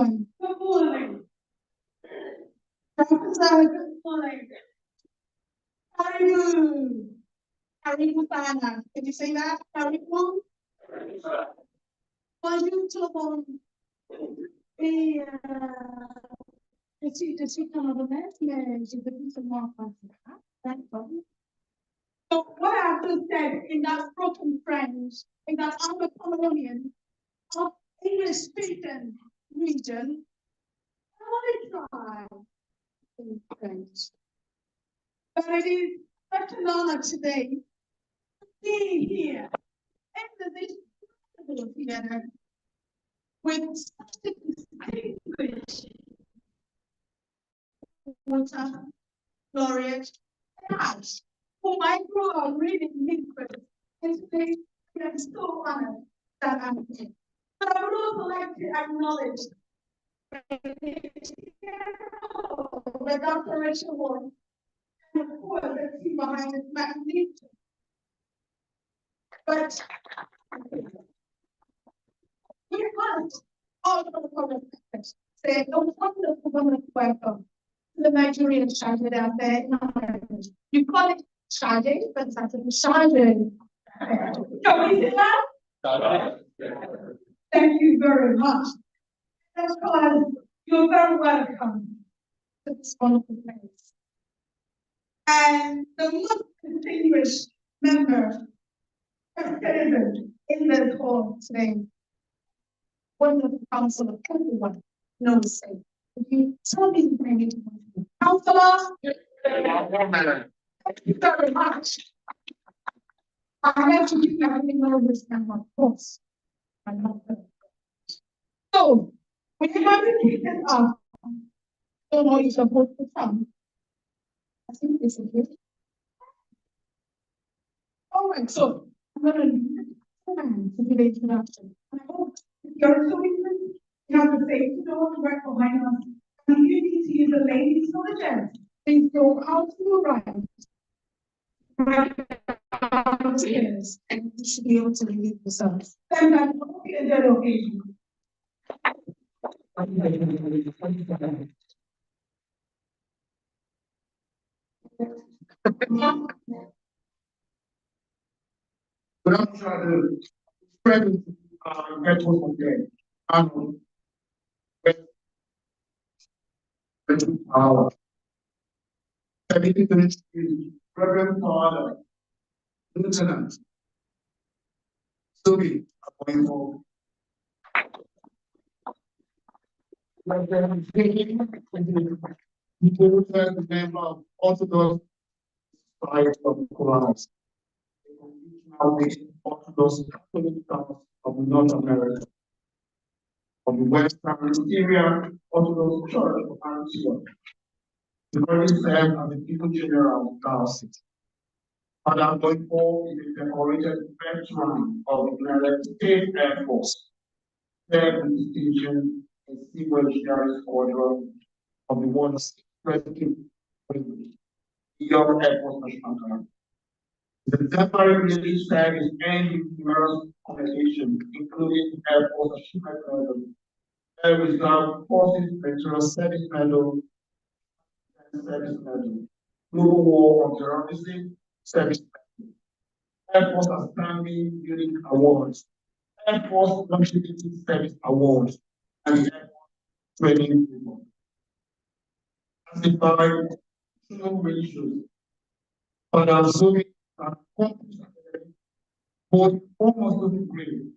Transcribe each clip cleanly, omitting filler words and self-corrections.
morning. Good morning. Professor, good morning. Karibu. Karibu sana. Did you say that? Karibu. Bonjour tout le monde. Et je suis camerounaise, mais je veux seulement en français. D'accord. So what I've just said in that broken French is that I'm a Cameroonian of English-speaking region. I want to try in French. But it is such an honor today to be here in this beautiful theater with such a distinguished water laureate and whom I grew up reading history. And today I am so honored that I'm here. But I would also like to acknowledge the Dr. Rachel Wole and of course the team behind this magnificent. But we want all of the public say a wonderful woman welcome to the Nigerian Shade out there in our language. You call it Shade, but it's actually Shade. Can we do that? Thank you very much. That's because you're very welcome to this wonderful place. And the most distinguished member president in the hall today, wonderful council of everyone knows say. If you tell me the name, Councillor, thank you very much. I have to give you everything this now, of course. I love that. So, when you're going to kick it off, I don't know you're supposed to come. I think this is it. All right, so I'm going to to do the introduction. I hope if you're doing this, you have the face to go to work behind us. And you need to use the ladies or the gents. Please go out to the right. Yes, and you should be able to relieve yourselves. Then that okay, and then okay. But I'm trying to spread get one day. Power. Everything to the Reverend Father, Lieutenant, Subi, appointment. Reverend the member of Orthodox Society of Christ, the Orthodox Catholic Church of North America, of the Western Ministerial Orthodox Church of Antioch. He already served as the People General of Diocese. Father Wole is a decorated veteran of the United States Air Force, served with distinction in Civil Engineering Squadron of the World's Rescue New York Air Force National Guard. The temporary military service earned numerous commendations, including Air Force Achievement Medal, Air Reserve Forces Veteran Service Medal, Service Medal, Global War on Terrorism Service Medal, Air Force Outstanding Unit Awards, Air Force Longevity Service Awards, and the Air Force Training Award. Classified human ratios, Father Zoe both almost degree,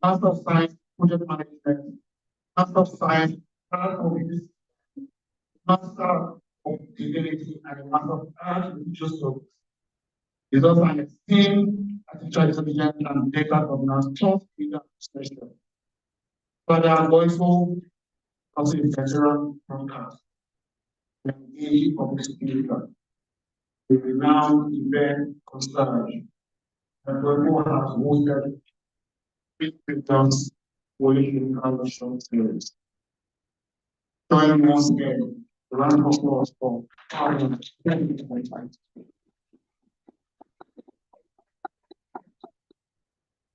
Master of Science, Project Management, Master of Science, Master of Divinity, and a Master of Art in Religious Studies. He's also an esteemed artificial intelligence and data governance top leader special. Father Wole also a veteran broadcast, an engaged public speaker, a renowned event concierge, and Wole has hosted big programs for the short series. Join once again, a round of applause for Father.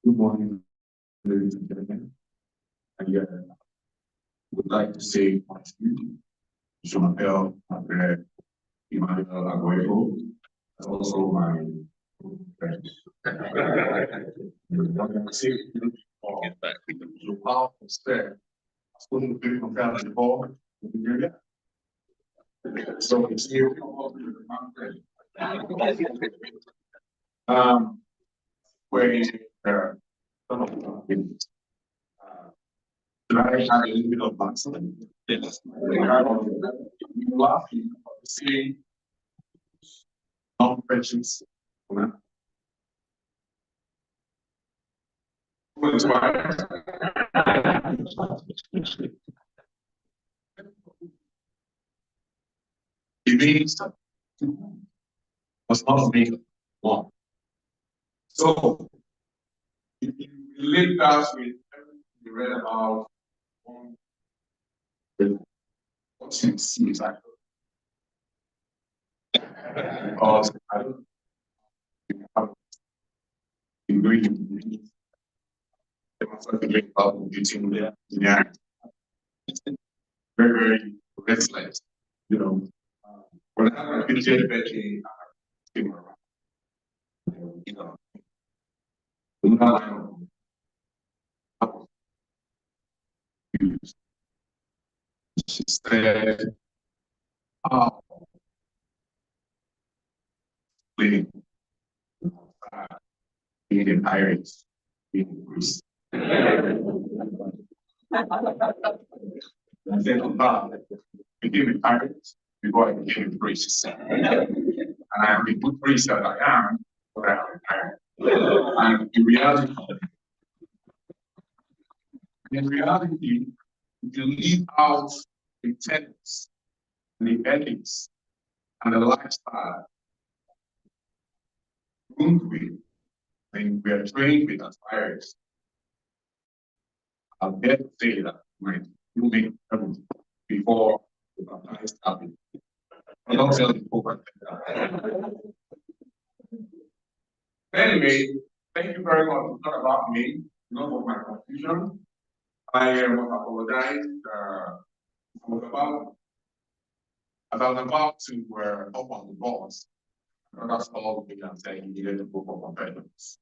Good morning, ladies and gentlemen. And would like to say thank you to Jonathan and Emmanuel Aguero, and also my friend. So it's here. Where I had a little bit of accident. Yes. Laughing, see, non-precious. It means that must not be one. So if you relate that with everything you read about one, what you see is actually because I don't have a great about getting there. Yeah. Very, very restless. You know, when I finish education, you know, she said, "Oh, being in pirates, being priests." I said, "Oh, became a pirate before I became a priest. And I am a good priest that I am, but I am a pirate." And in reality, if you leave out the tenets, the ethics, and the lifestyle, when we are trained with aspirants, I'll dare to say that when you make heaven before the baptized happen. I don't tell the Pope. Anyway, thank you very much. It's not about me, not about my confusion. I apologize. As I was about to hop on the bus, that's all we can say. He needed to go for confessions.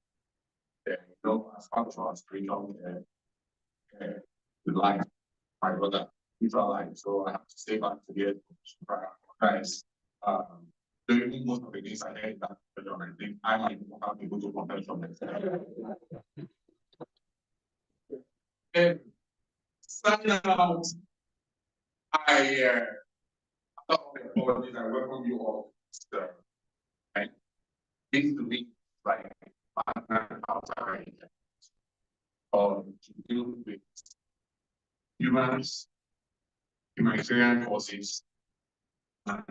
You know, as part of our spiritual life, my brother, spiritual life. So I have to stay back to get guys. Doing most of the things I heard that I think I might have to go to confession next time. And starting out, I apologies, I welcome you all. Right? This to me like partner outside to deal with humans, humanitarian causes, and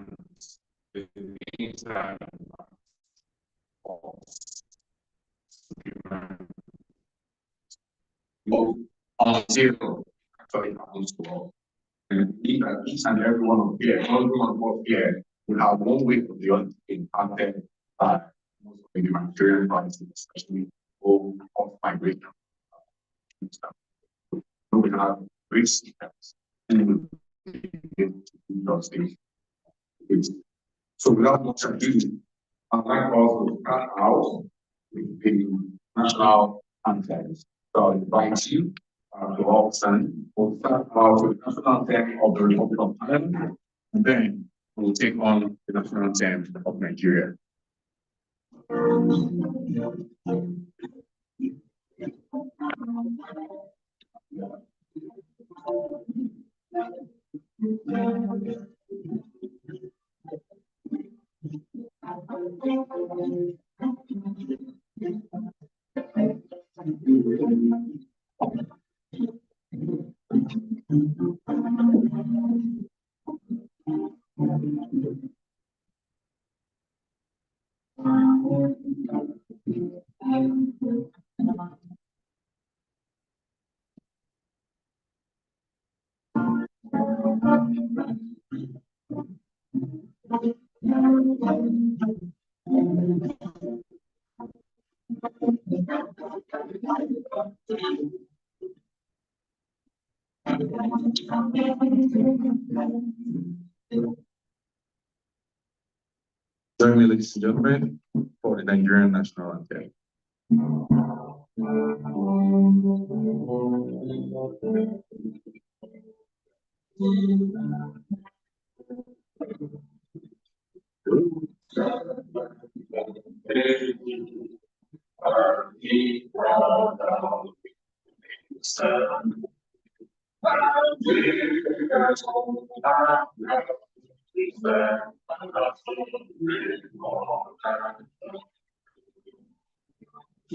the needs of human until actually happens to all. And each and every one of here, here will have one way or the other impacted by most of the humanitarian crisis, especially of migration. So we have great steps and so without much ado, I'd like us to start out with the national anthem. So I invite you to all stand. We'll start out with the national anthem of the Republic of Ireland, and then we'll take on the national anthem of Nigeria. Join me, ladies and gentlemen, for the Nigerian national anthem.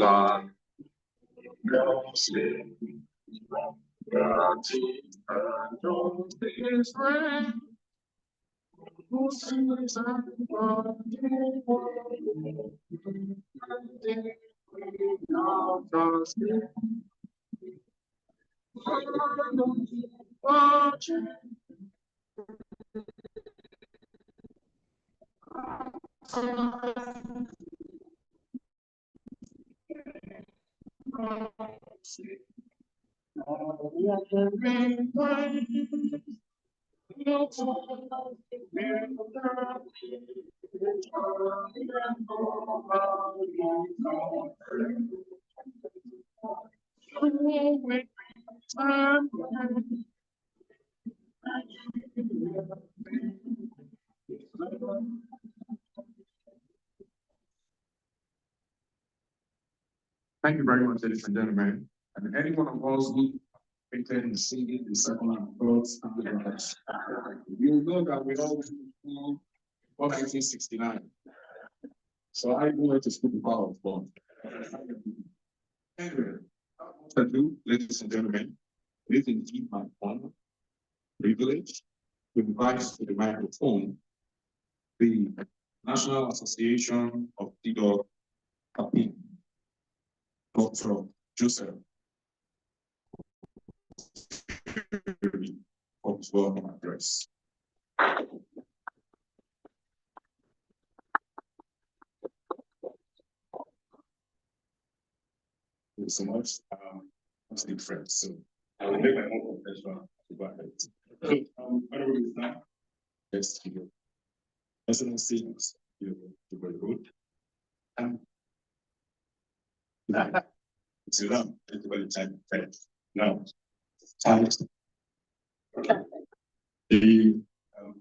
God, thank you very much, ladies and gentlemen. And any one of us who participated in singing the second and third standards, you know that we all went to school before 1969. So I went to school before I was born. Anyway, what I do, ladies and gentlemen, it is indeed my honor, privilege to invite to the microphone the National Association of Dog Captain, Dr. Joseph, for his welcome address. Thank you so much. I'm still friends, so I will make my own confession about it. So, everybody is now. Yes, you. Excellency, you very good. So now, everybody time friends. Now, time. The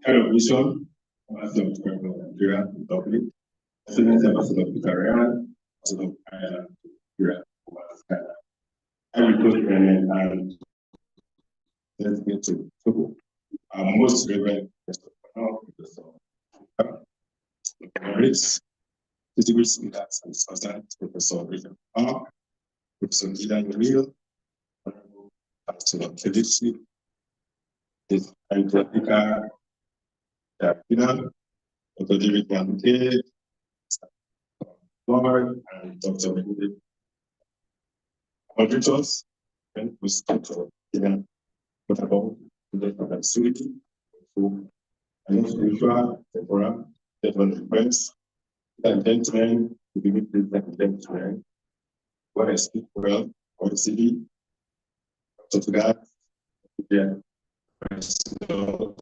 head of mission, Ambassador of Nigeria, Republic, Excellency Ambassador of Ministerial, Ambassador of Ireland, Nigeria, I will close and let's get to Togo. Our most reverend Professor, distinguished speakers and discussants, Professor Richard Professor Gideon Emil, Ambassador Kedisi, his Antarctica, Dr. David Manke, Lord, and Dr. David Moderator, and who's Dr. Gideon, what about the facility, who and spiritual, temporal, development friends, and gentlemen, to be with the gentlemen, what I speak well, or the city, to God, yeah. So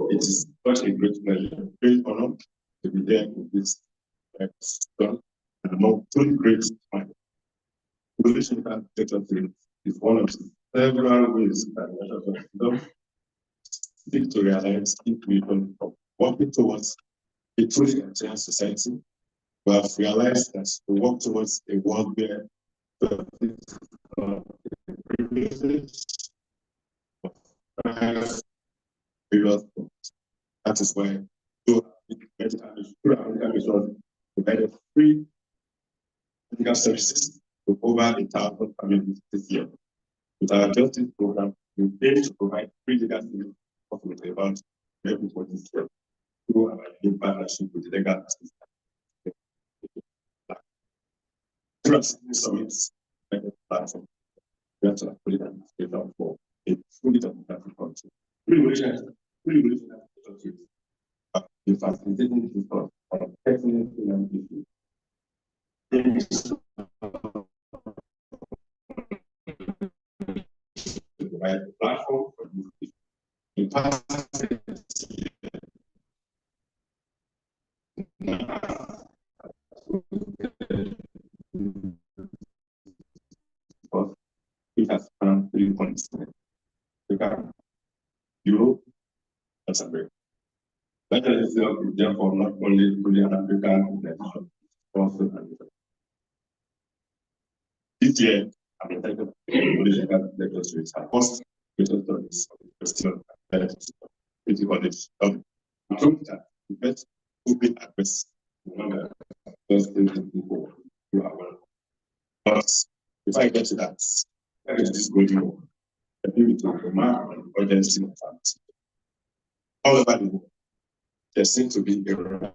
it is such a great pleasure, great honor to be there with this and I'm truly grateful. Relationship architecture is one of several ways that seek to realize inclusion of working towards a truly entire society. We have realized that we work towards a world where that is why provided free medical services to over 1,000 families this year. With our justice program, we aim to provide free legal services for about everybody this year through our new partnership with the legal assistance. Through our summits, platform, we have to put it on for a fully democratic country. In facilitating this for excellent human issues. To provide a platform past it has found 3 points. Europe and America. That itself is therefore not only fully an African organization, also an African. This year, I'm entitled to political lectures with our first lecture studies of the question of critical knowledge. I hope that the best open address just people who are well. But if I get to that, where is this going on? I think it will remark on urgency of that. All over the world, there seems to be a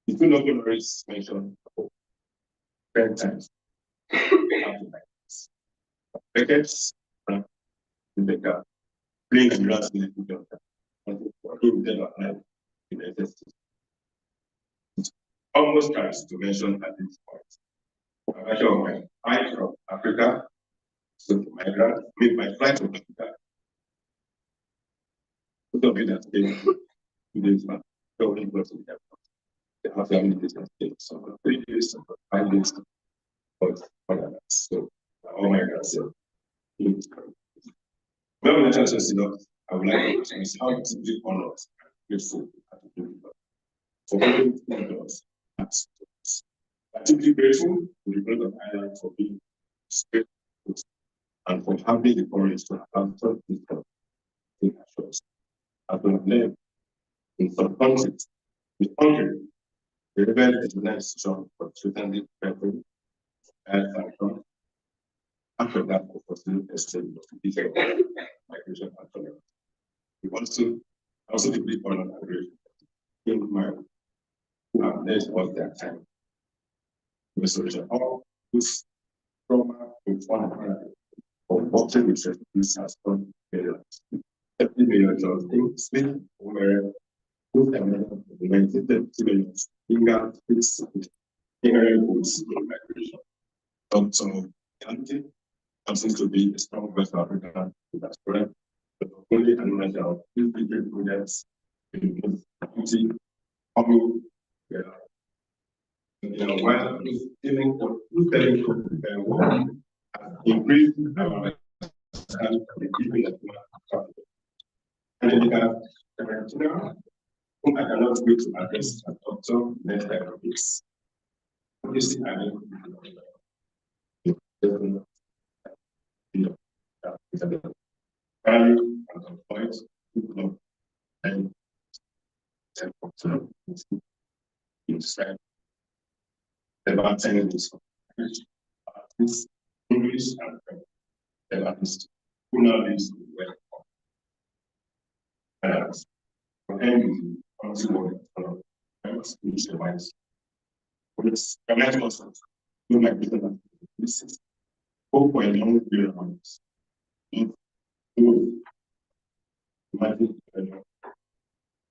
The two notaries mentioned 10 times. Beckets, Rebecca, playing and grass in the future. Almost tries to mention at this point. I show my flight from Africa, so my flight from Africa. Most of you that came to this man, so many people to the airport. They have family business days, so 3 days, 5 days, but so all my God, so well, the church is enough. I would like to ask how to be honored and grateful for giving us acts. I'm deeply grateful to the God of Ireland for being straight and for having the courage to have such people in our church. As we have learned in some countries, with Hungary, the rebel is the next strong but certainly people and function. After that, of course, the exchange of the migration and tolerance. We also deeply honor and grateful in my who have led us their time. Restoration all whose trauma with one another or working with refugees has done millions. Every million of Smith, where whose element of the 1930 millions, Inga, fits ignorant goods in migration. So, reality seems to be a strong West African diaspora, but only an measure of individual projects in beauty, coming, while feeling increased our keeping at and then we have whom I cannot wait to address and also next time of this. Obviously, I mean, value and point and instead about saying this English and artist who now lives well. For him, I must finish the wines. It's a nice person. You might be the this is hope for a long period of months.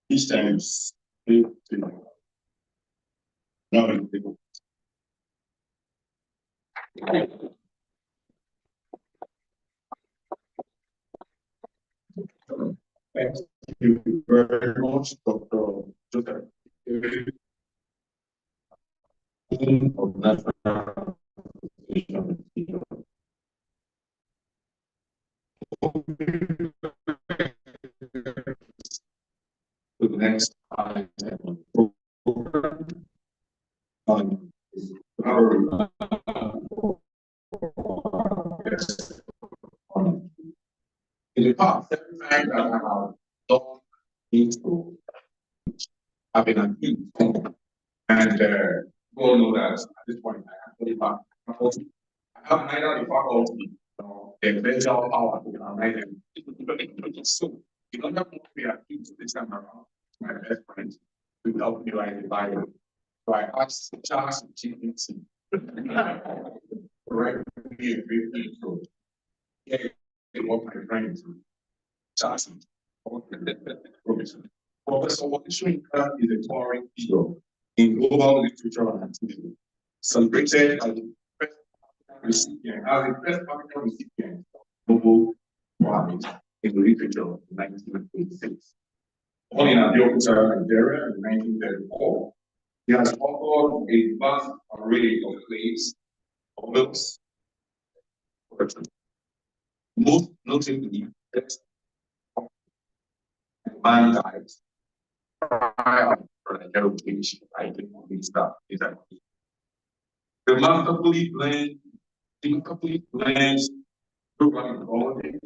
Each time is now people. Thanks. you very much, Dr. Joseph. Of National Association. The next item on our in the past, every time that I have done into having an accused, and we all know that at this point I actually have faculty. I have neither the faculty nor the eventual power to analyze them. So, in order to be accused this time around, my best friend to help me write the Bible. So I asked Charles GPT to write me a brief intro. Yeah, what my friends Charles. Professor Soyinka is a towering figure in global literature and activism, celebrated as the first African recipient of Nobel Prize in Literature in 1986. Born in Abeokuta, Nigeria in 1934, he has authored a vast array of plays, novels, poetry. Most notably, text and man guides. Heritage, I think this stuff is actually remarkably blends programming quality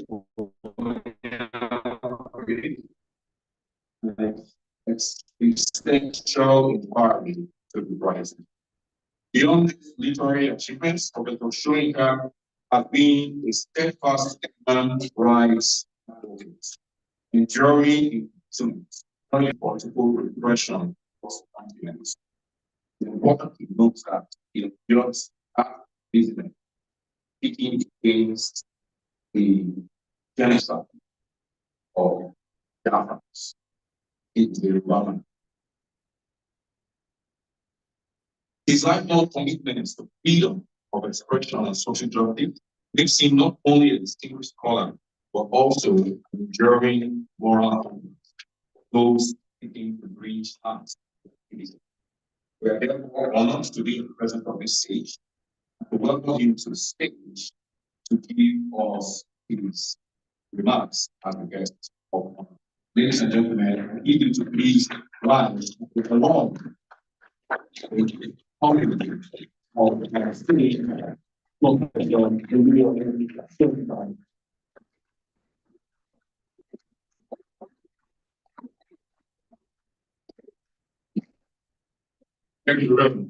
existential inquiry to the rising. Beyond these literary achievements, Professor Soyinka has been a steadfast rights advocate, enduring influence on political repression across the continent. It's important to note that it just business speaking against the genocide of the Africans in the Roman. His lifelong commitments to freedom of expression and social justice makes him not only a distinguished scholar, but also an enduring moral compass for those seeking to reach us. We are therefore honored to be in the presence of this sage and to welcome him to the stage to give us his remarks as a guest of honor. Ladies and gentlemen, I need you to please rise with a long of the stage Thank you very much.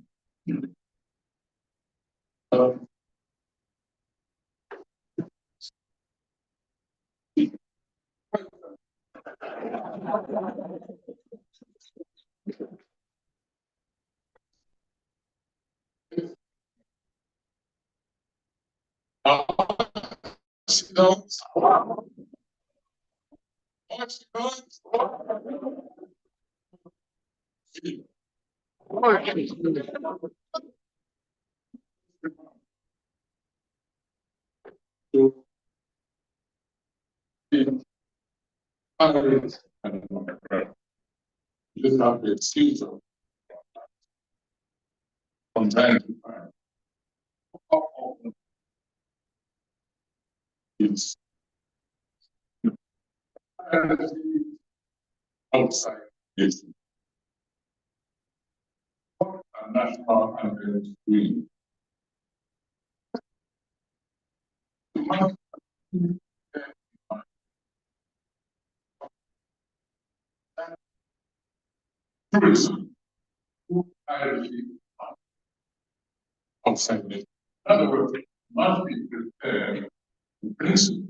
Just have to excuse them from time to time. It's outside this national anthem screen. Tourism outside this. In other words, must be prepared in principle.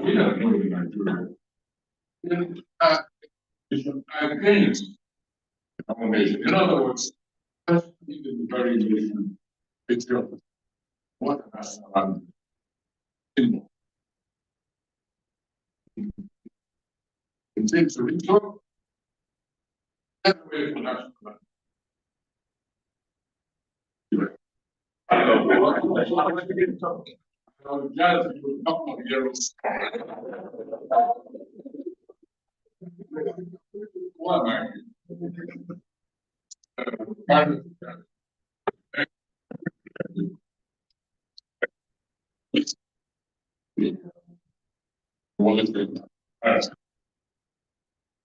We are doing in Nigeria. Against our nation. In other words, let's be the very nation itself. What a national anthem. It takes a ritual. That's the way for national anthem.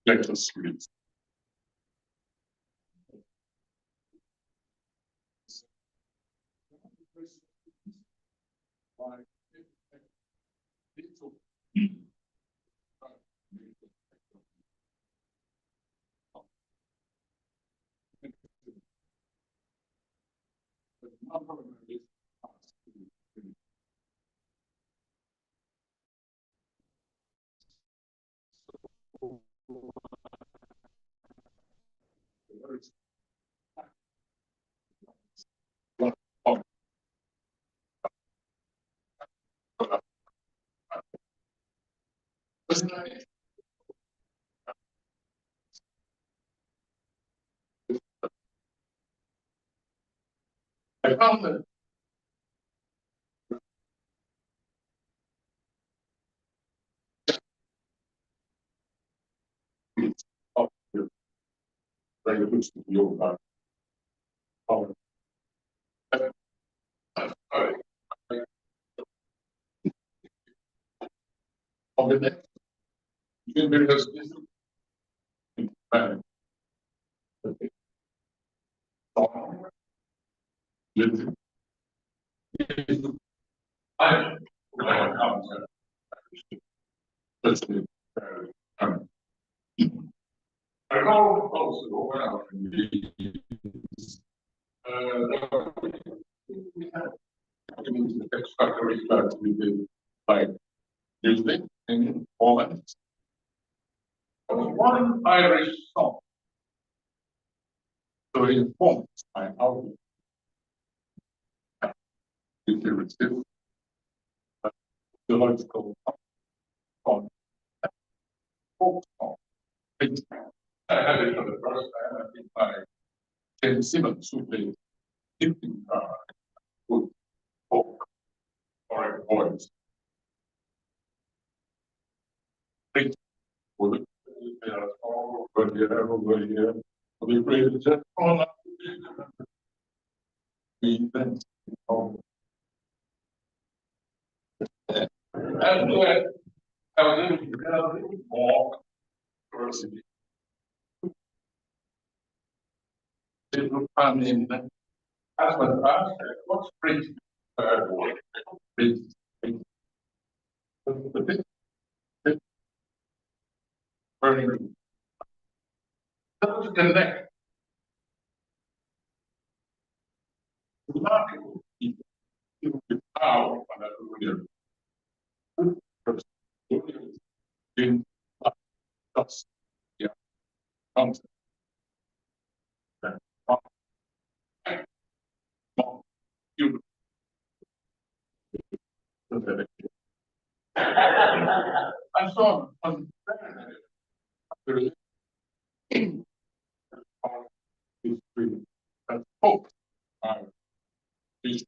Let us read. I found that it's up here. Very good to your power. On the next, you can be this. Okay. Listen. I know also well we have extracurricular activities like music and performance. There was one Irish song so it informs my outlook. If you receive theological on folk song. I had it for the first time, I think by Ken Simmons, who played good folk or voice. Thank you. Over here. We pray to just all up. We thank you. And I was able to walk university. Little family in that. As my pastor, what's great? Burning. Those connect. Remarkable people. People with power on that earlier. In us. Yeah. Comes. You. I saw on history that hope is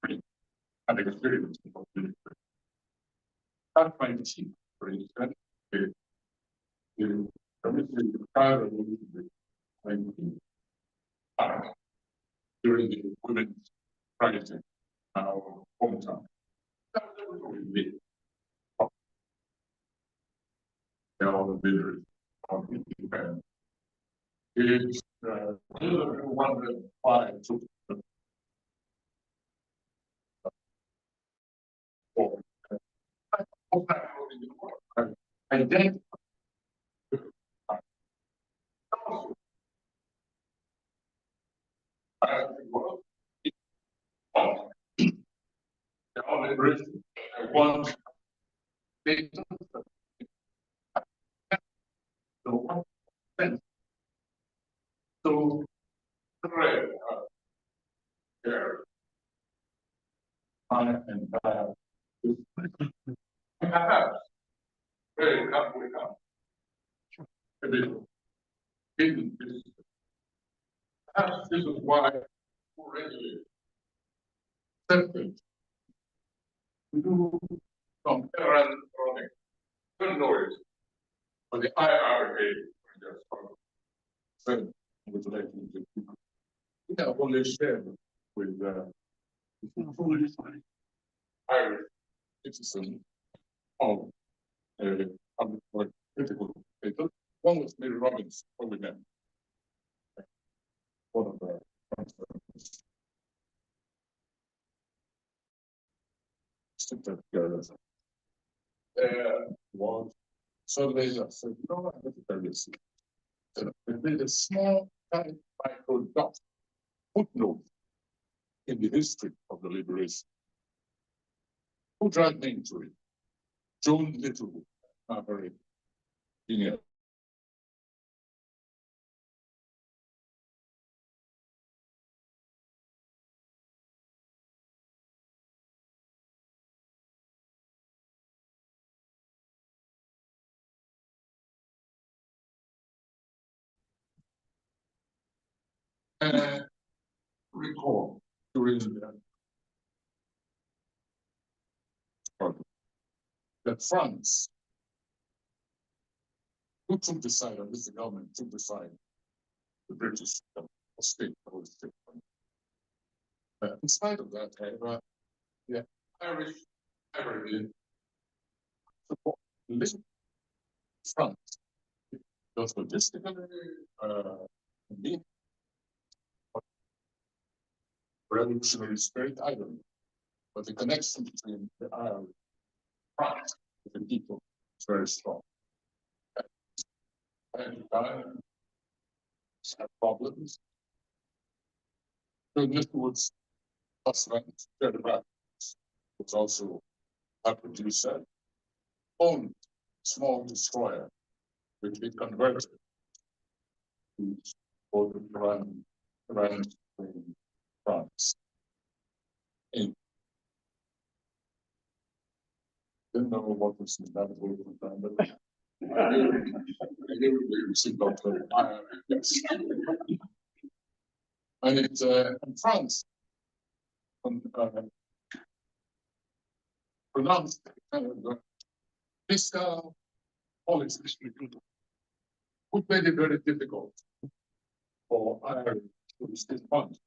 free and experience of ministry. That my team, for instance, the committee prior during the women's rising our hometown. That was really all the leaders of the event. It's wondered why it took the I think one so thread there. And perhaps very happily hidden this. Perhaps this is why already accepted to do some errand running. Good noise. for the IRA, then would like to have only shared with Irish citizens of critical people. One was Mary Robbins, probably them. One of the was suddenly I said, you know what, let me tell you this. They made a small tiny micro dot footnote in the history of the liberation. Who dragged me into it? Joan Littlewood, Margaret, Virginia. Recall during that France, who took the side, or this the government took the side, the British state, the whole state. In spite of that, however, the Irish never did support France. Just logistically, revolutionary spirit, I don't know. But the connection between the Irish France and the people is very strong. And have problems. So Littlewood's husband, Jerry was also a producer, owned a small destroyer, which he converted to run in France. And didn't know what was in that boat at the time, but and it's in France, pronounced fiscal policy, which made it very difficult for Ireland to receive funds.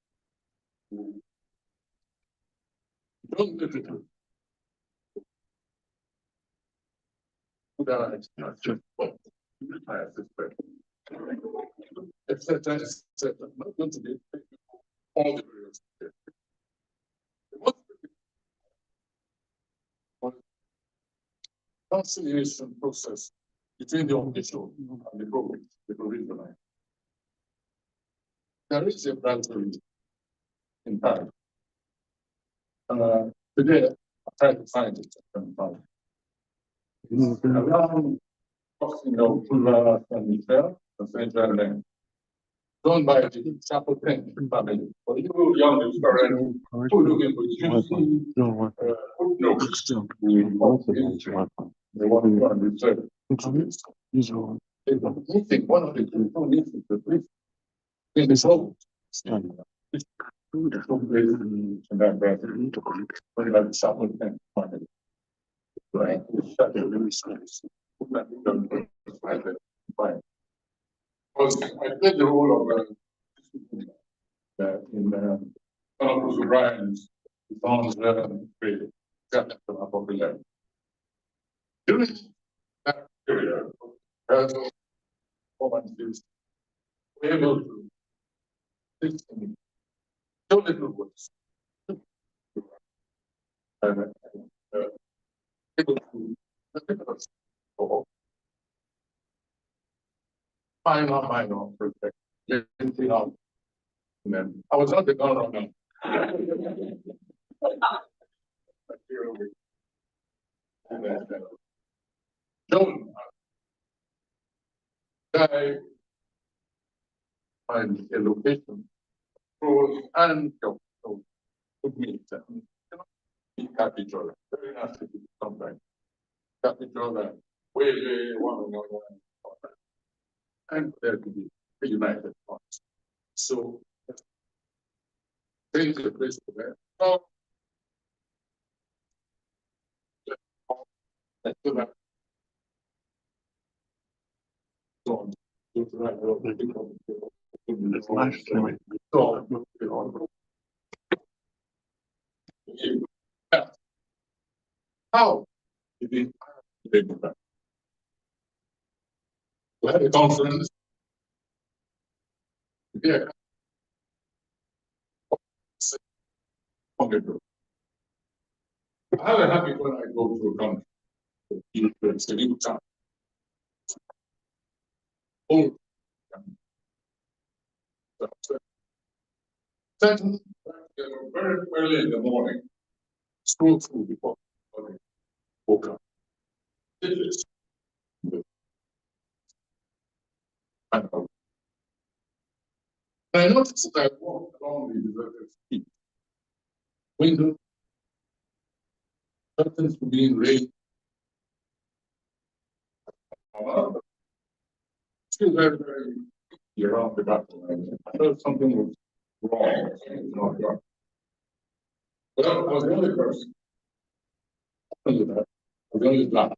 Don't difficult. Etc. I'm not going to be all the various. Conciliation process between the official and the provisional. There is a boundary in Paris. Today, I tried to find it. I couldn't find it. Around crossing of Boulevard and Ministerial, the Saint Germain, done by the Chapel Pen family. For you young historians who looking for juicy footnotes, they want to understand. I think one of the people needs to be in this whole and that brother to connect when I Chapel Pen family. Right, I played the role of in Uncle O'Brien's songs created popular. During that period, as performances were able to listen so little words. Able to minor, perfect. Anything else? And then I was not the gun runner. Don't I find a location and go put me in capital. Very nice to come back. Capital way one another. And there to be reunited parts. So there is a place for that. So How did it happen? We had a conference. Yeah. I have a habit when I go to a country. It's a new town. Oh, second, very early in the morning, scroll through before I woke up. I noticed that I walked along the deserted street. Window, curtains were being raised. Still very, very around the back. I thought something was wrong. Something was not wrong. Well, I was the only person. I was the only black.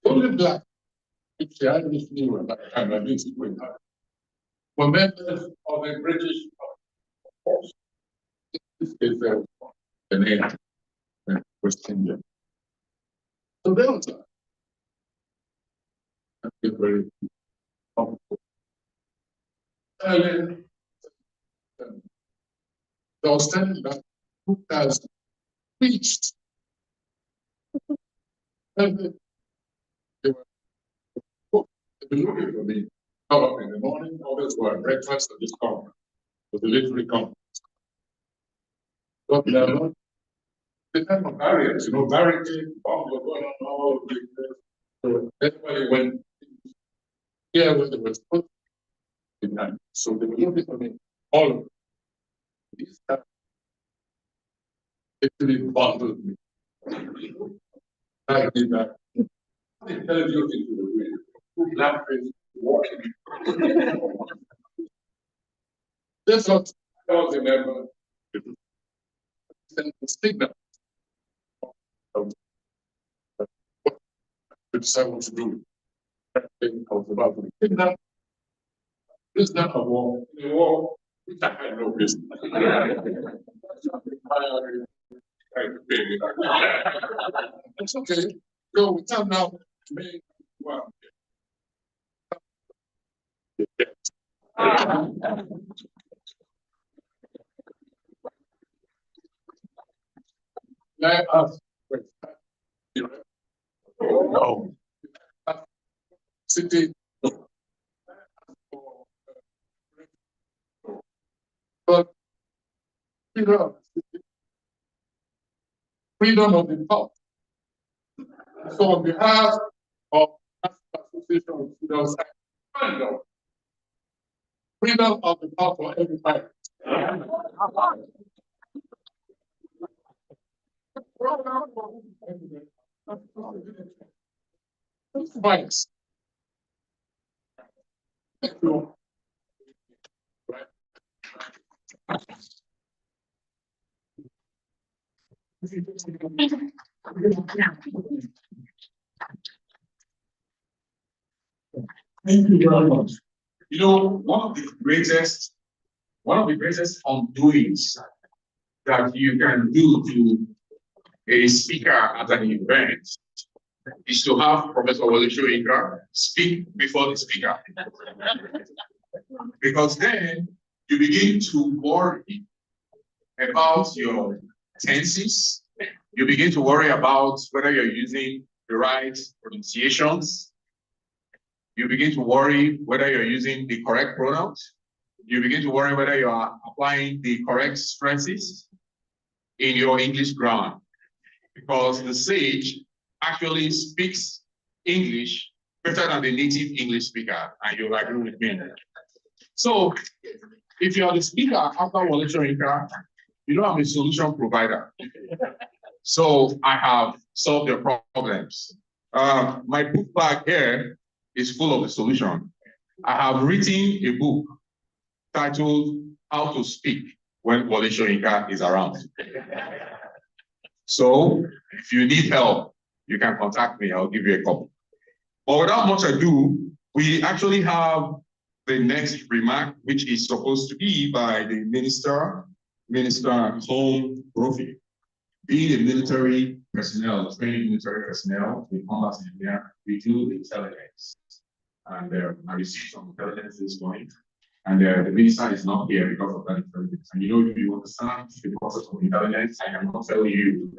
Only black. Which I just knew at that time. I didn't see when that. Were members of a British force. This is the name in West India. So they was very comfortable. And then I was telling that who has preached. And they were looking for me. Up in the morning, others were at breakfast at this conference. It was a literary conference. But there are not the type of barriers, barricades, bombs were going on all over the place. So everybody went here where they were supposed to be. So they were looking for me all of these guys actually bundled me. I did that. They tell you into the wind. Two black faces walking. That's what I was remember. Send the signal. Which I want to do. I was about to be kidnapped. Prisoner of war. In the war, which I had no business. It's okay. So we come now. Wow. Let us wait. No. City. But freedom of the thought. So on behalf of the Association of Students, freedom of the thought for everybody. Thanks. Thank you. Thank you very much. One of the greatest undoings that you can do to a speaker at an event is to have Professor Wole speak before the speaker. Because then you begin to worry about your tenses. You begin to worry about whether you're using the right pronunciations. You begin to worry whether you're using the correct pronouns. You begin to worry whether you are applying the correct stresses in your English grammar. Because the sage actually speaks English better than the native English speaker, and you'll agree with me. So, if you're the speaker after Wole Soyinka, I'm a solution provider. So, I have solved your problems. My book bag here is full of the solution. I have written a book titled How to Speak When Wole Soyinka is Around. So, if you need help, you can contact me. I'll give you a copy. But without much ado, we actually have the next remark, which is supposed to be by the Minister at Home, Prof. Being a military personnel, trained military personnel in combat engineer, we do intelligence. And I received some intelligence this morning. And the minister is not here because of that intelligence. And you know, if you understand the process of intelligence, I cannot tell you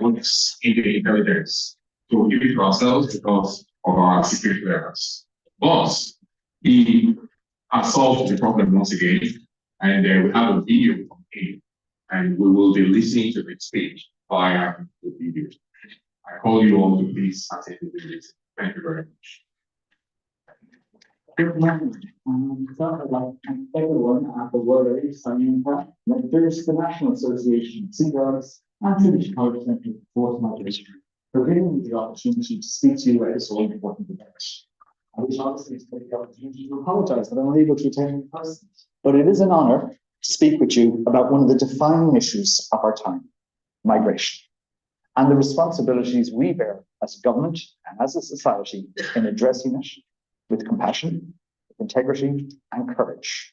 what is in the intelligence. So we give it to ourselves because of our secret clearance. But he has solved the problem once again, and we have a video from him, and we will be listening to the speech via the video. I call you all to please attend the video. Thank you very much. Good morning. Everyone at the Wole, Soyinka, members of the National Association of Seagulls, and British College Centre for Migration, for giving me the opportunity to speak to you at this all important event. I wish obviously to take the opportunity to apologise that I'm unable to attend in person, but it is an honour to speak with you about one of the defining issues of our time, migration, and the responsibilities we bear as a government and as a society in addressing it with compassion, with integrity, and courage.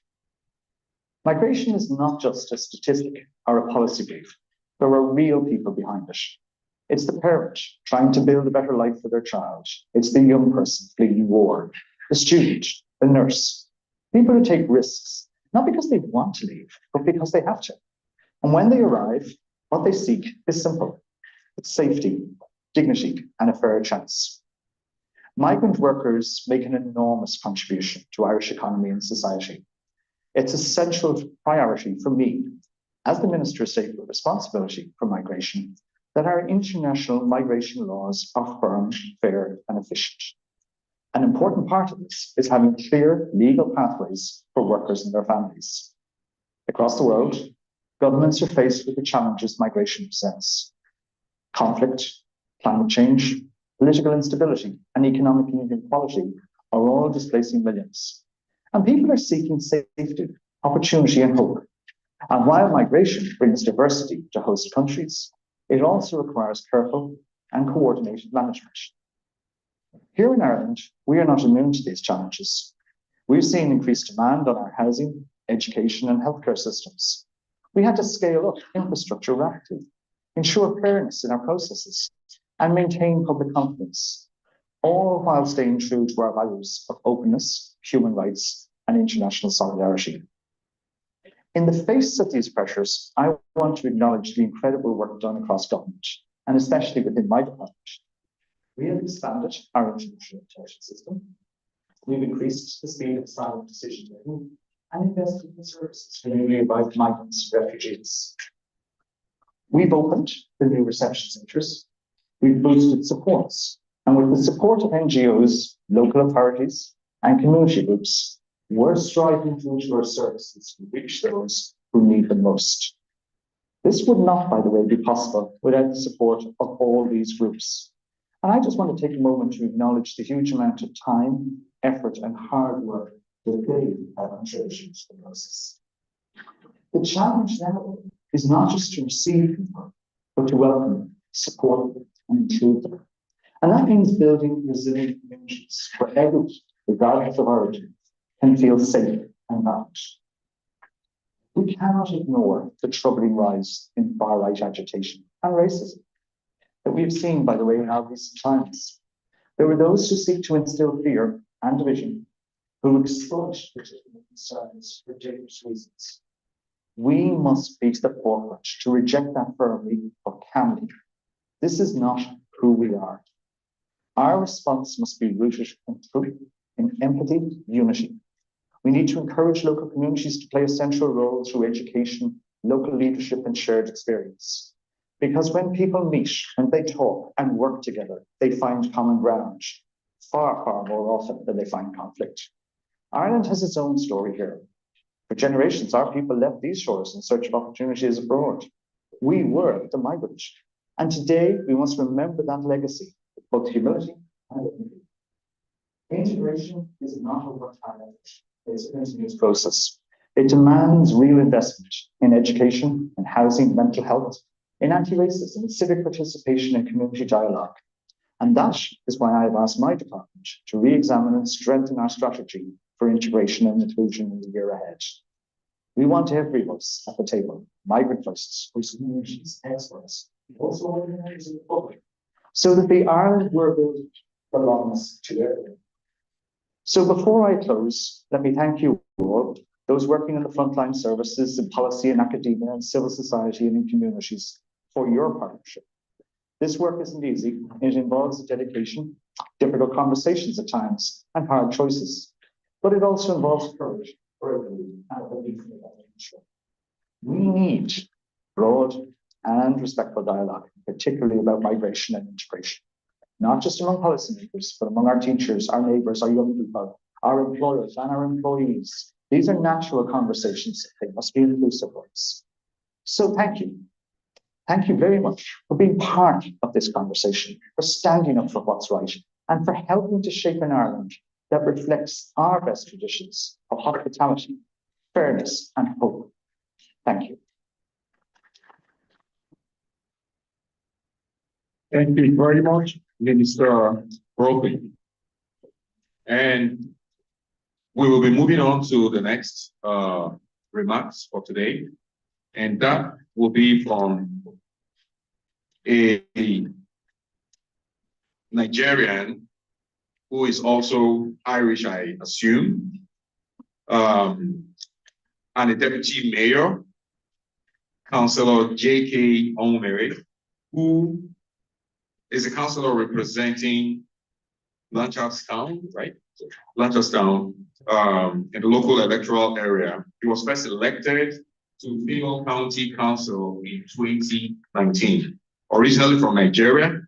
Migration is not just a statistic or a policy brief. There are real people behind it. It's the parent trying to build a better life for their child. It's the young person fleeing war, the student, the nurse, people who take risks, not because they want to leave, but because they have to. And when they arrive, what they seek is simple. It's safety, dignity, and a fair chance. Migrant workers make an enormous contribution to Irish economy and society. It's a central priority for me, as the Minister of State with responsibility for migration, that our international migration laws are firm, fair, and efficient. An important part of this is having clear legal pathways for workers and their families. Across the world, governments are faced with the challenges migration presents. Conflict, climate change, political instability, and economic inequality are all displacing millions. And people are seeking safety, opportunity, and hope. And while migration brings diversity to host countries, it also requires careful and coordinated management. Here in Ireland, we are not immune to these challenges. We've seen increased demand on our housing, education, and healthcare systems. We had to scale up infrastructure rapidly, ensure fairness in our processes, and maintain public confidence, all while staying true to our values of openness, human rights, and international solidarity. In the face of these pressures, I want to acknowledge the incredible work done across government, and especially within my department. We have expanded our international protection system. We've increased the speed of asylum decision-making and invested in services for newly arrived migrants and refugees. We've opened the new reception centres. We've boosted supports, and with the support of NGOs, local authorities, and community groups, we're striving to ensure services can reach those who need them most. This would not, by the way, be possible without the support of all these groups. And I just want to take a moment to acknowledge the huge amount of time, effort, and hard work that they have contributed to the process. The challenge now is not just to receive people, but to welcome them, support them, and include them. And that means building resilient communities where everyone, regardless of origin, can feel safe and valued. We cannot ignore the troubling rise in far-right agitation and racism that we have seen, by the way, in our recent times. There were those who seek to instill fear and division, who exploit legitimate concerns for dangerous reasons. We must be to the forefront to reject that firmly or calmly. This is not who we are. Our response must be rooted in truth, in empathy, unity. We need to encourage local communities to play a central role through education, local leadership, and shared experience. Because when people meet, when they talk and work together, they find common ground far, far more often than they find conflict. Ireland has its own story here. For generations, our people left these shores in search of opportunities abroad. We were the migrant. And today, we must remember that legacy with both humility and dignity. Integration is not a one-time effort. It's a continuous process. It demands real investment in education, in housing, mental health, in anti-racism, in civic participation, and community dialogue. And that is why I have asked my department to re-examine and strengthen our strategy for integration and inclusion in the year ahead. We want every voice at the table, migrant voices, host communities, experts, also organising the public, so that the Ireland we're building belongs to everyone. So before I close, let me thank you all, those working in the frontline services in policy and academia and civil society and in communities, for your partnership. This work isn't easy. It involves dedication, difficult conversations at times, and hard choices. But it also involves courage, bravery, and a belief in the future. We need broad and respectful dialogue, particularly about migration and integration, not just among policymakers, but among our teachers, our neighbours, our young people, our employers, and our employees. These are natural conversations. They must be inclusive ones. So thank you. Thank you very much for being part of this conversation, for standing up for what's right, and for helping to shape an Ireland that reflects our best traditions of hospitality, fairness, and hope. Thank you. Thank you very much, Minister Prof. And we will be moving on to the next remarks for today. And that will be from a Nigerian who is also Irish, I assume, and a deputy mayor, Councillor J.K. Onmere, who is a councillor representing Lancasterstown, right? Lancasterstown, in the local electoral area. He was first elected to Fingal County Council in 2019. Originally from Nigeria,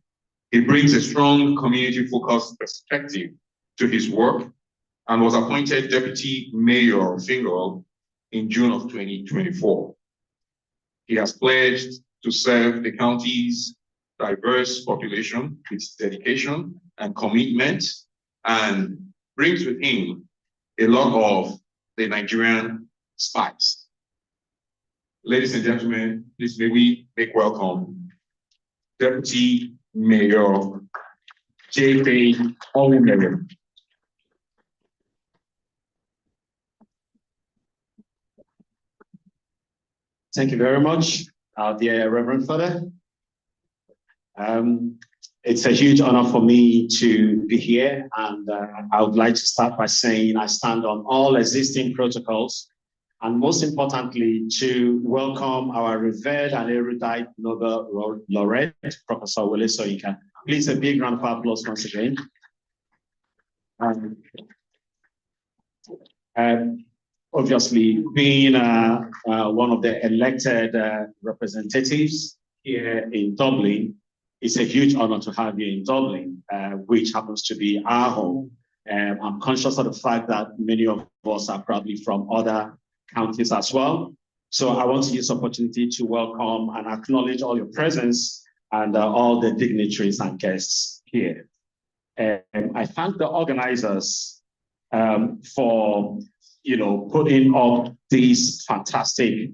he brings a strong community-focused perspective to his work and was appointed Deputy Mayor of Fingal in June of 2024. He has pledged to serve the county's diverse population with dedication and commitment, and brings with him a lot of the Nigerian spice. Ladies and gentlemen, please may we make welcome Deputy Mayor J.K. Onmere. Thank you very much, dear Reverend Father. It's a huge honor for me to be here, and I would like to start by saying I stand on all existing protocols, and most importantly, to welcome our revered and erudite Nobel laureate, Professor Wole Soyinka. Please, a big round of applause once again. Obviously, being one of the elected representatives here in Dublin, it's a huge honor to have you in Dublin, which happens to be our home. I'm conscious of the fact that many of us are probably from other counties as well. So I want to use this opportunity to welcome and acknowledge all your presence and all the dignitaries and guests here. I thank the organizers for putting up this fantastic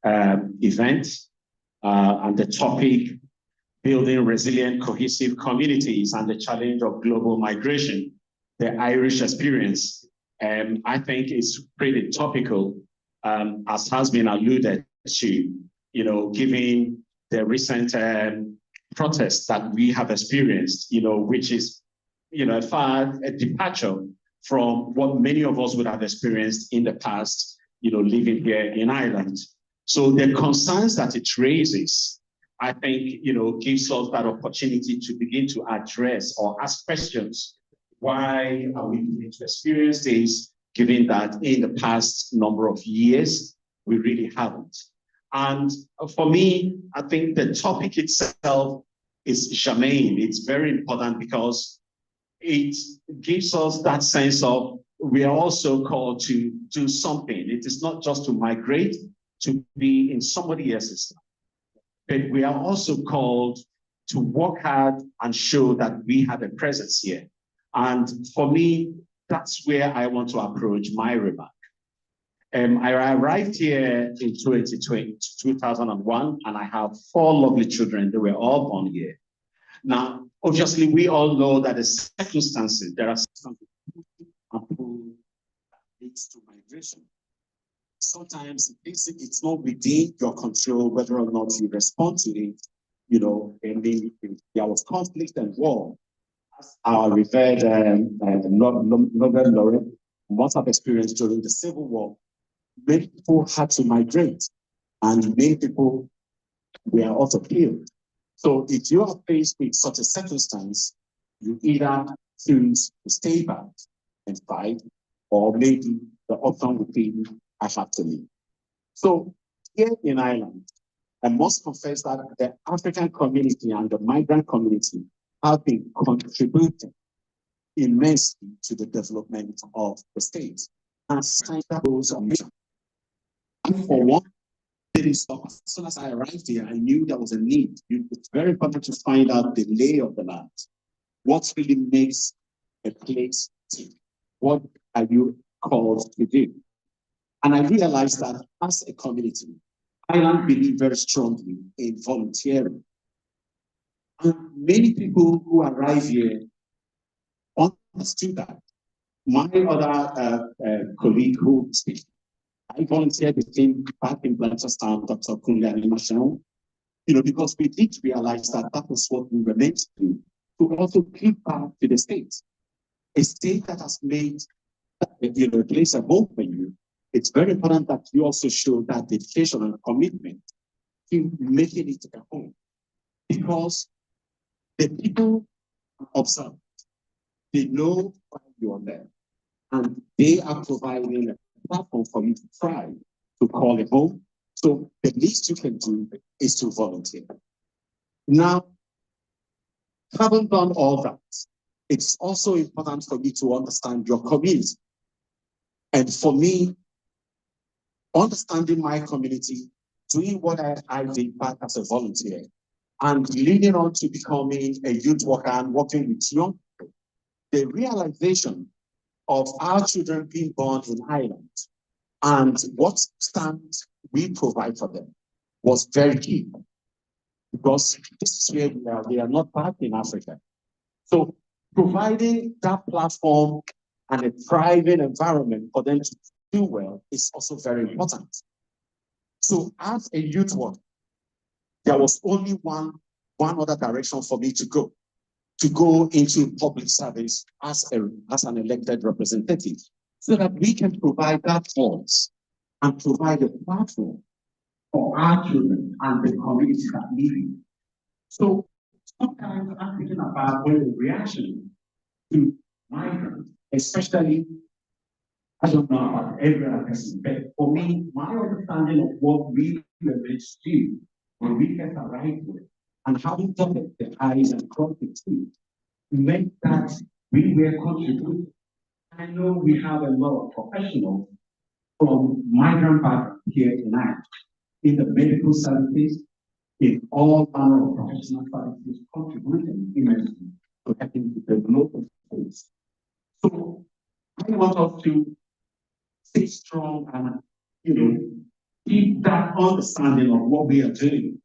event and the topic, building resilient, cohesive communities and the challenge of global migration, the Irish experience. I think it's pretty topical, as has been alluded to, given the recent protests that we have experienced, which is, a departure from what many of us would have experienced in the past, living here in Ireland. So the concerns that it raises, I think, gives us that opportunity to begin to address or ask questions. Why are we beginning to experience this, given that in the past number of years, we really haven't? And for me, I think the topic itself is germane. It's very important because it gives us that sense of we are also called to do something. It is not just to migrate, to be in somebody else's life, but we are also called to work hard and show that we have a presence here. And for me, that's where I want to approach my remark. I arrived here in 2001, and I have 4 lovely children. They were all born here. Now, obviously, we all know that there are circumstances that leads to migration. Sometimes it's not within your control whether or not you respond to it, and there was conflict and war. Our revered Nobel laureate must have experienced during the Civil War. Many people had to migrate, and many people were also killed. So if you are faced with such a circumstance, you either choose to stay back and fight, or maybe the option would be, I have to leave. So here in Ireland, I must confess that the African community and the migrant community have been contributing immensely to the development of the state. And that goes on. For one, as soon as I arrived here, I knew there was a need. It's very important to find out the lay of the land. What really makes a place tick? What are you called to do? And I realized that as a community, Ireland believe very strongly in volunteering. And many people who arrive here understood that. My other colleague who speaks, I volunteered with him back in Blanchardstown, Dr. Kunle Mashon, because we did realize that that was what we were meant to do, to also give back to the state. A state that has made, a place a home for you. It's very important that you also show that dedication and commitment to making it a home, because the people observe, they know why you are there, and they are providing a platform for you to try to call it home. So the least you can do is to volunteer. Now, having done all that, it's also important for me to understand your community. And for me, understanding my community, doing what I did back as a volunteer, and leading on to becoming a youth worker and working with young people, the realization of our children being born in Ireland and what stand we provide for them was very key, because this is where we are not back in Africa. So providing that platform and a thriving environment for them to do well is also very important. So as a youth worker, there was only one other direction for me to go into public service as an elected representative, so that we can provide that voice and provide a platform for our children and the communities that live in. So sometimes I'm thinking about the reaction to migrants, especially, I don't know about every other person, but for me, my understanding of what we were meant to do when we get arrived with, and having dotted the I's and crossed the T's, meant that we were contributing. I know we have a lot of professionals from migrant background here tonight, in the medical services, in all manner of professional services, contributing immensely to helping to develop the space. So I want us to stay strong and, keep that understanding of what we are doing,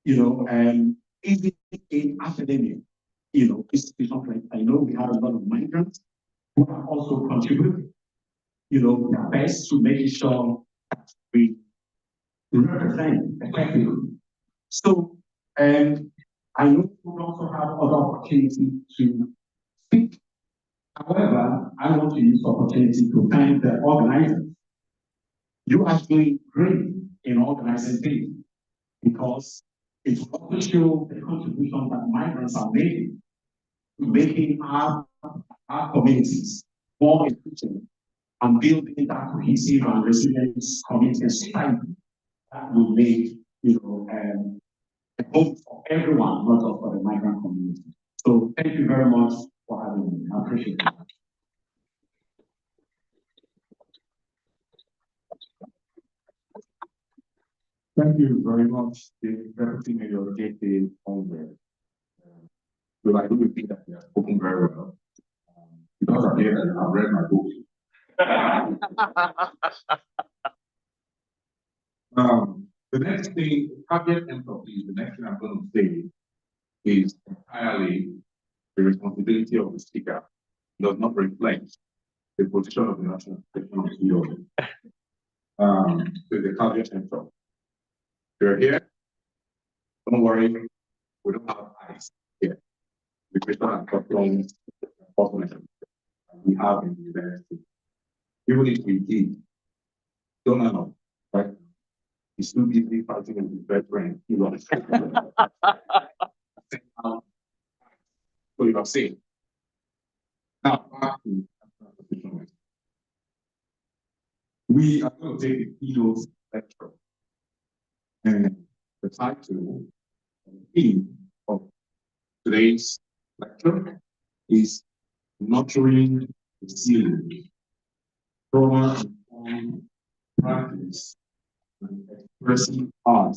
even in academia, institutions like, I know we have a lot of migrants who are also contributing, their best to make sure that we represent effectively. So, I know we also have other opportunities to speak. However, I want to use the opportunity to thank the organizers. You are doing great in organizing things, because it will also show the contribution that migrants are making to making our communities more efficient and building that cohesive and resilient community and society that will make, a hope for everyone, not just for the migrant community. So thank you very much for having me. I appreciate it. Thank you very much, the Deputy Mayor J.K. Holmberg. So I do think that you have spoken very well. Because I'm here, I've read my book. The next thing, target empathy, the next thing I'm going to say is entirely the responsibility of the speaker. It does not reflect the position of the national CEO. With the caveat central. You're here. Don't worry, we don't have eyes here. The question and problems we have in the university. Even if we did, don't know, right? It's too busy fighting with his best friend. So you have seen. Now, back to position. We are going to take the keynote lecture. And the title and theme of today's lecture is Nurturing Resilience, Trauma-Informed Practice and Expressive Art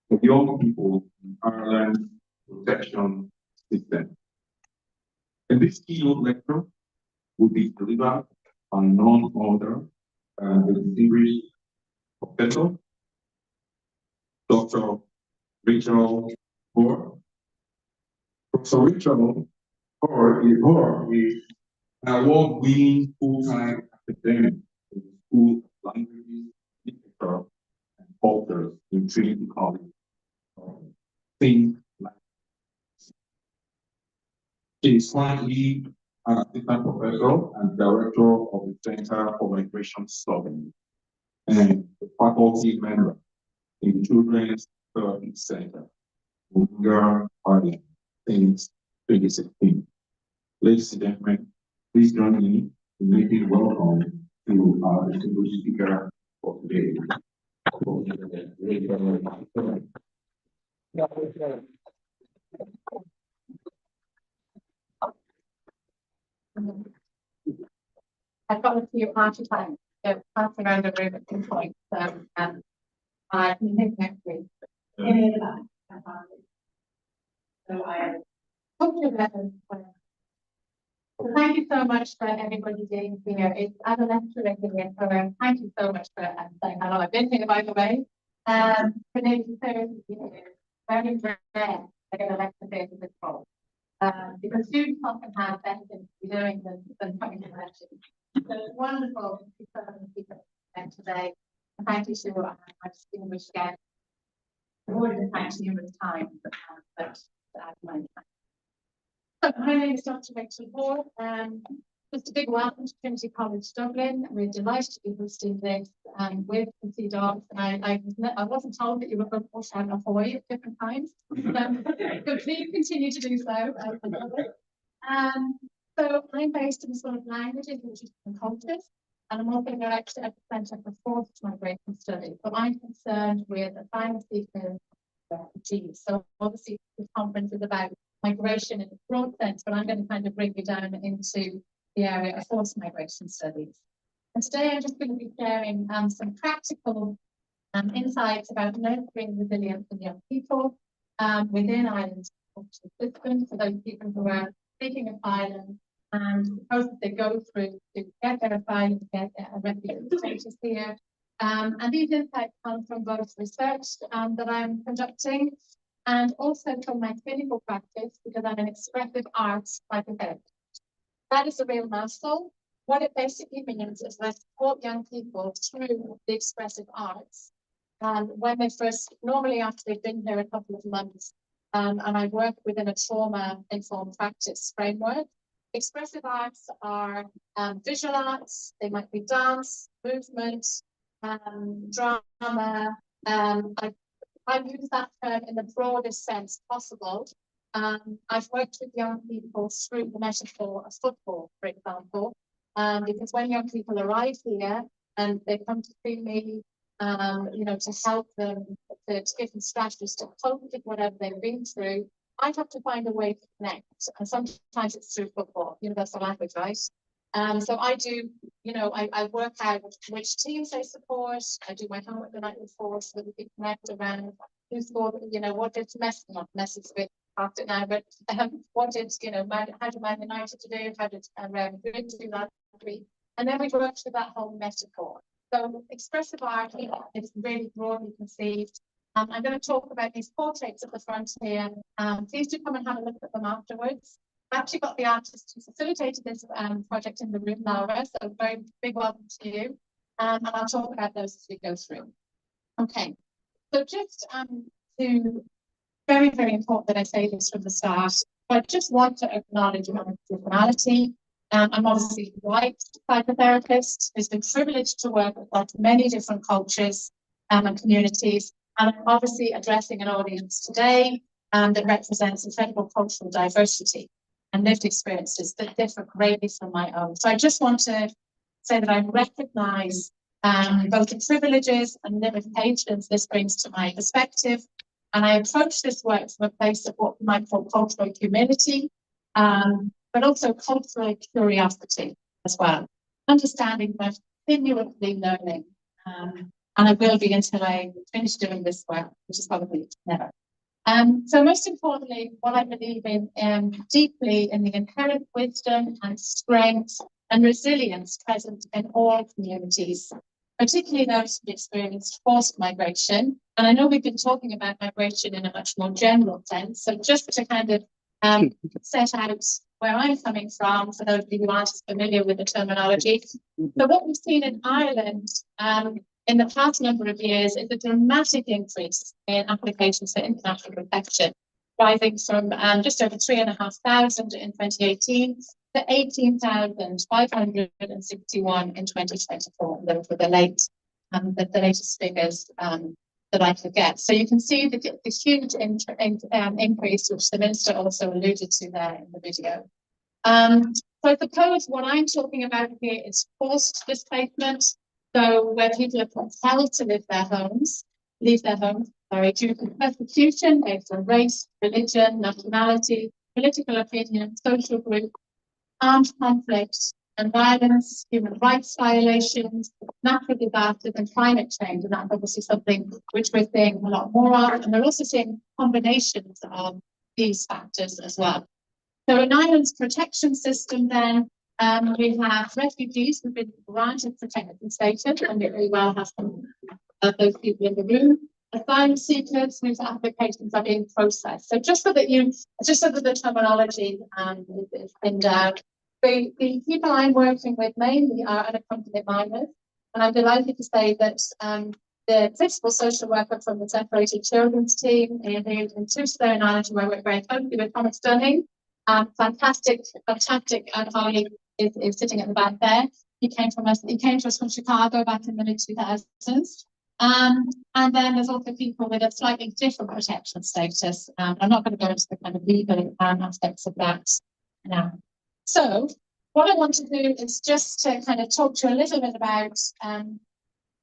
for young people in Ireland protection system. And this keynote lecture will be delivered by none other than the distinguished Professor Dr. Rachel Wole. Professor Rachel Wole is an award-winning full-time academic in the School of Languages, Literature, and Culture in Trinity College. She is currently an assistant professor and director of the Center for Migration Studies and a faculty member in Children's Therapy Center, Wollongong, Ireland, since 2016. Ladies and gentlemen, please join me in making welcome to our distinguished speaker for today. I've got a few artifacts that pass around the room at some point, and I can take next week. So I hope you're better. So thank you so much for everybody being here. It's as a lecturer here, so thank you so much for saying hello. I've been here, by the way. For nearly 30 years, very rare I get a lecture here to this role. Because students often have better things to be doing than coming to lectures. So it's wonderful to see so many people today. And thank you to our distinguished guests. I've already been thanked numerous times, but my time. So my name is Dr. Rachel Wole. Just a big welcome to Trinity College Dublin. We're delighted to be hosting this with the Sea Dogs. And I wasn't told that you were going to push out ahoy at different times. So please continue to do so. So I'm based in the School of Languages, Literature and Cultures, and I'm also director at the Centre for Forced Migration Studies. So I'm concerned with asylum seekers, refugees. So obviously this conference is about migration in a broad sense, but I'm going to kind of bring you down into the area of forced migration studies. And today I'm just going to be sharing some practical insights about nurturing resilience in young people within Ireland's system, so those people who are seeking asylum and the process they go through to get their asylum, to get their refugee status here. And these insights come from both research that I'm conducting and also from my clinical practice, because I'm an expressive arts psychotherapist. That is a real mouthful. What it basically means is I support young people through the expressive arts. When they first, normally after they've been here a couple of months, and I work within a trauma-informed practice framework. Expressive arts are visual arts, they might be dance, movement, drama. I use that term in the broadest sense possible. I've worked with young people through the metaphor of football, for example, because when young people arrive here and they come to see me, to help them, to give them strategies to cope with whatever they've been through, I have to find a way to connect. And sometimes it's through football, universal language, right? So I do, I work out which teams I support. I do my homework the night before so that we can connect around who scored, what did Messi, not Messi's bit past it now, but what did, how did Man United today, how did Real Madrid do that week? And then we worked with that whole metaphor. So expressive art is really broadly conceived I'm going to talk about these portraits at the front here. Please do come and have a look at them afterwards. I've actually got the artist who facilitated this project in the room, Laura, so a very big welcome to you. And I'll talk about those as we go through. Okay, so just to, very, very important that I say this from the start, but I just want to acknowledge my personality. I'm obviously a white psychotherapist who's been privileged to work across many different cultures and communities. And I'm obviously addressing an audience today that represents incredible cultural diversity and lived experiences that differ greatly from my own. So I just want to say that I recognize both the privileges and limitations this brings to my perspective. And I approach this work from a place of what we might call cultural humility, but also cultural curiosity as well. Understanding that continuously learning. And I will be until I finish doing this work, which is probably never. So most importantly, what I believe in deeply in the inherent wisdom and strength and resilience present in all communities, particularly those who experienced forced migration. And I know we've been talking about migration in a much more general sense. So just to kind of set out where I'm coming from, for those of you who aren't familiar with the terminology. So what we've seen in Ireland in the past number of years is a dramatic increase in applications for international protection, rising from just over 3,500 in 2018 to 18,561 in 2024. Those were the latest figures that I could get. So you can see the huge increase, which the Minister also alluded to there in the video. So I suppose what I'm talking about here is forced displacement. So where people are compelled to leave their homes, due to persecution based on race, religion, nationality, political opinion, social group, armed conflict and violence, human rights violations, natural disasters and climate change. And that's obviously something which we're seeing a lot more of. And we're also seeing combinations of these factors as well. So in Ireland's protection system then, we have refugees who've been granted protection status, and we very well have some of those people in the room. Asylum seekers whose applications are being processed. So just so that the terminology is pinned out. The people I'm working with mainly are unaccompanied minors, and I'm delighted to say that the principal social worker from the separated children's team in Tuesday in Ireland, who I work very closely with, Thomas Dunning, fantastic colleague is sitting at the back there. He came to us from Chicago back in the mid-2000s. And then there's also people with a slightly different protection status. I'm not going to go into the kind of legal aspects of that now. So what I want to do is just to kind of talk to you a little bit about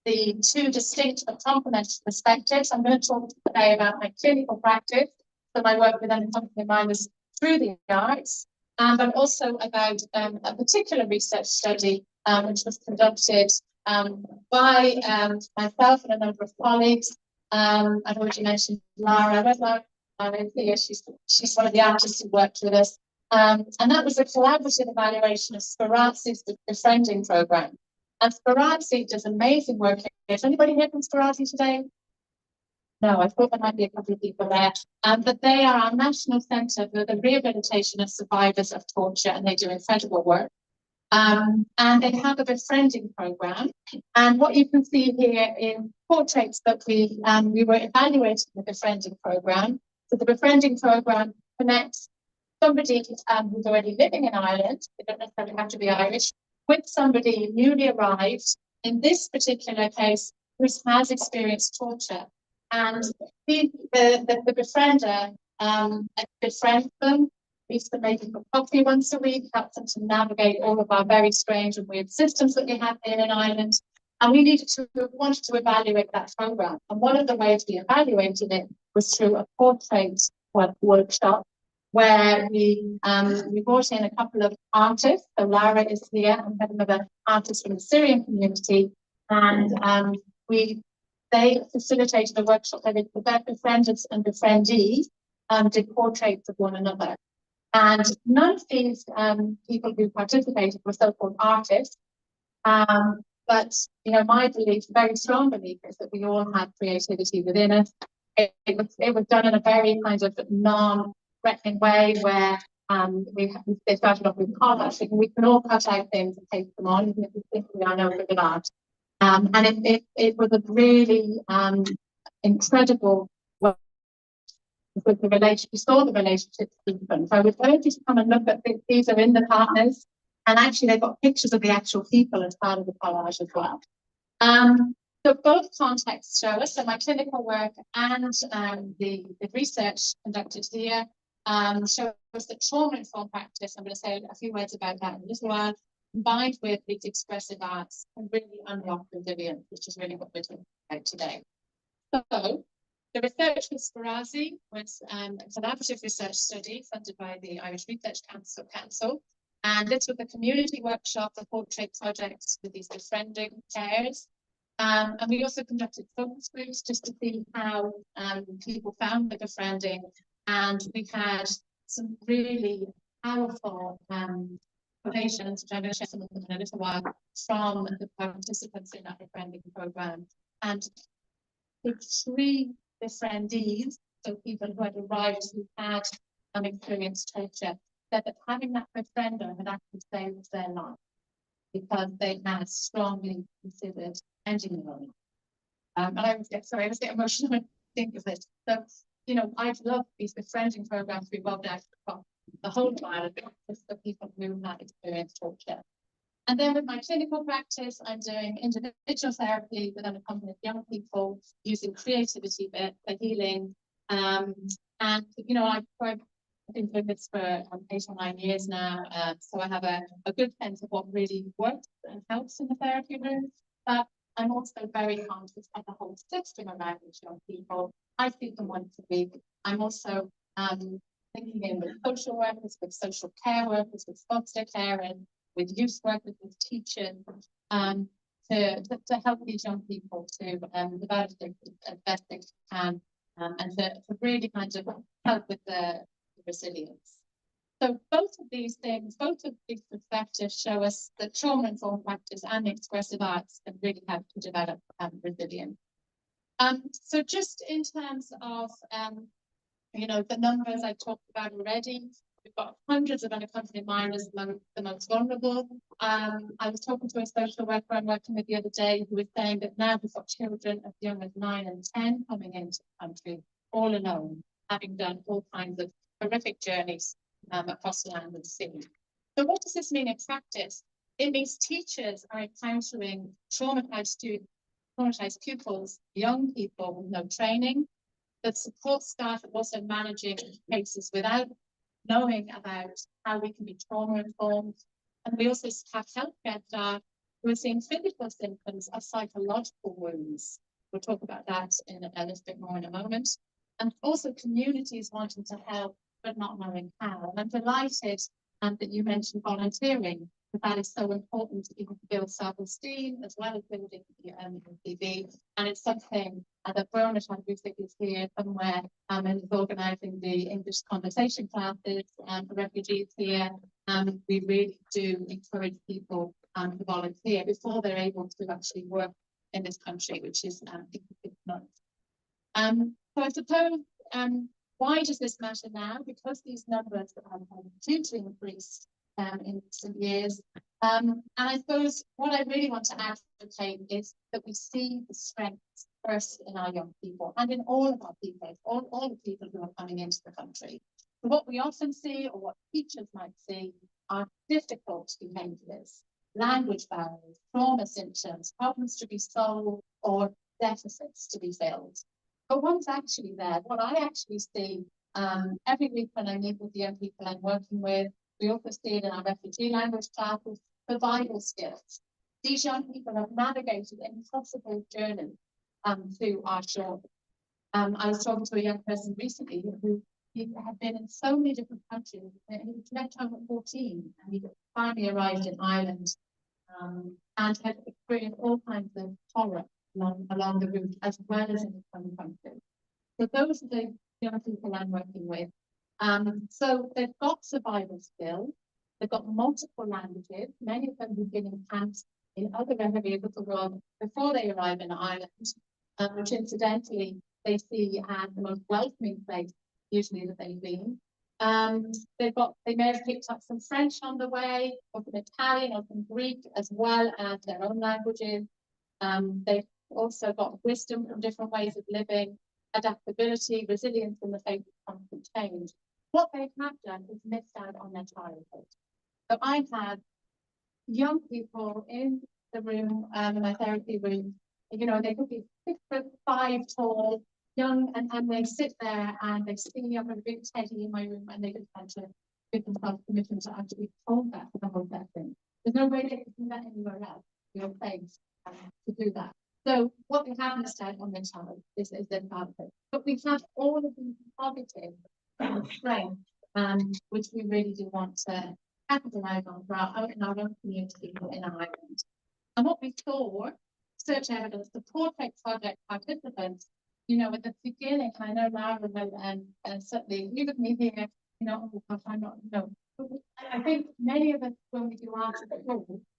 the two distinct but complementary perspectives. I'm going to talk today about my clinical practice, so my work with unaccompanied minors through the arts, but also about a particular research study which was conducted by myself and a number of colleagues. I've already mentioned Lara. Where's Lara? Here. She's one of the artists who worked with us. And that was a collaborative evaluation of Sparazzi's befriending program. And Sparazzi does amazing work. Is anybody here from Sparazzi today? No, I thought there might be a couple of people there. But they are our national centre for the rehabilitation of survivors of torture, and they do incredible work. And they have a befriending program. And what you can see here in portraits that we were evaluating the befriending program. So the befriending program connects somebody who's already living in Ireland, they don't necessarily have to be Irish, with somebody newly arrived, in this particular case, who has experienced torture. And the befriender befriends them, meets them maybe for coffee once a week, helps them to navigate all of our very strange and weird systems that we have here in Ireland. And we wanted to evaluate that program. And one of the ways we evaluated it was through a portrait workshop, where we brought in a couple of artists. So Lara is here, and another artist from the Syrian community, and they facilitated a workshop where the befrienders and befriendees did portraits of one another. And none of these people who participated were so-called artists, but my belief, very strong belief, is that we all have creativity within us, it was done in a very kind of non-threatening way where they started off with collage. We can all cut out things and take them on, even if we think we are no good at art. And it was a really incredible way with the relationship. You saw the relationships deepen. So I would urge you to come and look at these are in the partners, and actually they've got pictures of the actual people as part of the collage as well. So both contexts show us, so my clinical work and the research conducted here shows us that trauma-informed practice, I'm going to say a few words about that in a little while, combined with these expressive arts can really unlock resilience, which is really what we're talking about today. So the research with Spirazi was a collaborative research study funded by the Irish Research Council. And this was a community workshop for portrait projects with these befriending pairs. And we also conducted focus groups just to see how people found the befriending. And we had some really powerful quotations, which I'm going to share some of them in a little while, from the participants in that befriending program. And the 3 befriendees, so people who had arrived who had experienced torture, said that having that befriender had actually saved their life because they had strongly considered ending their own. And I was get emotional when I think of it. So, you know, I'd love these befriending programs to be rolled out across the whole island, just for people who had experienced torture. And then with my clinical practice, I'm doing individual therapy with a company of young people using creativity for healing. And, you know, I've been doing this for 8 or 9 years now. So I have a good sense of what really works and helps in the therapy room. But I'm also very conscious of the whole system around these young people. I see them once a week. I'm also thinking in with social workers, with social care workers, with foster care, and with youth workers, with teachers, to help these young people to develop as best they can, and to really kind of help with the resilience. So both of these things, both of these perspectives show us that trauma-informed practice and expressive arts can really help to develop resilience. So just in terms of you know, the numbers I talked about already, we've got hundreds of unaccompanied minors among the most vulnerable. I was talking to a social worker I'm working with the other day who was saying that now we've got children as young as 9 and 10 coming into the country all alone, having done all kinds of horrific journeys across land and sea. So what does this mean in practice? It means teachers are encountering traumatized students, traumatized pupils, young people with no training. The support staff are also managing cases without knowing about how we can be trauma-informed. And we also have healthcare staff who are seeing physical symptoms of psychological wounds. We'll talk about that in a little bit more in a moment. And also communities wanting to help, but not knowing how. And I'm delighted that you mentioned volunteering, because that is so important to build self-esteem as well as building the CV. And it's something that Verona Music is here somewhere and is organising the English conversation classes for refugees here. We really do encourage people to volunteer before they're able to actually work in this country, which is 6 months. So I suppose, why does this matter now? Because these numbers have hugely increased in recent years. And I suppose what I really want to advocate is that we see the strengths first in our young people and in all of our people, all the people who are coming into the country. So what we often see, or what teachers might see, are difficult behaviours, language barriers, trauma symptoms, problems to be solved, or deficits to be filled. But what's actually there, what I actually see every week when I meet with the young people I'm working with, we also see it in our refugee language classes, survival skills. These young people have navigated impossible journeys to our shores. I was talking to a young person recently who had been in so many different countries. He was left home at 14 and he finally arrived in Ireland and had experienced all kinds of horror along the route as well as in his home country. So those are the young people I'm working with. So they've got survival skills, they've got multiple languages, many of them have been in camps in other areas of the world before they arrive in Ireland, which incidentally they see as the most welcoming place usually that they've been. They may have picked up some French on the way, or some Italian or some Greek, as well as their own languages. They've also got wisdom from different ways of living, adaptability, resilience in the face of constant change. What they have done is missed out on their childhood. So I've had young people in the room, in my therapy room, you know, they could be 6'5" tall, young, and they sit there and they see I'm a big teddy in my room, and they just had to give themselves permission to actually hold that for the whole session. There's no way they can do that anywhere else, your place, to do that. So what we have instead on their child is their childhood. But we have all of these positive strengths, which we really do want to capitalize on for in our own community in Ireland. And what we saw, search evidence, the Poetic project participants, you know, at the beginning, I know Laura and certainly you with me here, you know, oh gosh, I'm not, no. I think many of us, when we do art,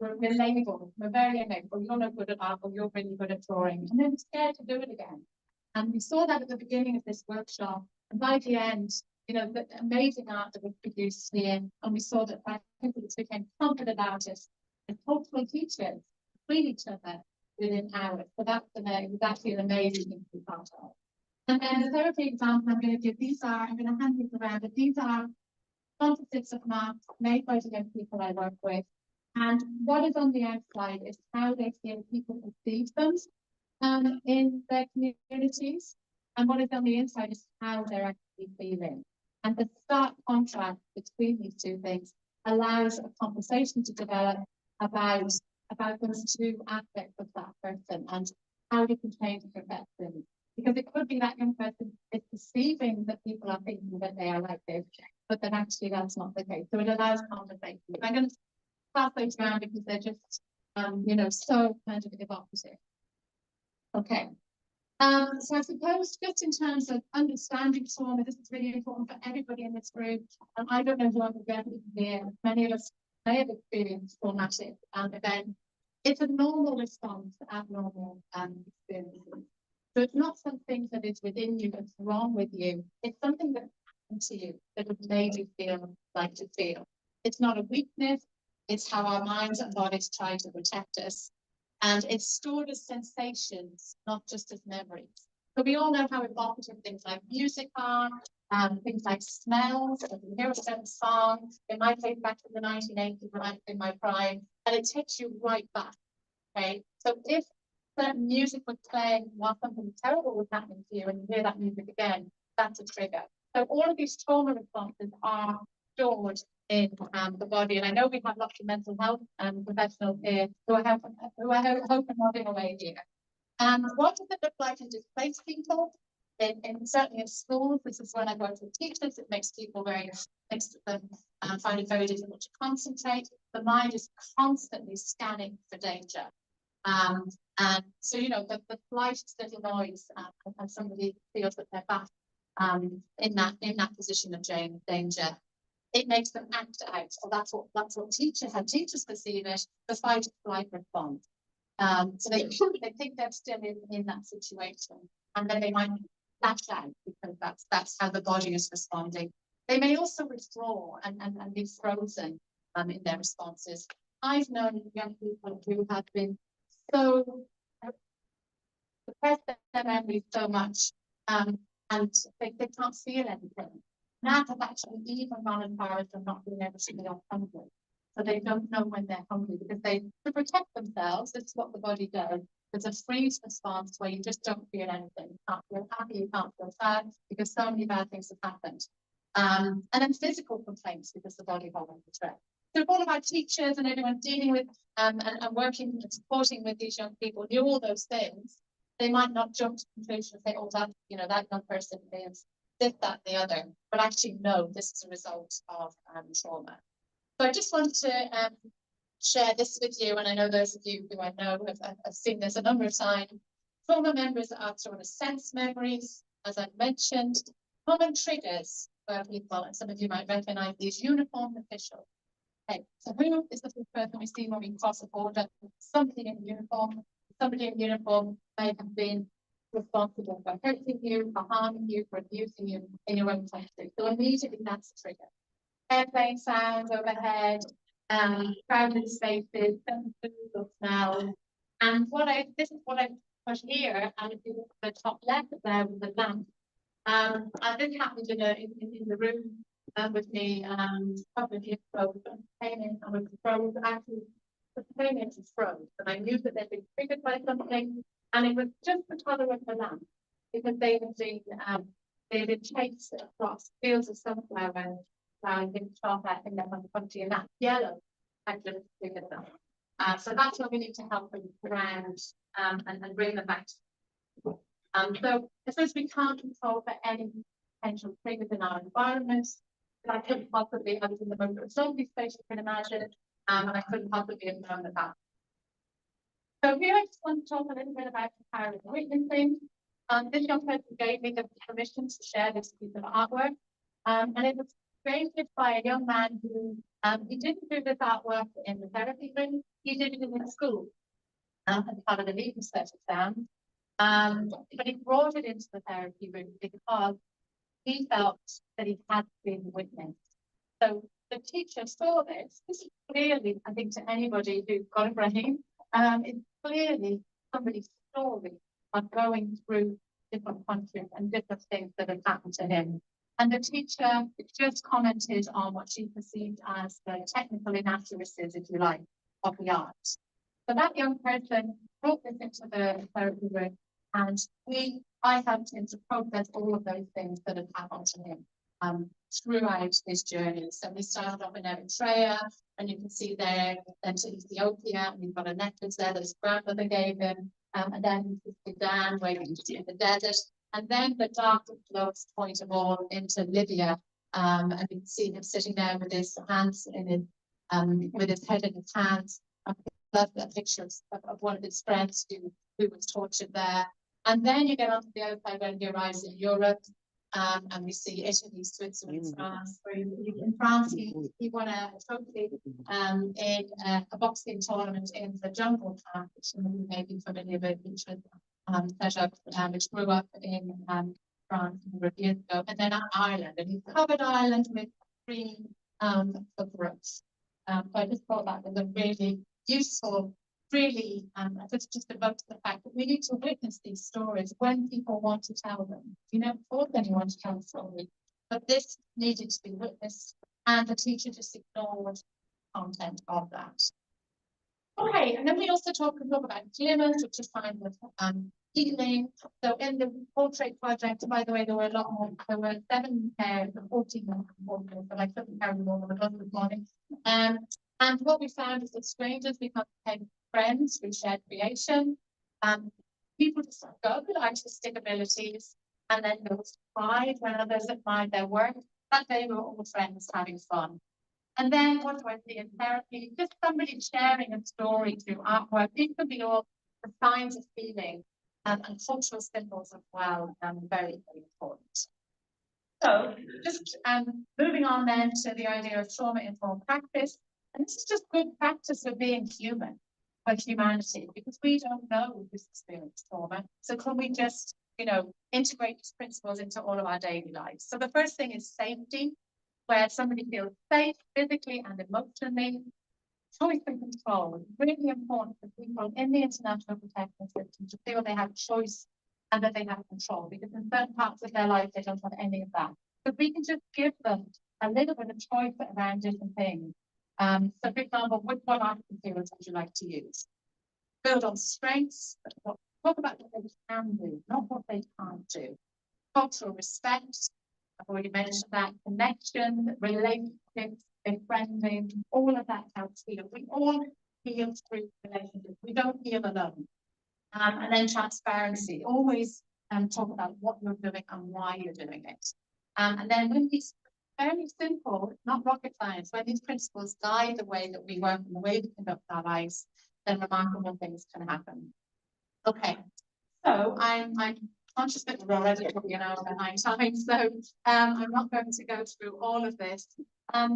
we're labeled, we're very labeled, you're not good at art, or you're really good at drawing, and then we're scared to do it again. And we saw that at the beginning of this workshop, and by the end, you know, the amazing art that was produced here, and we saw that participants became confident artists and hopeful teachers between each other within hours. So that's actually an amazing thing to be part of. And then the therapy example I'm going to give, I'm going to hand these around, but these are composites of marks made by the young people I work with. And what is on the outside is how they feel people perceive them in their communities. And what is on the inside is how they're actually feeling. And the stark contrast between these two things allows a conversation to develop about those two aspects of that person and how you can change perception. Because it could be that young person is perceiving that people are thinking that they are like this, but then actually that's not the case. So it allows conversation. I'm going to pass those around because they're just, you know, so kind of evocative. Okay. So I suppose just in terms of understanding trauma, this is really important for everybody in this group. I don't know who I'm going to be here. Many of us may have experienced traumatic events. It's a normal response to abnormal experiences. So it's not something that is within you that's wrong with you. It's something that happened to you that has made you feel like you feel. It's not a weakness. It's how our minds and bodies try to protect us. And it's stored as sensations, not just as memories. So we all know how evocative things like music are, things like smells. If you hear a certain song, it might take back to the 1980s when I was in my prime, and it takes you right back. Okay, so if certain music was playing while something terrible was happening to you, and you hear that music again, that's a trigger. So all of these trauma responses are stored in the body, and I know we have lots of mental health professionals here who I hope are nodding away here. What does it look like in displaced people? Certainly in schools, this is when I work with teachers, it makes people find it very difficult to concentrate. The mind is constantly scanning for danger. And so, you know, the slightest little noise, and somebody feels that they're back in that position of danger, it makes them act out. So that's what teachers perceive it, the fight or flight response. So they think they're still in that situation, and then they might lash out because that's how the body is responding. They may also withdraw and be frozen in their responses. I've known young people who have been so suppressed their memories so much, and they can't feel anything. Now have actually even gone as far as them not being able to feel hungry. So they don't know when they're hungry because to protect themselves, this is what the body does. There's a freeze response where you just don't feel anything. You can't feel happy, you can't feel sad because so many bad things have happened. And then physical complaints because the body holds the threat. So if all of our teachers and everyone dealing with and working and supporting with these young people knew all those things, they might not jump to conclusions and say, oh, that young person is this, that, and the other. But actually, no, this is a result of trauma. So I just wanted to share this with you, and I know those of you who I know have seen this a number of times. Trauma memories are sort of sense memories, as I've mentioned, common triggers for people, and some of you might recognize these uniformed officials. Okay, so who is the first person we see when we cross a border? Somebody in uniform. Somebody in uniform may have been responsible for hurting you, for harming you, for abusing you in your own country. So immediately that's a trigger. Airplane sounds overhead, crowded spaces, some food or smell. And this is what I put here, and if you look at the top left there with the lamp. And this happened in the room with me a couple of years ago. I came in and was froze, actually the payment is froze, and I knew that they'd been triggered by something, and it was just the colour of the lamp, because they had been chased across fields of sunflower and been shot at in their own country, and that yellow had just triggered them. So that's what we need to help them around and bring them back. So I suppose we can't control for any potential triggers in our environment. I couldn't possibly, I was in the most resolving space you can imagine, and I couldn't possibly have known that. So here I just want to talk a little bit about comparative witnessing. This young person gave me the permission to share this piece of artwork, and it was created by a young man who he didn't do this artwork in the therapy room, he did it in the school as part of the leaving set exam. But he brought it into the therapy room because he felt that he had been witnessed. So the teacher saw this. This is clearly, I think, to anybody who's got a brain, it's clearly somebody's story of going through different countries and different things that have happened to him. And the teacher just commented on what she perceived as the technical inaccuracies, if you like, of the art. So that young person brought this into the therapy room, and I helped him to process all of those things that had happened to him throughout his journey. So we started off in Eritrea, and you can see there, then to Ethiopia, and we've got a necklace there that his grandmother gave him, and then to Sudan, where you can see in the desert, and then the darkest, lowest point of all into Libya, and you can see him sitting there with his hands in his, with his head in his hands. Love that picture of one of his friends who was tortured there. And then you get onto the other side when he arrives in Europe, and we see Italy, Switzerland, France. Where in France, he won a trophy in a boxing tournament in the jungle camp, which you may be familiar with, which was set up, which grew up in France a number of years ago. And then Ireland, and he covered Ireland with green footprints. So I just thought that was a really useful, really, just about the fact that we need to witness these stories when people want to tell them. You know, force anyone to tell a story, but this needed to be witnessed, and the teacher just ignored the content of that. Okay, and then we also talk about glimmers, which is kind of healing. So in the portrait project, by the way, there were a lot more. There were 7 pairs of 14 portraits, but I couldn't carry them all on the bus this morning. And what we found is that strangers become friends through shared creation. People discovered artistic abilities, and then there was pride when others admired their work, that they were all friends having fun. And then what do I see in therapy? Just somebody sharing a story through artwork. These could be all the signs of feeling and cultural symbols as well, very, very important. So just moving on then to the idea of trauma-informed practice. And this is just good practice for being human, for humanity, because we don't know who's experienced trauma. So can we just, integrate these principles into all of our daily lives? So the first thing is safety, where somebody feels safe physically and emotionally. Choice and control is really important for people in the international protection system to feel they have choice and that they have control, because in certain parts of their life they don't have any of that. But we can just give them a little bit of choice around different things. So for example, what art materials would you like to use? Build on strengths, but talk about what they can do, not what they can't do. Cultural respect, I've already mentioned that. Connection, relationships, befriending, all of that helps heal. We all heal through relationships. We don't heal alone. And then transparency, always talk about what you're doing and why you're doing it. And then when these very simple, not rocket science, when these principles guide the way that we work and the way we conduct our lives, then remarkable things can happen. Okay, so I'm conscious that we're already probably an hour behind time, so I'm not going to go through all of this. I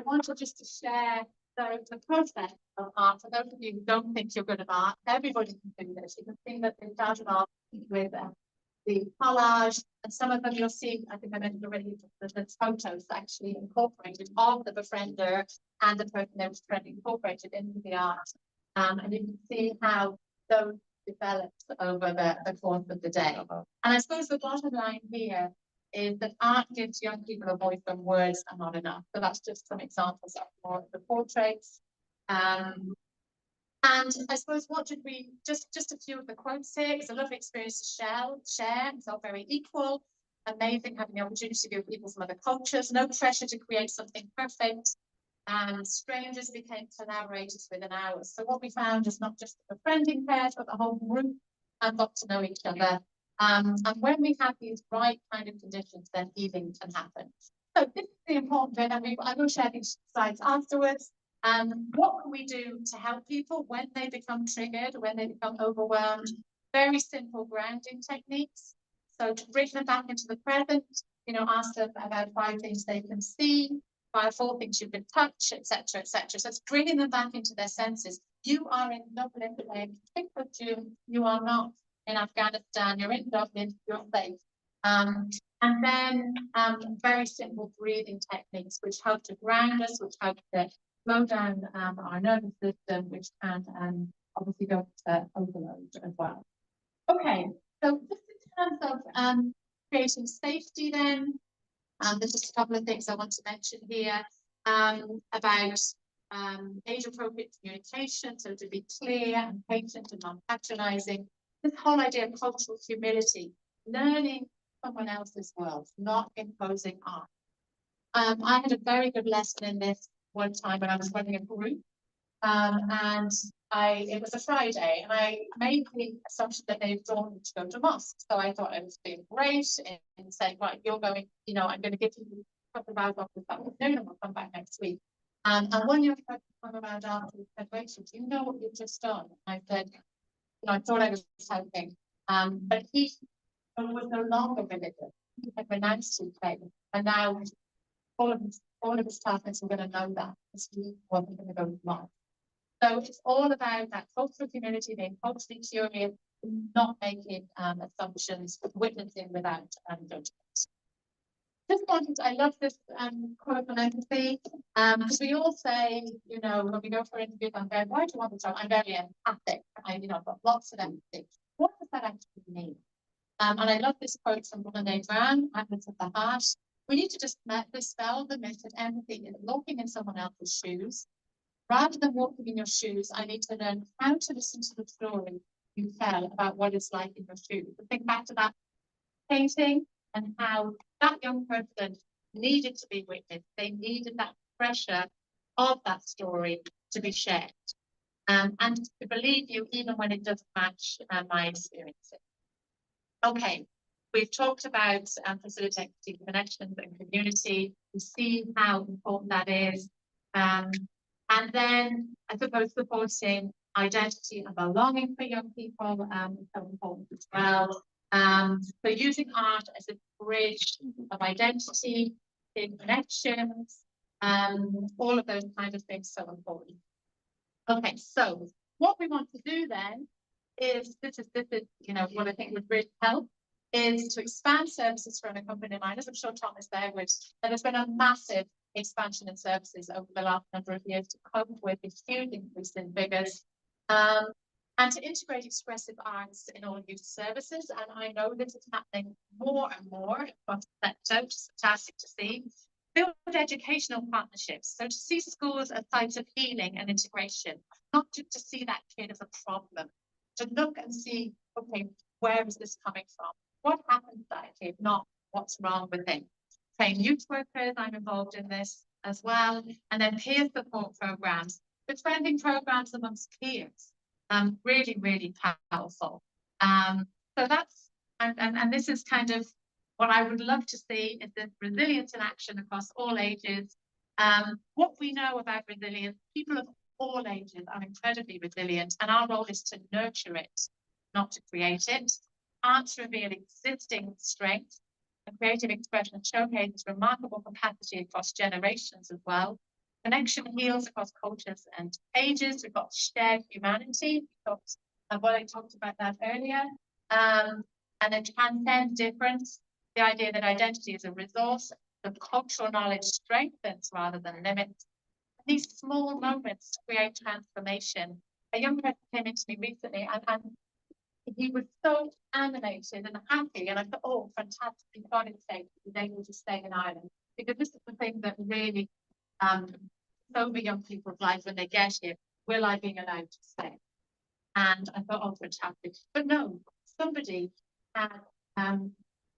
wanted just to share the process of art. For those of you who don't think you're good at art, everybody can do this. You can see that they started off with the collage, and some of them you'll see, I think I mentioned already, that there's photos actually incorporated of the befriender and the person that was incorporated into the art. And you can see how those developed over the course of the day. And I suppose the bottom line here is that art gives young people a voice when words are not enough. So that's just some examples of more of the portraits. And I suppose what did we, just a few of the quotes here. It's a lovely experience to share. It's all very equal. Amazing having the opportunity to be with people from other cultures. No pressure to create something perfect. And strangers became collaborators within hours. So what we found is not just the befriending pairs, but the whole group got to know each other. And when we have these right kind of conditions, then healing can happen. So this is the important bit, and I will share these slides afterwards. What can we do to help people when they become triggered, when they become overwhelmed? Very simple grounding techniques. So to bring them back into the present, ask them about 5 things they can see, 4 things you can touch, etc., etc. So it's bringing them back into their senses. You are in Dublin today, 6th of June. You are not in Afghanistan. You're in Dublin. You're safe. And then very simple breathing techniques, which help to ground us, which help to slow down our nervous system, which can obviously go to overload as well. Okay, so just in terms of creating safety then, there's just a couple of things I want to mention here about age-appropriate communication, so to be clear and patient and non-patronizing. This whole idea of cultural humility, learning someone else's world, not imposing art. I had a very good lesson in this one time when I was running a group, and it was a Friday, and I made the assumption that they'd drawn to go to mosque. So I thought I was being great and saying, right, you're going, I'm going to give you a couple of hours off this afternoon, and we'll come back next week. And one young person came around after and said, Rachel, do you know what you've just done? I said, I thought I was helping, but he was no longer religious. He had renounced his faith, and now all of his classmates were going to know that because he wasn't going to go to mosque. So it's all about that cultural community, being culturally curious, not making assumptions, witnessing without judgment. I love this quote on empathy, because we all say, when we go for interviews, why do you want the job? I'm very empathic. I've got lots of empathy. What does that actually mean? And I love this quote from Brené Brown, Atlas of the Heart. We need to just dispel the myth that empathy is walking in someone else's shoes. Rather than walking in your shoes, I need to learn how to listen to the story you tell about what it's like in your shoes. But think back to that painting and how that young person needed to be witnessed. They needed that pressure of that story to be shared. And to believe you even when it doesn't match my experiences. Okay, we've talked about facilitating connections and community. We see how important that is. And then I suppose supporting identity and belonging for young people is so important as well. So using art as a bridge of identity, in connections, all of those kinds of things so important. Okay, so what we want to do then is this is what I think would really help is to expand services for unaccompanied minors. I'm sure Tom is there with that. There's been a massive expansion in services over the last number of years to cope with a huge increase in figures, and to integrate expressive arts in all youth services. And I know this is happening more and more across the sector, which is fantastic to see. Build educational partnerships, so to see schools as sites of healing and integration, not just to see that kid as a problem, to look and see, okay, where is this coming from? What happened to that kid, not what's wrong with him? Train youth workers, I'm involved in this as well, and then peer support programs, befriending programs amongst peers, really, really powerful. So that's, and this is kind of what I would love to see is this resilience in action across all ages. What we know about resilience, people of all ages are incredibly resilient, and our role is to nurture it, not to create it. Art reveal existing strengths, and creative expression showcases remarkable capacity across generations as well. Connection heals across cultures and ages. We've got shared humanity. What I talked about that earlier. and it transcends difference. The idea that identity is a resource, that cultural knowledge strengthens rather than limits. These small moments create transformation. A young person came into me recently, and he was so animated and happy, and I thought, oh, fantastic, for God's sake, he's able to stay in Ireland. Because this is the thing that really over young people's lives when they get here, will I be allowed to stay? And I thought, oh, fantastic. But no, somebody had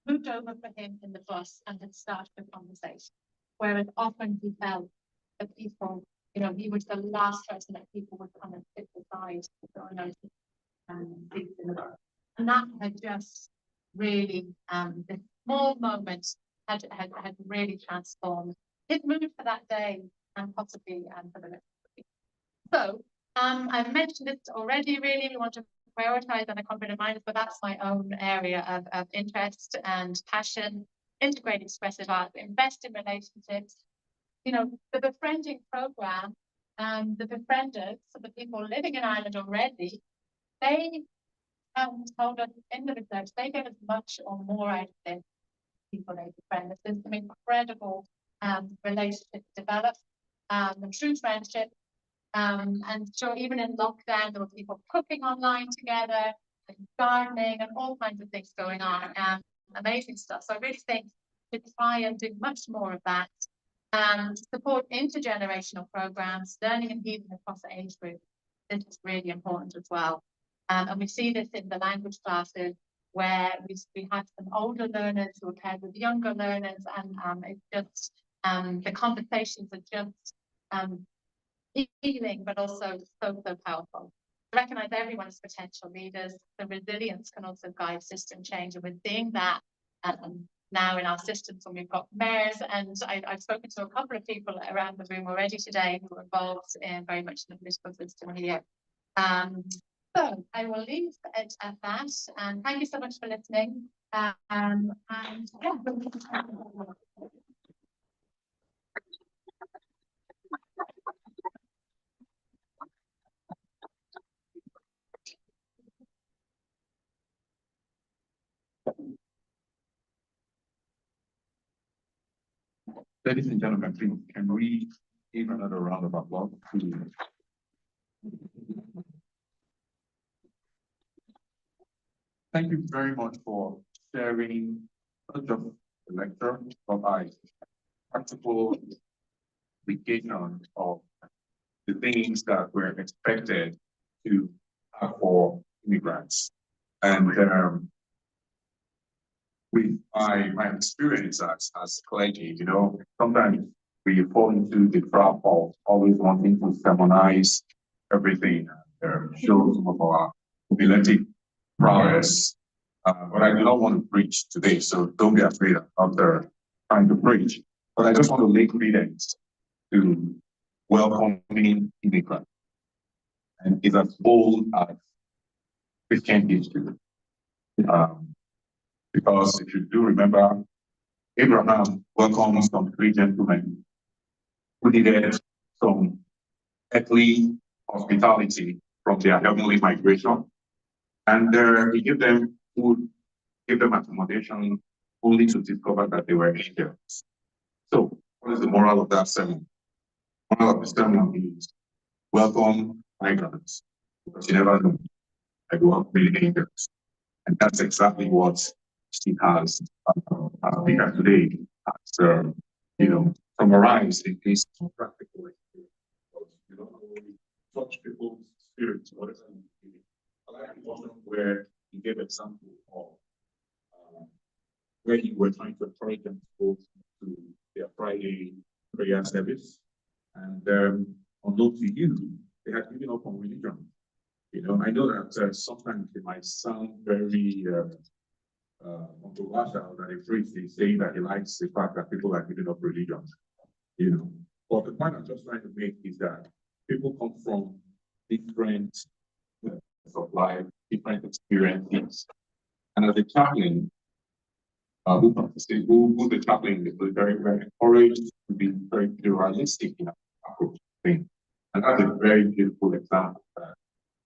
moved over for him in the bus and had started a conversation. Whereas often he felt that people, you know, he was the last person that people would come and sit beside or notice and that had just really this small moment had really transformed his mood for that day and possibly for the rest of the week. So I've mentioned this already. Really, we want to prioritize unaccommodated minors, but that's my own area of interest and passion. Integrate expressive art, invest in relationships. You know, the befriending program, the befrienders, so the people living in Ireland already, they told us in the research they get as much or more out of this people they befriend. There's some incredible relationships developed, true friendship. And so even in lockdown, there were people cooking online together, and gardening, and all kinds of things going on. Amazing stuff. So I really think to try and do much more of that. Support intergenerational programs, learning and healing across the age group. This is really important as well. And we see this in the language classes where we have some older learners who are paired with younger learners, and it's just the conversations are just healing, but also so powerful. To recognize everyone as potential leaders. The resilience can also guide system change, and we're seeing that now in our systems when we've got mayors. And I've spoken to a couple of people around the room already today who are involved in very much in the political system here. So I will leave it at that, and thank you so much for listening. And yeah. Ladies and gentlemen, please, can we give another round of applause? Thank you very much for sharing not just the lecture, but practical application of the things that were expected to have for immigrants. And with my experience as clergy, you know, sometimes we fall into the trap of always wanting to sermonize everything, show some of our humility, prowess. But I do not want to preach today, so don't be afraid of trying to preach. But I just want to lay credence to welcoming immigrants. And it's as bold as Christian history. Because if you do remember, Abraham welcomed some three gentlemen who needed some earthly hospitality from their heavenly migration. And he gave them food, gave them accommodation, only to discover that they were angels. So, what is the moral of that sermon? The moral of the sermon is welcome migrants, because you never know that you won't be angels. And that's exactly what she has speaker today has, you know, summarized in this practical experience. You don't only touch people's spirits, whatever you do. I like the one where you gave example of where you were trying to encourage them to go to their Friday prayer service. And unknown to you, they had given up on religion. You know, I know that sometimes it might sound very controversial that a priest is saying that he likes the fact that people are giving up religion. You know, but the point I'm just trying to make is that people come from different of life, different experiences, and as a chaplain, who's the chaplain is very, very encouraged to be very pluralistic in our approach to things. And that's a very beautiful example that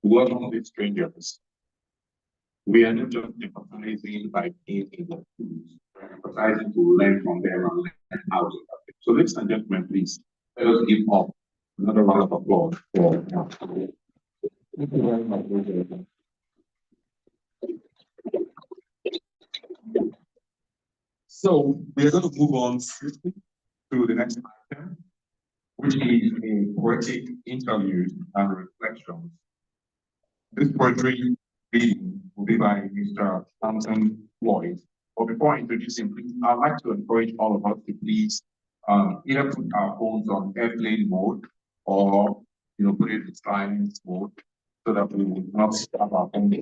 we welcome these strangers We are not just emphasizing like in the tools, we're emphasizing to learn from them and learn how to help it. So ladies and gentlemen, please let us give up another round of applause for thank you very much. So we are going to move on swiftly to the next item, which is a poetic interlude and reflections. This poetry reading will be by Mr. Anton Floyd. But before I introduce him, please, I'd like to encourage all of us to please either put our phones on airplane mode or put it in silence mode so that we will not have our phones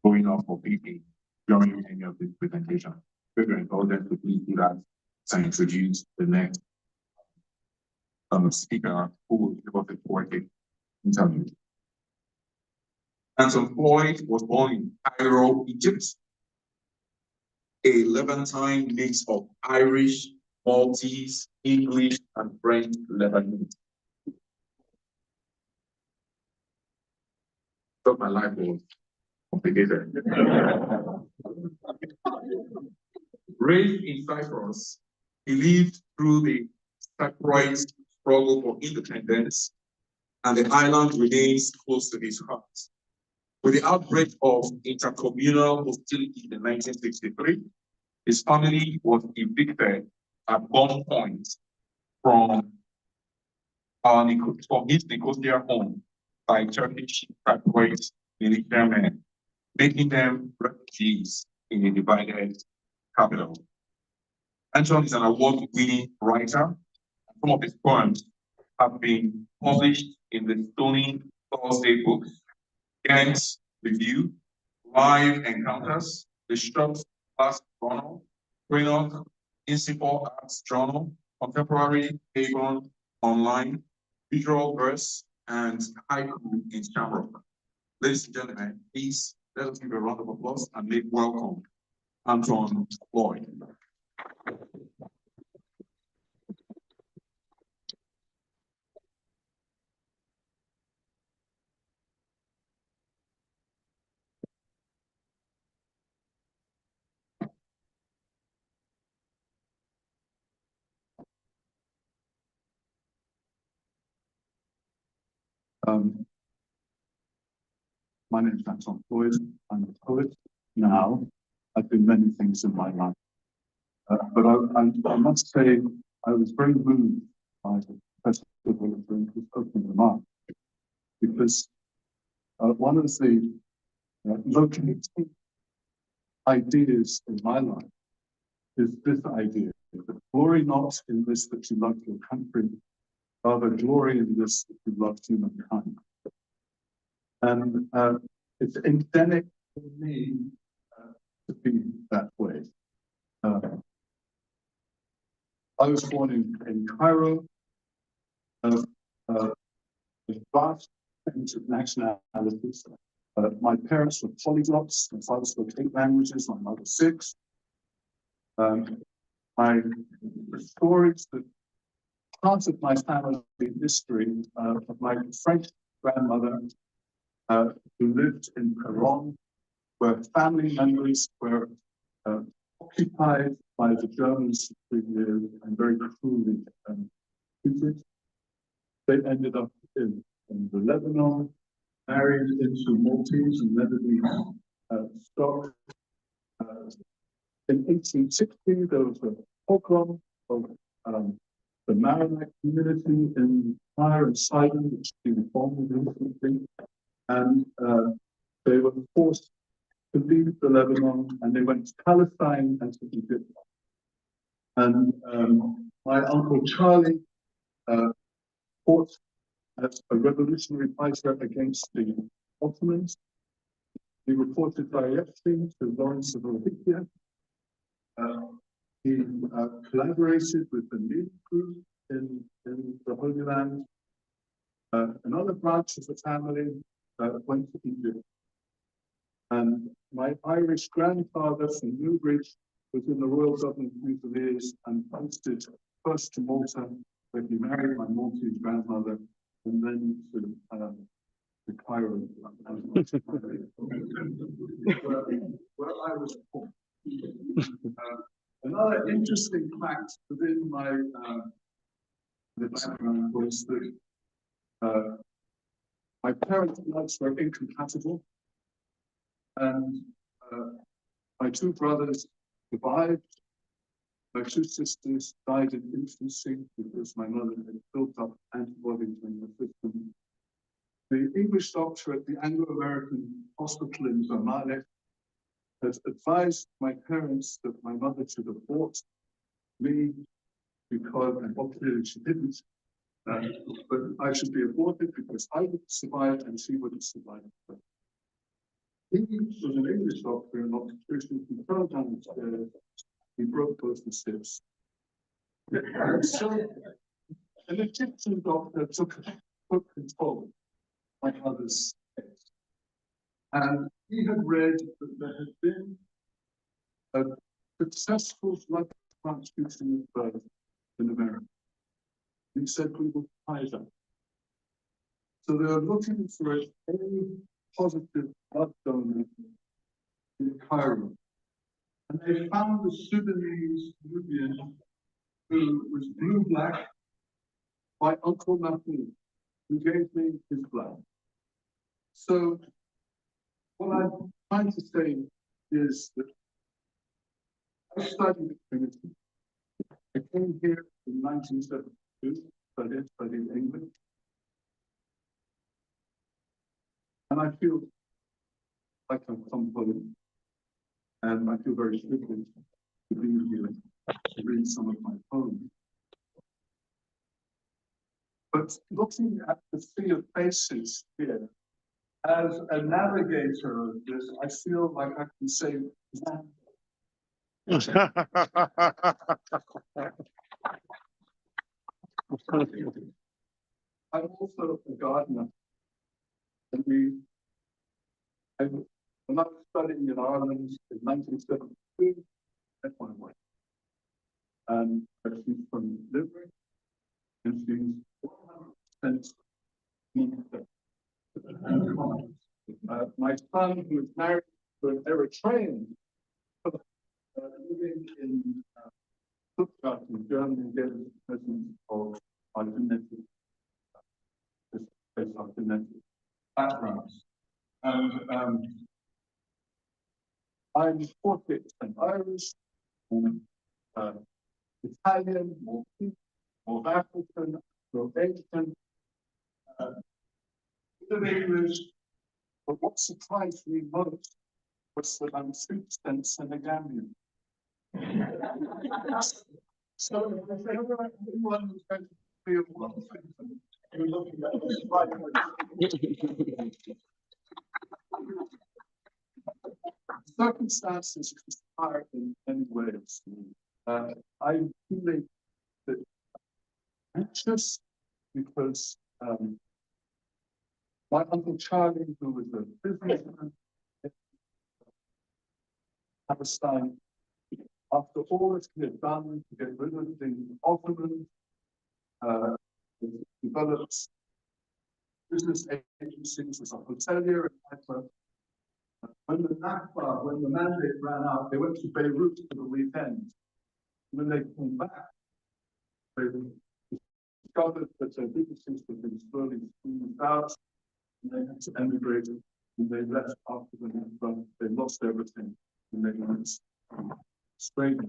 going off or beeping during any of this presentation. If you're indulgent to please do that to introduce the next speaker who will give us a poetic interview. Anton Floyd was born in Cairo, Egypt, a Levantine mix of Irish, Maltese, English, and French Lebanese. Thought my life was complicated. Raised in Cyprus, he lived through the Cypriot struggle for independence, and the island remains close to his heart. With the outbreak of intercommunal hostility in 1963, his family was evicted at gunpoint from his Nicosia home by Turkish Cypriot militiamen, making them refugees in a divided capital. Anton is an award-winning writer. Some of his poems have been published in the Stony Thursday books, Ghent Review, Live Encounters, the Strauss Class Journal, Greenock, Incipor Arts Journal, Contemporary, Avon, Online, Visual Verse, and Haiku in Shamrock. Ladies and gentlemen, please let us give a round of applause and make welcome Anton Floyd. My name is Anton Floyd. I'm a poet now. I've been many things in my life. But I must say, I was very moved by the Professor Wole's opening remark, because one of the locating ideas in my life is this idea that glory not in this that you love your country, rather glory in this that you love humankind. And it's endemic for me to be that way. I was born in Cairo, a vast range of nationalities. My parents were polyglots. My father spoke 8 languages, my mother 6. The stories that part of my family history of my French grandmother who lived in Peron, where family members were occupied by the Germans for 3 years and very cruelly treated. They ended up in the Lebanon, married into Maltese and Lebanese stock. In 1860, there was a pogrom of the Maronite community in Tyre and Sidon, which had been formed recently, and they were forced to leave the Lebanon, and they went to Palestine and to Egypt. And my uncle Charlie fought as a revolutionary fighter against the Ottomans. He reported directly to Lawrence of Arabia. He collaborated with the League group in the Holy Land. Another branch of the family went to Egypt. And my Irish grandfather from Newbridge was in the Royal Government Fusiliers and posted first to Malta, where he married my Maltese grandmother, and then to the Cairo. Where I was born. Another interesting fact within my the background was that my parents' lives were incompatible, and my two brothers survived. My two sisters died in infancy because my mother had built up antibodies in the system. The English doctor at the Anglo-American hospital in Zamalek has advised my parents that my mother should abort me because, and clearly she didn't, but I should be aborted because I would survive and she wouldn't survive. He was an English doctor and obstetrician. He fell down the stairs. He broke both his hips. So an Egyptian doctor took control of my mother's case. And he had read that there had been a successful blood transfusion of birth in America. He said we will try that. So they were looking for any positive blood donor in Cairo. And they found a Sudanese Nubian who was blue-black by Uncle Mahmoud, who gave me his blood. So what I'm trying to say is that I studied Trinity. I came here in 1972, studied English. And I feel like I've come home. And I feel very privileged to be here to read some of my poems. But looking at the sea of faces here, as a navigator of this, I feel like I can say, I'm also a gardener. And when I was studying in Ireland in 1972, met my wife. And she's from Liverpool, and she's 100% my son, who is married to an Eritrean, living in Stuttgart in Germany, gave us the presence of our genetic backgrounds. And I'm Poetic and Irish, and Italian, more African, more Asian, English. But what surprised me most was that I'm 2% Senegalian. So if anyone who's going to feel one thing, you're looking at this right way. Circumstances conspire in many ways. I'm feeling that anxious because my Uncle Charlie, who was a businessman in Palestine, after all that he had done to get rid of the Ottomans, developed business agencies as a hotelier in Haifa. When the Nakba, when the mandate ran out, they went to Beirut for the weekend. When they came back, they discovered that their businesses had been slowly squeezed out, and they had to emigrate, and they left after the Nakba. They lost everything, and they went straight.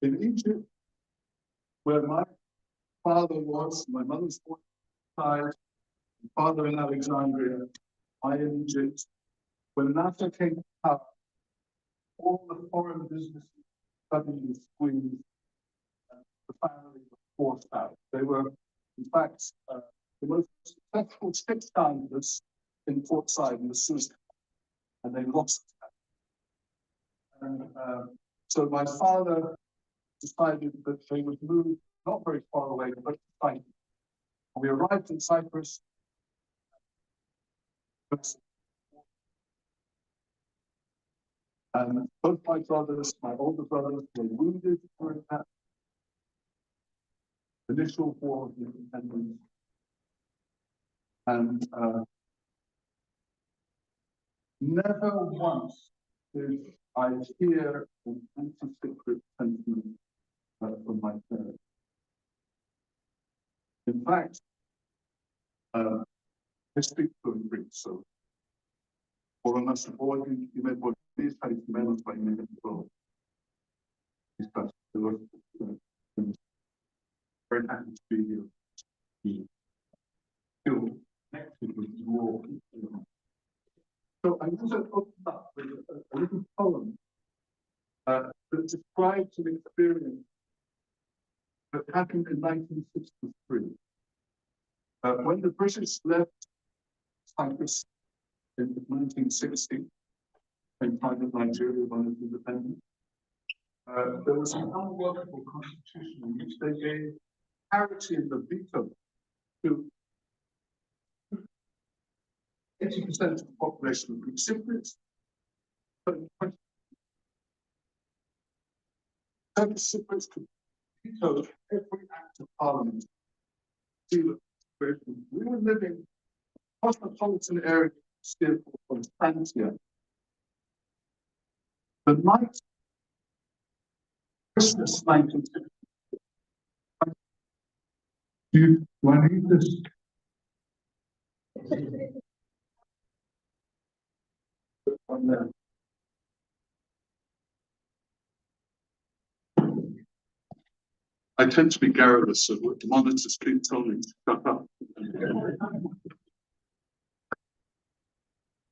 In Egypt, where my father was, my mother's side, father in Alexandria, I in Egypt. When Nasser came to power, all the foreign businesses suddenly squeezed, the family was forced out. They were, in fact, the most successful textiles in Port Said in the Suez, and they lost that. And so my father decided that they would move not very far away, but to Cyprus. We arrived in Cyprus. And both my brothers, my older brothers, were wounded during that initial war of independence. And never once did I hear an anti-secret sentiment from my parents. In fact, I speak fluent Greek, so for να σου πω ότι είμαι πολύ ευχαριστημένος που είμαι εδώ. Very happy to be here. Feel connected with you all. So I want to open up with a little poem that describes an experience that happened in 1963. When the British left Cyprus in 1960, and private Nigeria was independent, there was an unworkable constitution in which they gave parity in the veto to 80% of the population of Greek Cypriots, but Turkish Cypriots could veto every act of parliament. We were living in a cosmopolitan area still called Constantia. The night Christmas 1960. Do I need this? I tend to be garrulous, so the monitors keep telling me to shut up.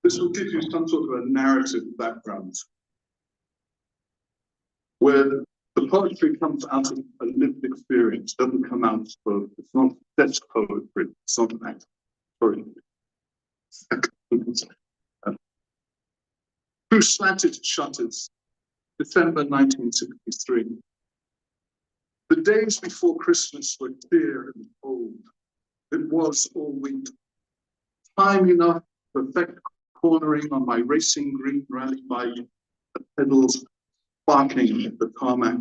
This will give you some sort of a narrative background where the poetry comes out of a lived experience, doesn't come out of, it's not desk poetry, it's not an act. Sorry. Through slanted shutters, December 1963. The days before Christmas were clear and cold. It was all week. Time enough for perfect cornering on my racing green rally bike, the pedals barking at the tarmac.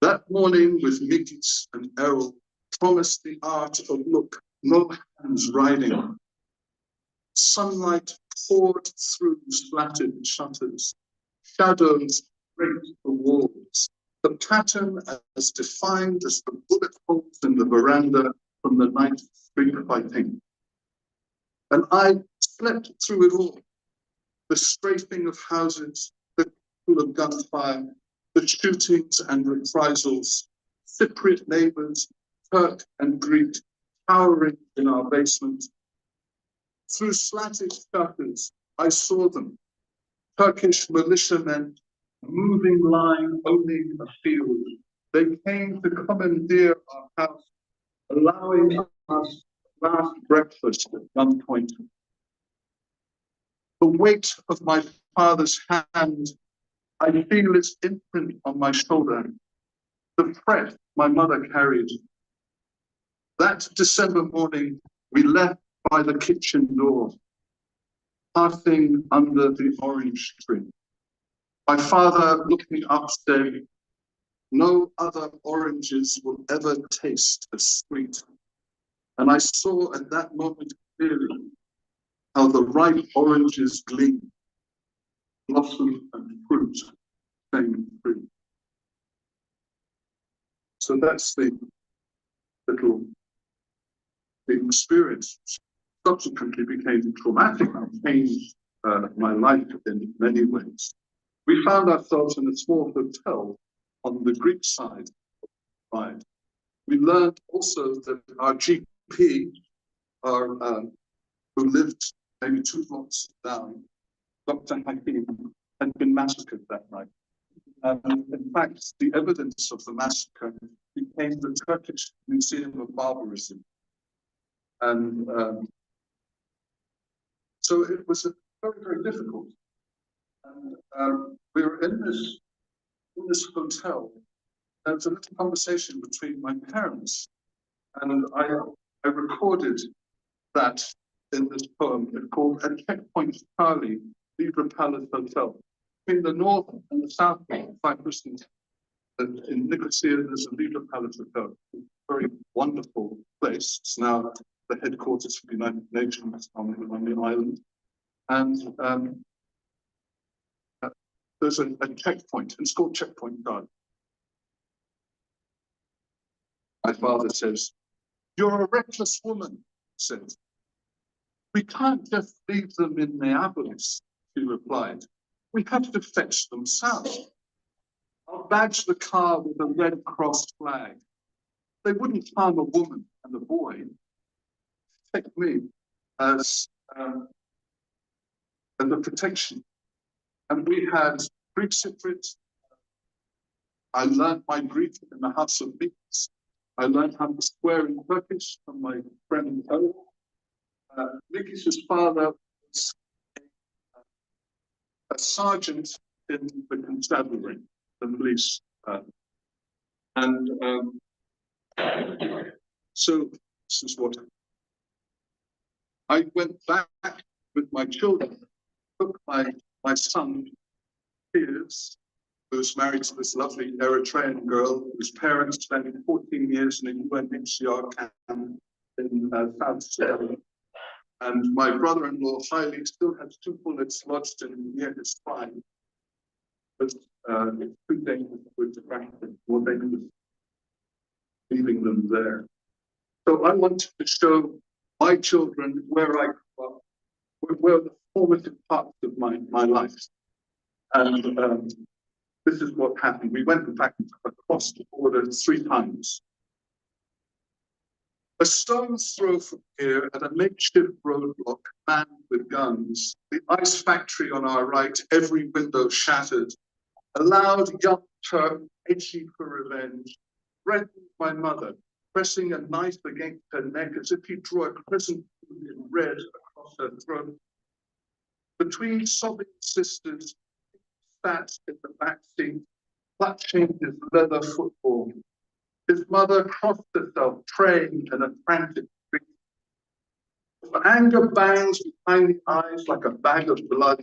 That morning with Mickey's and Errol promised the art of look, no hands riding. Sunlight poured through slatted shutters. Shadows break the walls. The pattern as defined as the bullet holes in the veranda from the night street fighting. And I slept through it all. The strafing of houses, the call of gunfire, the shootings and reprisals, Cypriot neighbors, Turk and Greek, towering in our basement. Through slatted shutters, I saw them, Turkish militiamen, moving line owning a field. They came to commandeer our house, allowing us last breakfast at gunpoint. The weight of my father's hand, I feel its imprint on my shoulder. The fret my mother carried. That December morning, we left by the kitchen door, passing under the orange tree. My father, looking up, said, "No other oranges will ever taste as sweet." And I saw at that moment clearly how the ripe oranges gleam, blossom and fruit, same fruit. So that's the experience. Subsequently became traumatic and changed my life in many ways. We found ourselves in a small hotel on the Greek side of the ride. We learned also that our GP, who lived maybe 2 blocks down, Dr. Hakim, had been massacred that night. In fact, the evidence of the massacre became the Turkish Museum of Barbarism. And so it was very, very difficult. And we were in this hotel. There was a little conversation between my parents, and I recorded that in this poem called "At Checkpoint Charlie, Libra Palace Hotel." Between the north and the south of Cyprus, in Nicosia, there's a Libra Palace Hotel. It's a very wonderful place. It's now the headquarters for the United Nations on the island. And there's a checkpoint, it's called Checkpoint Guard. My father says, "You're a reckless woman," he says. "We can't just leave them in Neapolis," she replied. "We have to fetch them south. I'll badge the car with a Red Cross flag. They wouldn't harm a woman and a boy. Take me as a protection." And we had Greek Cypriot. I learned my Greek in the house of Mikis. I learned how to swear in Turkish from my friend Wole. Mikis' father was a sergeant in the constabulary, the police. So this is what I went back with my children, took my son, Piers, who's married to this lovely Eritrean girl whose parents spent 14 years in a UNHCR camp in South Sudan. And my brother-in-law, Haile, still has 2 bullets lodged near his spine. But it's too dangerous to distract them, more dangerous leaving them there. So I wanted to show my children where I grew up, where the formative parts of my life. And this is what happened. We went back across the border 3 times. A stone's throw from here at a makeshift roadblock manned with guns, the ice factory on our right, every window shattered, a loud young Turk, edgy for revenge, threatened my mother, pressing a knife against her neck as if he drew a crescent in red across her throat. Between sobbing sisters, sat in the back seat, clutching his leather football. His mother crossed herself, praying in a frantic street. Anger bangs behind the eyes like a bag of blood,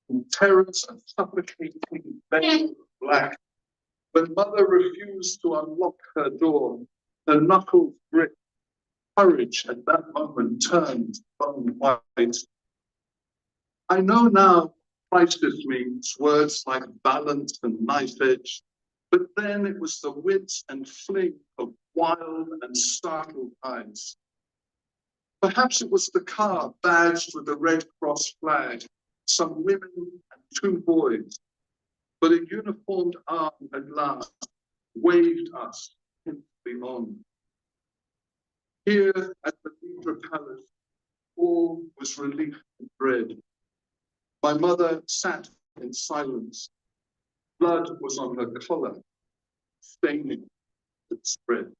and terrors and suffocating veins of black. When mother refused to unlock her door, her knuckles gripped. Courage at that moment turned bone white. I know now crisis means words like balance and knife edge, but then it was the width and fling of wild and startled eyes. Perhaps it was the car badged with the Red Cross flag, some women and 2 boys, but a uniformed arm at last waved us instantly on. Here at the Nidra Palace, all was relief and dread. My mother sat in silence. Blood was on her collar, staining the spread.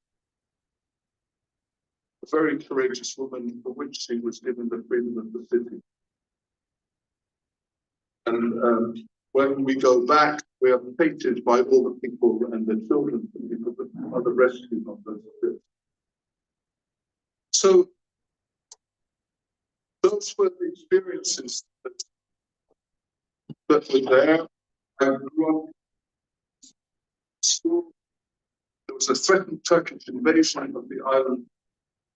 A very courageous woman for which she was given the freedom of the city. And when we go back, we are fated by all the people and their children because of the rescue of those ships. So those were the experiences that were there. I grew up in school. There was a threatened Turkish invasion of the island.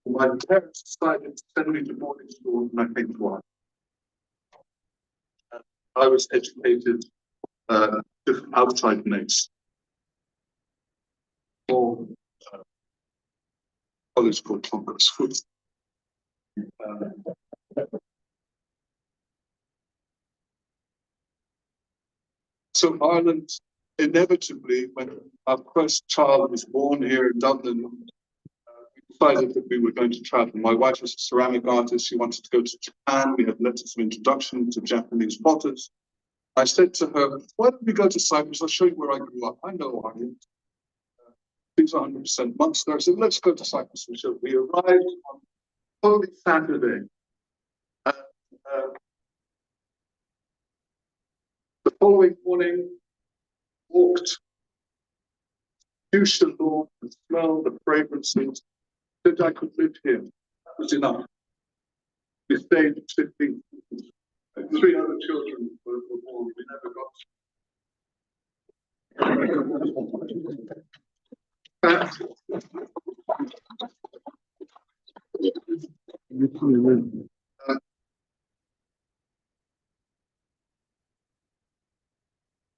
My parents decided to send me to boarding school and I came to Ireland. I was educated outside Nice, or college called Congress. So Ireland, inevitably, when our first child was born here in Dublin, we decided that we were going to travel. My wife was a ceramic artist. She wanted to go to Japan. We had letters of introduction to Japanese potters. I said to her, "Why don't we go to Cyprus? I'll show you where I grew up. I know Ireland. Things are 100% Munster." I said, "Let's go to Cyprus." We arrived on Holy Saturday. The following morning, walked Fuchsia lawn and smelled the fragrances. Said I could live here. That was enough. We stayed 15 years. 3 other children were born. We never got.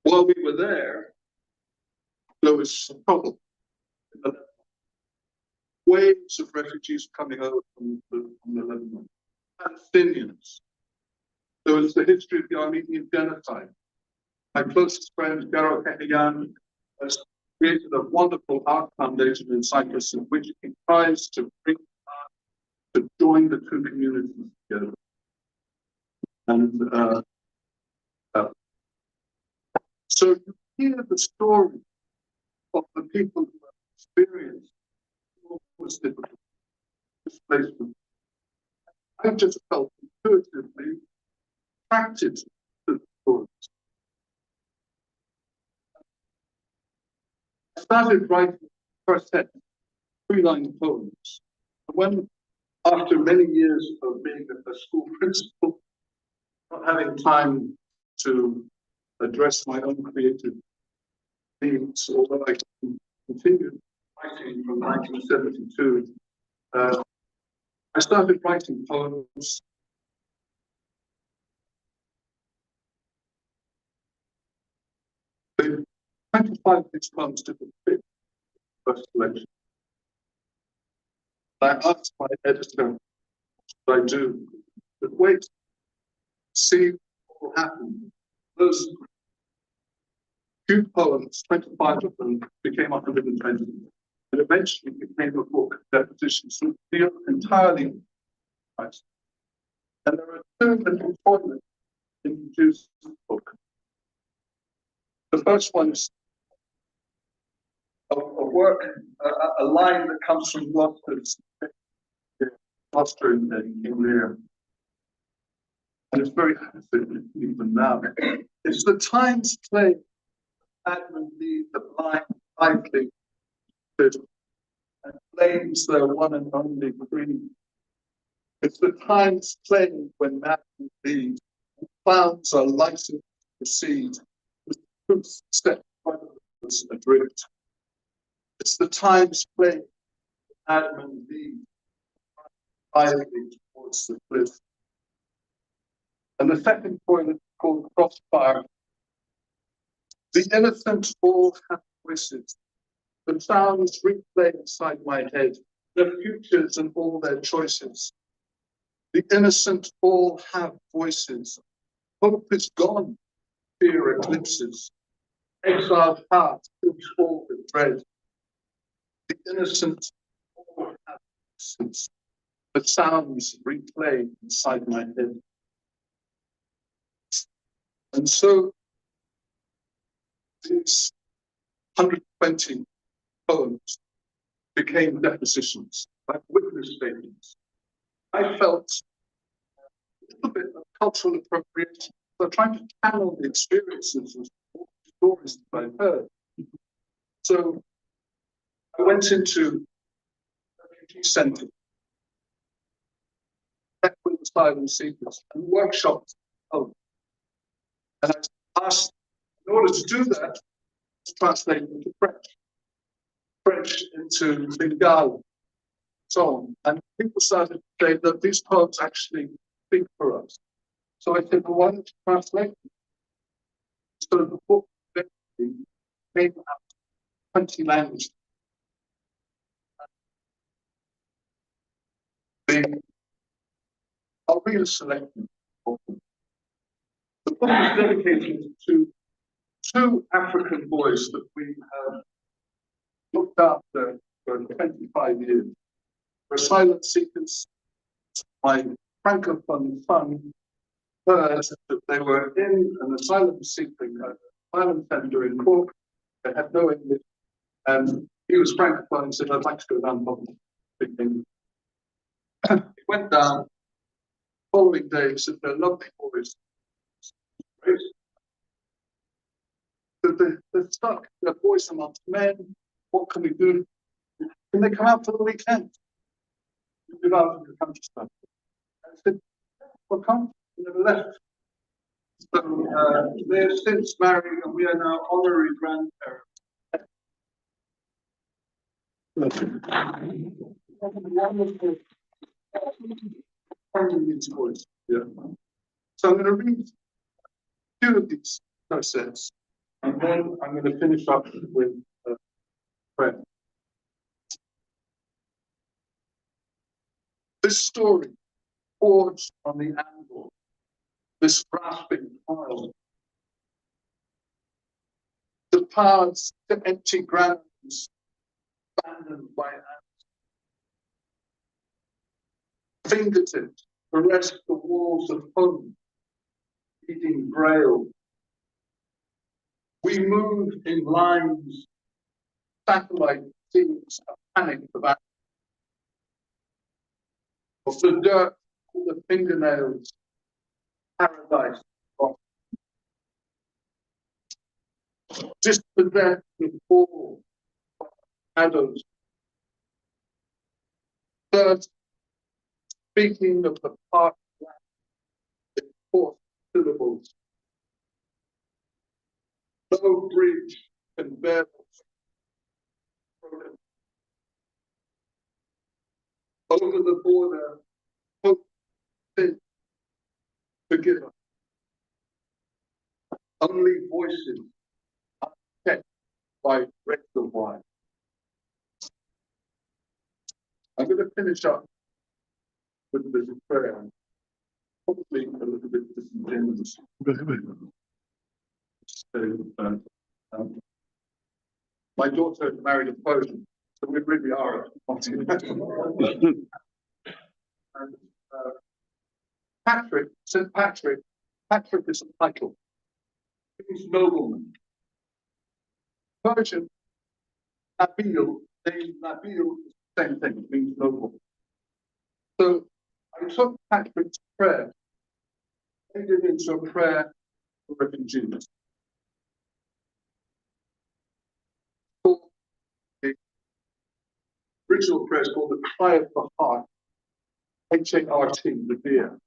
While we were there was a problem. Waves of refugees coming over from the Lebanon. Palestinians. There was the history of the Armenian genocide. My closest friend, Garo Kehayan, has created a wonderful art foundation in Cyprus in which he tries to bring art to join the two communities together. And so you hear the story of the people who have experienced what was difficult, displacement. I just felt intuitively attracted to the stories. I started writing the first set, 3-line poems. When, after many years of being a school principal, not having time to address my own creative needs, although I continued writing from 1972, I started writing poems. The 25 of these poems didn't fit the first collection. I asked my editor, what should I do? But wait, see what will happen. Those few poems, 25 of them, became 120. And eventually became a book, Depositions, that deal entirely right. And there are two little toilets introduced in the book. The first one is a work, a line that comes from Gloucester in Lear. And it's very happy even now. It's the Times play, Admin Lee, the blind, lively, and claims their one and only queen. It's the Times play when Madden Lee clowns are licensed to proceed with truth set front of us adrift. It's the Times play Admin Lee idly towards the cliff. And the second point is called Crossfire. The innocent all have voices. The sounds replay inside my head, their futures and all their choices. The innocent all have voices. Hope is gone, fear eclipses. Exiled heart fills all with dread. The innocent all have voices. The sounds replay inside my head. And so these 120 poems became depositions, like witness statements. I felt a little bit of cultural appropriation. So trying to channel the experiences of stories that I heard. So I went into a refugee center, met with asylum seekers and workshopped poems. And I asked, in order to do that, to translate into French into Bengali, so on. And people started to say that these poems actually speak for us. So I said, well, why don't you translate them? So the book eventually came out 20 languages. I'll read a selection of them. The book is dedicated to two African boys that we have looked after for 25 years. For asylum seekers, my francophone son heard that they were in an asylum seeking asylum center in Cork. They had no English, and he was francophone and said, I'd like to go down and speak English. He went down. The following day, he said, they're lovely boys. Great. They're stuck. They're boys amongst men. What can we do? Can they come out for the weekend? We live out in the countryside. I said, well, come. We never left. So they have since married, and we are now honorary grandparents. Parliament's voice. Yeah. So I'm going to read a few of these process, and then I'm going to finish up with prayer. This story forged on the anvil, this grasping file, the paths to empty grounds abandoned by ants, fingertips caress the walls of home, reading braille. We move in lines, satellite seems a panic about of the dirt, all the fingernails, paradise lost. Dispossessed with fall, shadows. First, speaking of the part in fourth syllables. No bridge can bear broken. Over the border, hope, sin, forgive us. Only voices unchecked by rectal wine. I'm going to finish up with this prayer, probably a little bit disingenuous. So, my daughter married a Persian, so we really are. And, Patrick, St. Patrick, Patrick is a title. It means nobleman. Persian, Nabil, name Nabil is the same thing, it means noble. So I took Patrick's prayer, made it into a prayer for refugees. The original prayer is called the Cry of the Heart, H-A-R-T, the beer.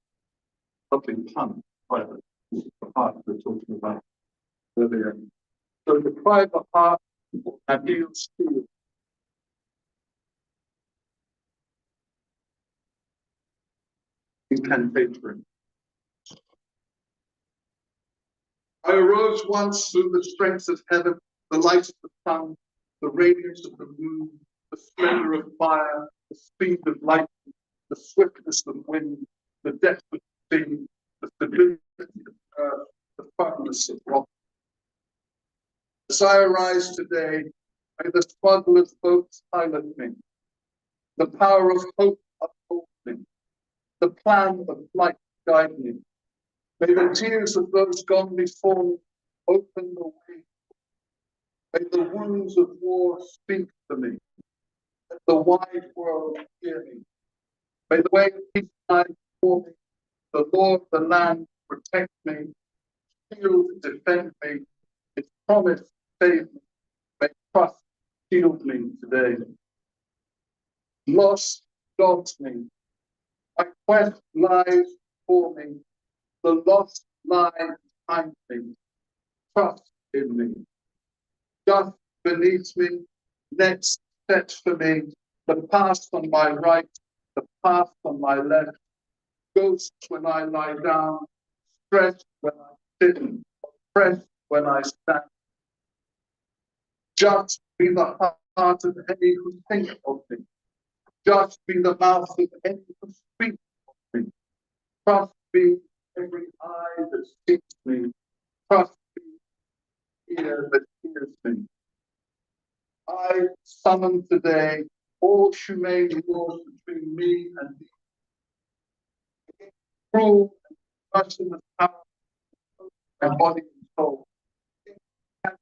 Lovely pun, private. The heart we're talking about earlier. So the Cry of the Heart, Nabil's Steel. Incantation. I arose once through the strength of heaven, the light of the sun, the radiance of the moon, the splendor of fire, the speed of light, the swiftness of wind, the depth of the sea, the stability of earth, the firmness of rock. As I arise today, may the smugglers' boats pilot me, the power of hope uphold me, the plan of flight guide me. May the tears of those gone before me open the way. May the wounds of war speak for me. Let the wide world hear me. May the way of peace lie before me. The Lord, the land, protect me. Shield, defend me. His promise, save me. May trust shield me today. Lost, dogs me. My quest lies before me. The lost lies behind me. Trust in me. Just beneath me, next set for me. The past on my right, the path on my left. Ghosts when I lie down, stressed when I sit, oppressed when I stand. Just be the heart of any who think of me. Just be the mouth of any who speak of me. Trust be every eye that sees me. Trust be ear that hears me. I summon today all humane laws between me and thee. Cruel and merciless power of my body and soul. Against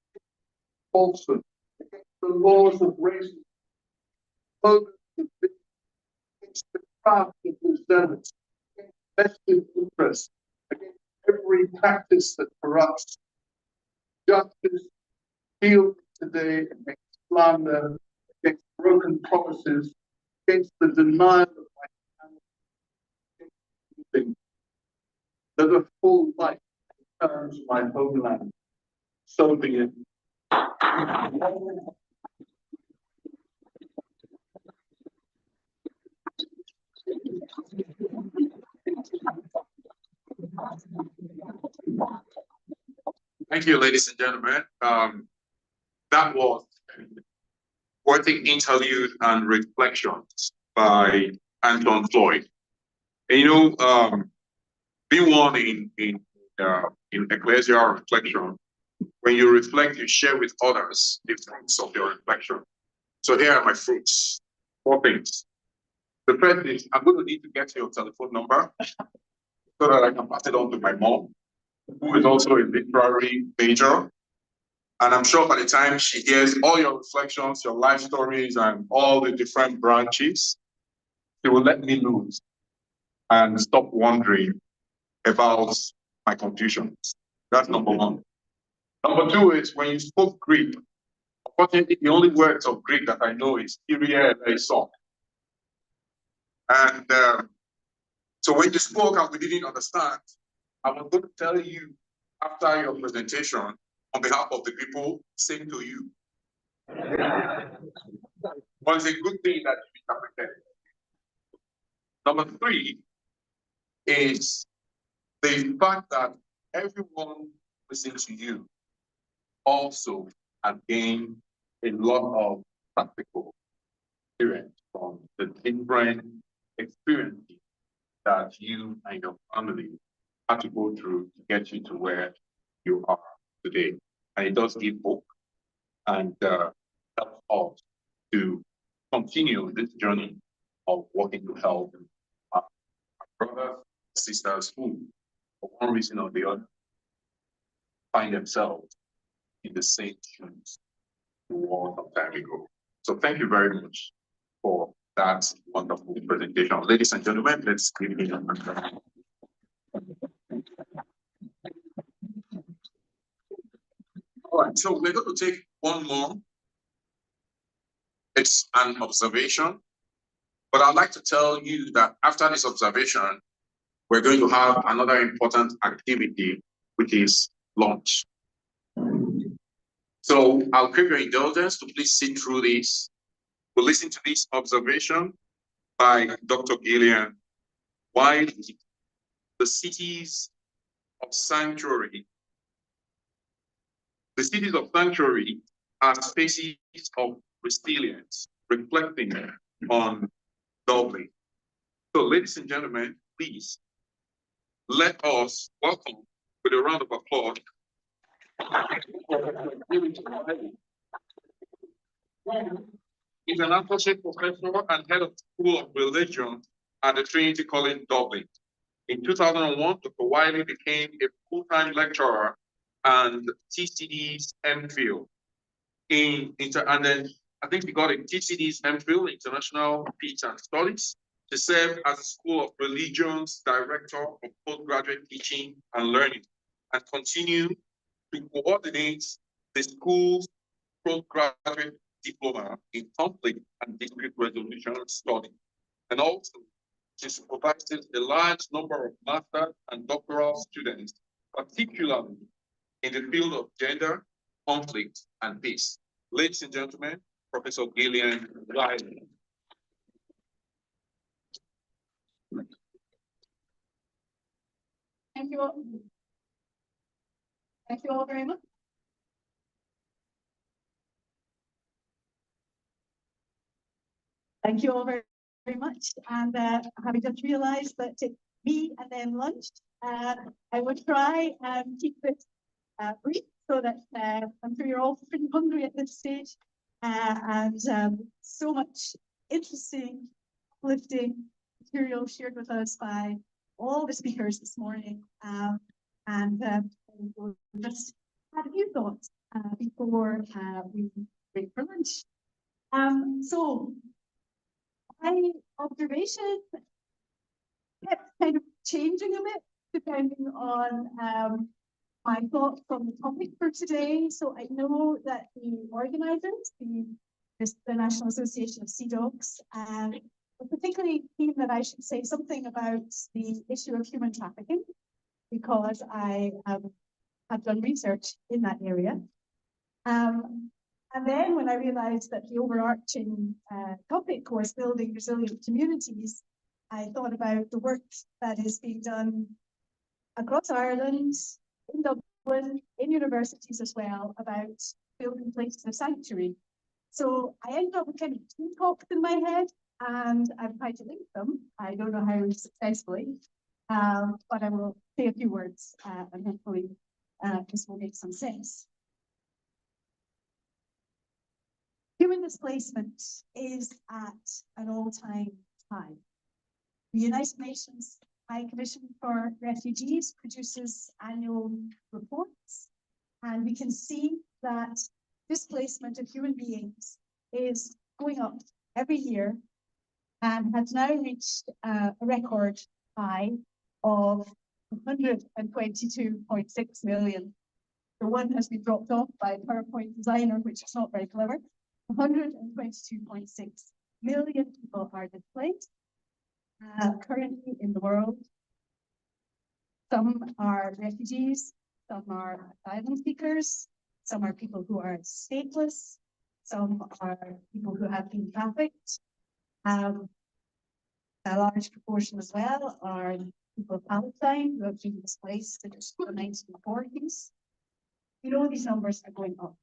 falsehood, against the laws of racism, against the craft of the zealots, against vested interests, against every practice that corrupts. Justice, healed today against slander, against broken promises, against the denial of my family, that a full life returns my homeland. So be it. Thank you, ladies and gentlemen. That was Poetic Interlude and Reflections by Anton Floyd. And being one in ecclesial reflection, when you reflect, you share with others the fruits of your reflection. So here are my fruits. 4 things. The first is I'm going to need to get your telephone number so that I can pass it on to my mom, who is also a literary major. And I'm sure by the time she hears all your reflections, your life stories, and all the different branches, she will let me loose and stop wondering about my confusions. That's number one. Number two is when you spoke Greek, unfortunately, the only words of Greek that I know is Kyrie eleison. And so when you spoke and we didn't understand, I was going to tell you after your presentation, on behalf of the people, same to you. But it's a good thing that you interpreted. Number three is the fact that everyone listening to you also have gained a lot of practical experience from the different experiences that you and your family had to go through to get you to where you are today. And it does give hope and help us to continue this journey of working to help our brothers, sisters who, for one reason or the other, find themselves in the same shoes a long time ago. So thank you very much for that wonderful presentation. Ladies and gentlemen, let's give it a hand. All right, so we're going to take one more. It's an observation, but I'd like to tell you that after this observation, we're going to have another important activity, which is lunch. So I'll crave your indulgence to please sit through this. We'll listen to this observation by Dr. Gillian. Why the cities of sanctuary are spaces of resilience, reflecting on Dublin. So, ladies and gentlemen, please let us welcome with a round of applause. He's an associate professor and head of School of Religion at the Trinity College, Dublin. In 2001, Dr. Wole became a full-time lecturer and TCD's MPhil. And then I think he got a TCD's MPhil, International Peace and Studies, to serve as a School of Religion's Director of Postgraduate Teaching and Learning, and continue to coordinate the school's postgraduate diploma in conflict and dispute resolution study, and also she supervises a large number of master and doctoral students, particularly in the field of gender, conflict, and peace. Ladies and gentlemen, Professor Gillian Wiley. Thank you all. Thank you all very much. Thank you all very, very much. And having just realized that it's me and then lunch, I will try and keep it brief so that I'm sure you're all pretty hungry at this stage. And so much interesting, uplifting material shared with us by all the speakers this morning. We'll just have a few thoughts before we break for lunch. So my observation kept kind of changing a bit depending on my thoughts on the topic for today. So I know that the organizers, the National Association of Sea Dogs, were particularly keen that I should say something about the issue of human trafficking, because I have done research in that area. And then when I realized that the overarching topic was building resilient communities, I thought about the work that is being done across Ireland, in Dublin, in universities as well, about building places of sanctuary. So I ended up with kind of two talks in my head, and I've tried to link them. I don't know how successfully, but I will say a few words, and hopefully this will make some sense. Human displacement is at an all-time high. The United Nations High Commission for Refugees produces annual reports, and we can see that displacement of human beings is going up every year and has now reached a record high of 122.6 million. The one has been dropped off by a PowerPoint designer, which is not very clever. 122.6 million people are displaced currently in the world. Some are refugees, some are asylum seekers, some are people who are stateless, some are people who have been trafficked. A large proportion as well are people of Palestine who have been displaced since the 1940s. We know these numbers are going up.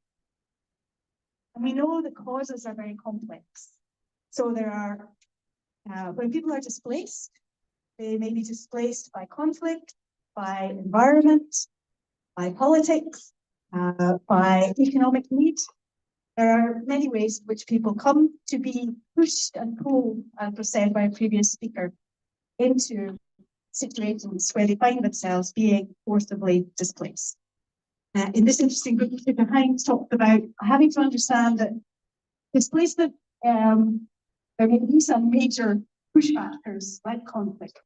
And we know the causes are very complex. So there are, when people are displaced, they may be displaced by conflict, by environment, by politics, by economic need. There are many ways in which people come to be pushed and pulled, as was said by a previous speaker, into situations where they find themselves being forcibly displaced. In this interesting group, Mr. Hines talked about having to understand that displacement, there may be some major push factors like conflict,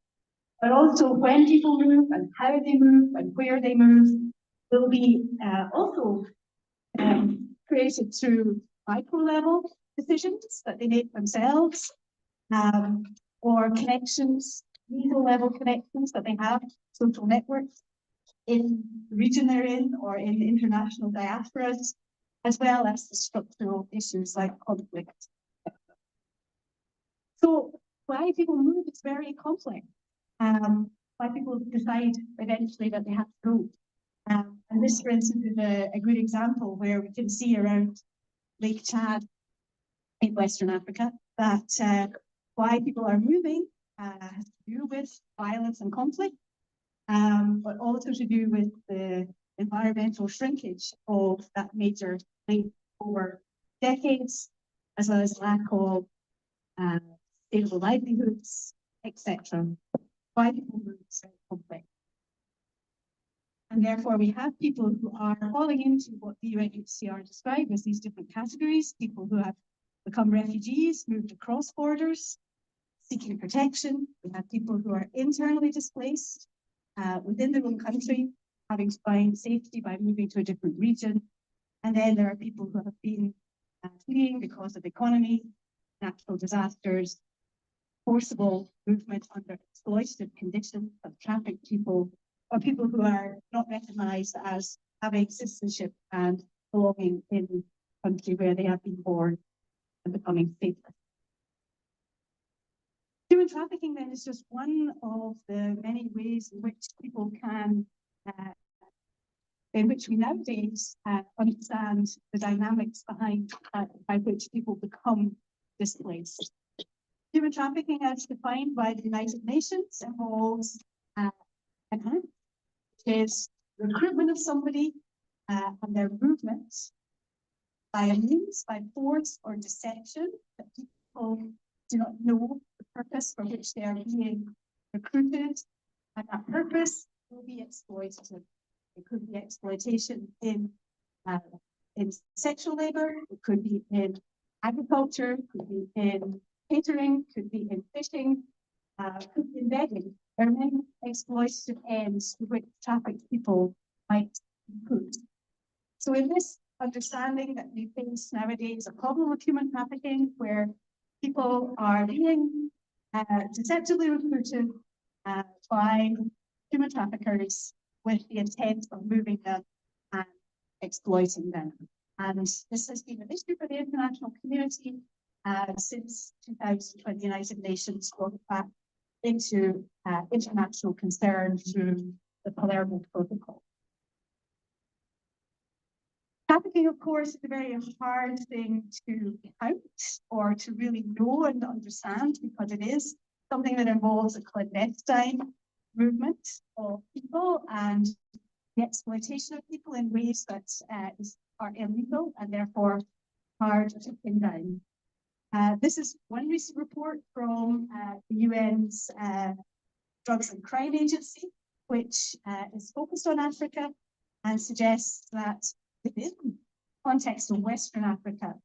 but also when people move and how they move and where they move will be also created through micro-level decisions that they make themselves, or connections, meso-level connections that they have, social networks in the region they're in or in international diasporas, as well as the structural issues like conflict. So why people move is very complex. Why people decide eventually that they have to go. And this, for instance, is a good example where we can see around Lake Chad in Western Africa that why people are moving has to do with violence and conflict, but also to do with the environmental shrinkage of that major lake over decades, as well as lack of stable livelihoods, etc. Why people move is very complex. And therefore, we have people who are falling into what the UNHCR described as these different categories, people who have become refugees, moved across borders, seeking protection. We have people who are internally displaced within their own country, having to find safety by moving to a different region. And then there are people who have been fleeing because of economy, natural disasters, forcible movement under exploitative conditions of trafficked people, or people who are not recognized as having citizenship and belonging in the country where they have been born and becoming stateless. Human trafficking then is just one of the many ways in which people can, in which we nowadays understand the dynamics behind by which people become displaced. Human trafficking, as defined by the United Nations, involves which is recruitment of somebody and their movement by a means, by force or deception that people do not know the purpose for which they are being recruited, and that purpose will be exploitative. It could be exploitation in sexual labor, it could be in agriculture, it could be in catering, could be in fishing, could be in begging. There are many exploitative ends to which trafficked people might be put. So in this understanding that we face nowadays a problem of human trafficking where people are being deceptively recruited by human traffickers with the intent of moving them and exploiting them. And this has been an issue for the international community since 2000, when the United Nations brought back into international concern through the Palermo Protocol. Trafficking, of course, is a very hard thing to count or to really know and understand, because it is something that involves a clandestine movement of people and the exploitation of people in ways that are illegal and therefore hard to pin down. This is one recent report from the UN's Drugs and Crime Agency, which is focused on Africa and suggests that within the context of Western Africa,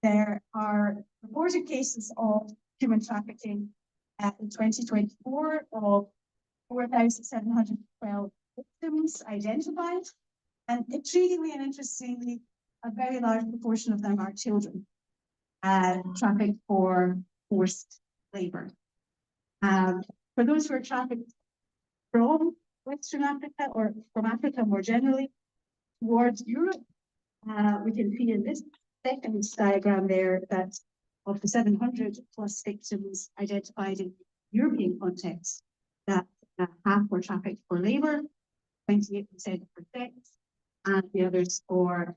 there are reported cases of human trafficking in 2024 of 4,712 victims identified. And intriguingly and interestingly, a very large proportion of them are children trafficked for forced labor. For those who are trafficked from Western Africa or from Africa more generally towards Europe, we can see in this second diagram there that of the 700 plus victims identified in European context, that half were trafficked for labor, 28% for sex, and the others for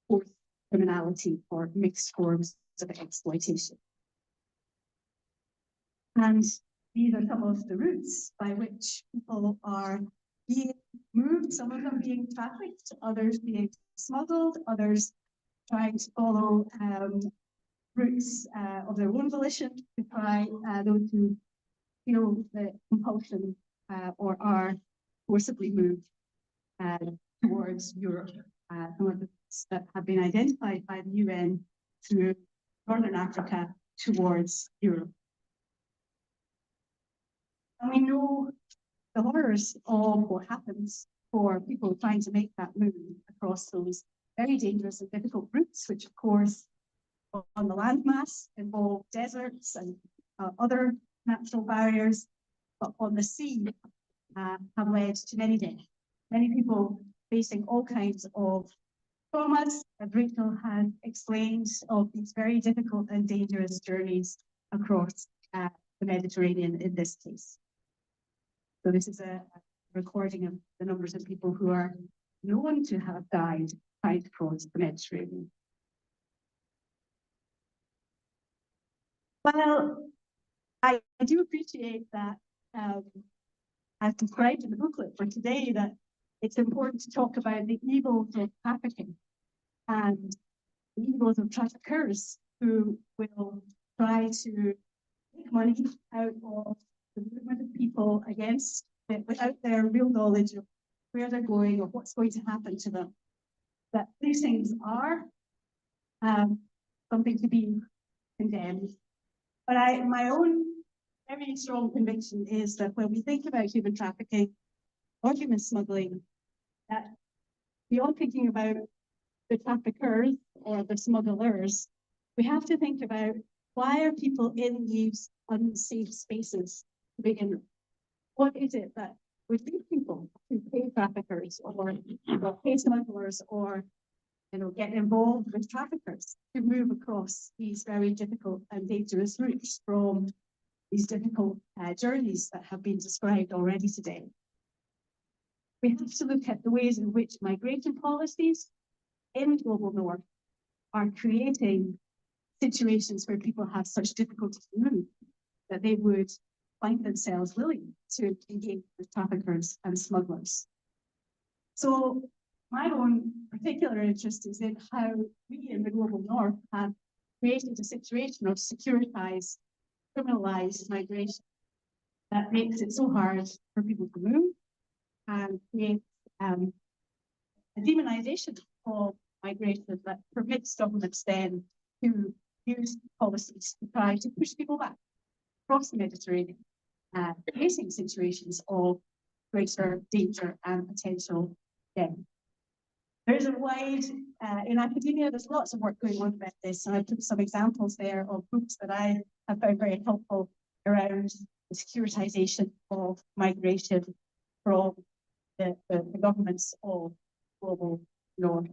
forced criminality or mixed forms of exploitation. And these are some of the routes by which people are being moved, some of them being trafficked, others being smuggled, others trying to follow routes of their own volition to try those who feel the compulsion or are forcibly moved towards Europe. Some of the routes that have been identified by the UN through Northern Africa towards Europe. And we know the horrors of what happens for people trying to make that move across those very dangerous and difficult routes, which of course on the landmass involve deserts and other natural barriers, but on the sea have led to many deaths. Many people facing all kinds of traumas, as Rachel has explained, of these very difficult and dangerous journeys across the Mediterranean in this case. So this is a recording of the numbers of people who are known to have died trying to cross the Mediterranean. Well, I do appreciate that I've described in the booklet for today that it's important to talk about the evils of trafficking and the evils of traffickers who will try to make money out of the movement of people against it without their real knowledge of where they're going or what's going to happen to them. That these things are something to be condemned. But my own very strong conviction is that when we think about human trafficking or human smuggling, that beyond thinking about the traffickers or the smugglers, we have to think about why are people in these unsafe spaces to begin with? What is it that would lead people to pay traffickers or pay smugglers or get involved with traffickers to move across these very difficult and dangerous routes from these difficult journeys that have been described already today? We have to look at the ways in which migration policies in global north are creating situations where people have such difficulty to move that they would find themselves willing to engage with traffickers and smugglers. So my own particular interest is in how we in the global north have created a situation of securitized, criminalized migration that makes it so hard for people to move and creates a demonization of migration that permits governments then to use policies to try to push people back across the Mediterranean, facing situations of greater danger and potential death. There's a wide, in academia, there's lots of work going on about this, and I put some examples there of books that I have found very helpful around the securitization of migration from the governments of global north.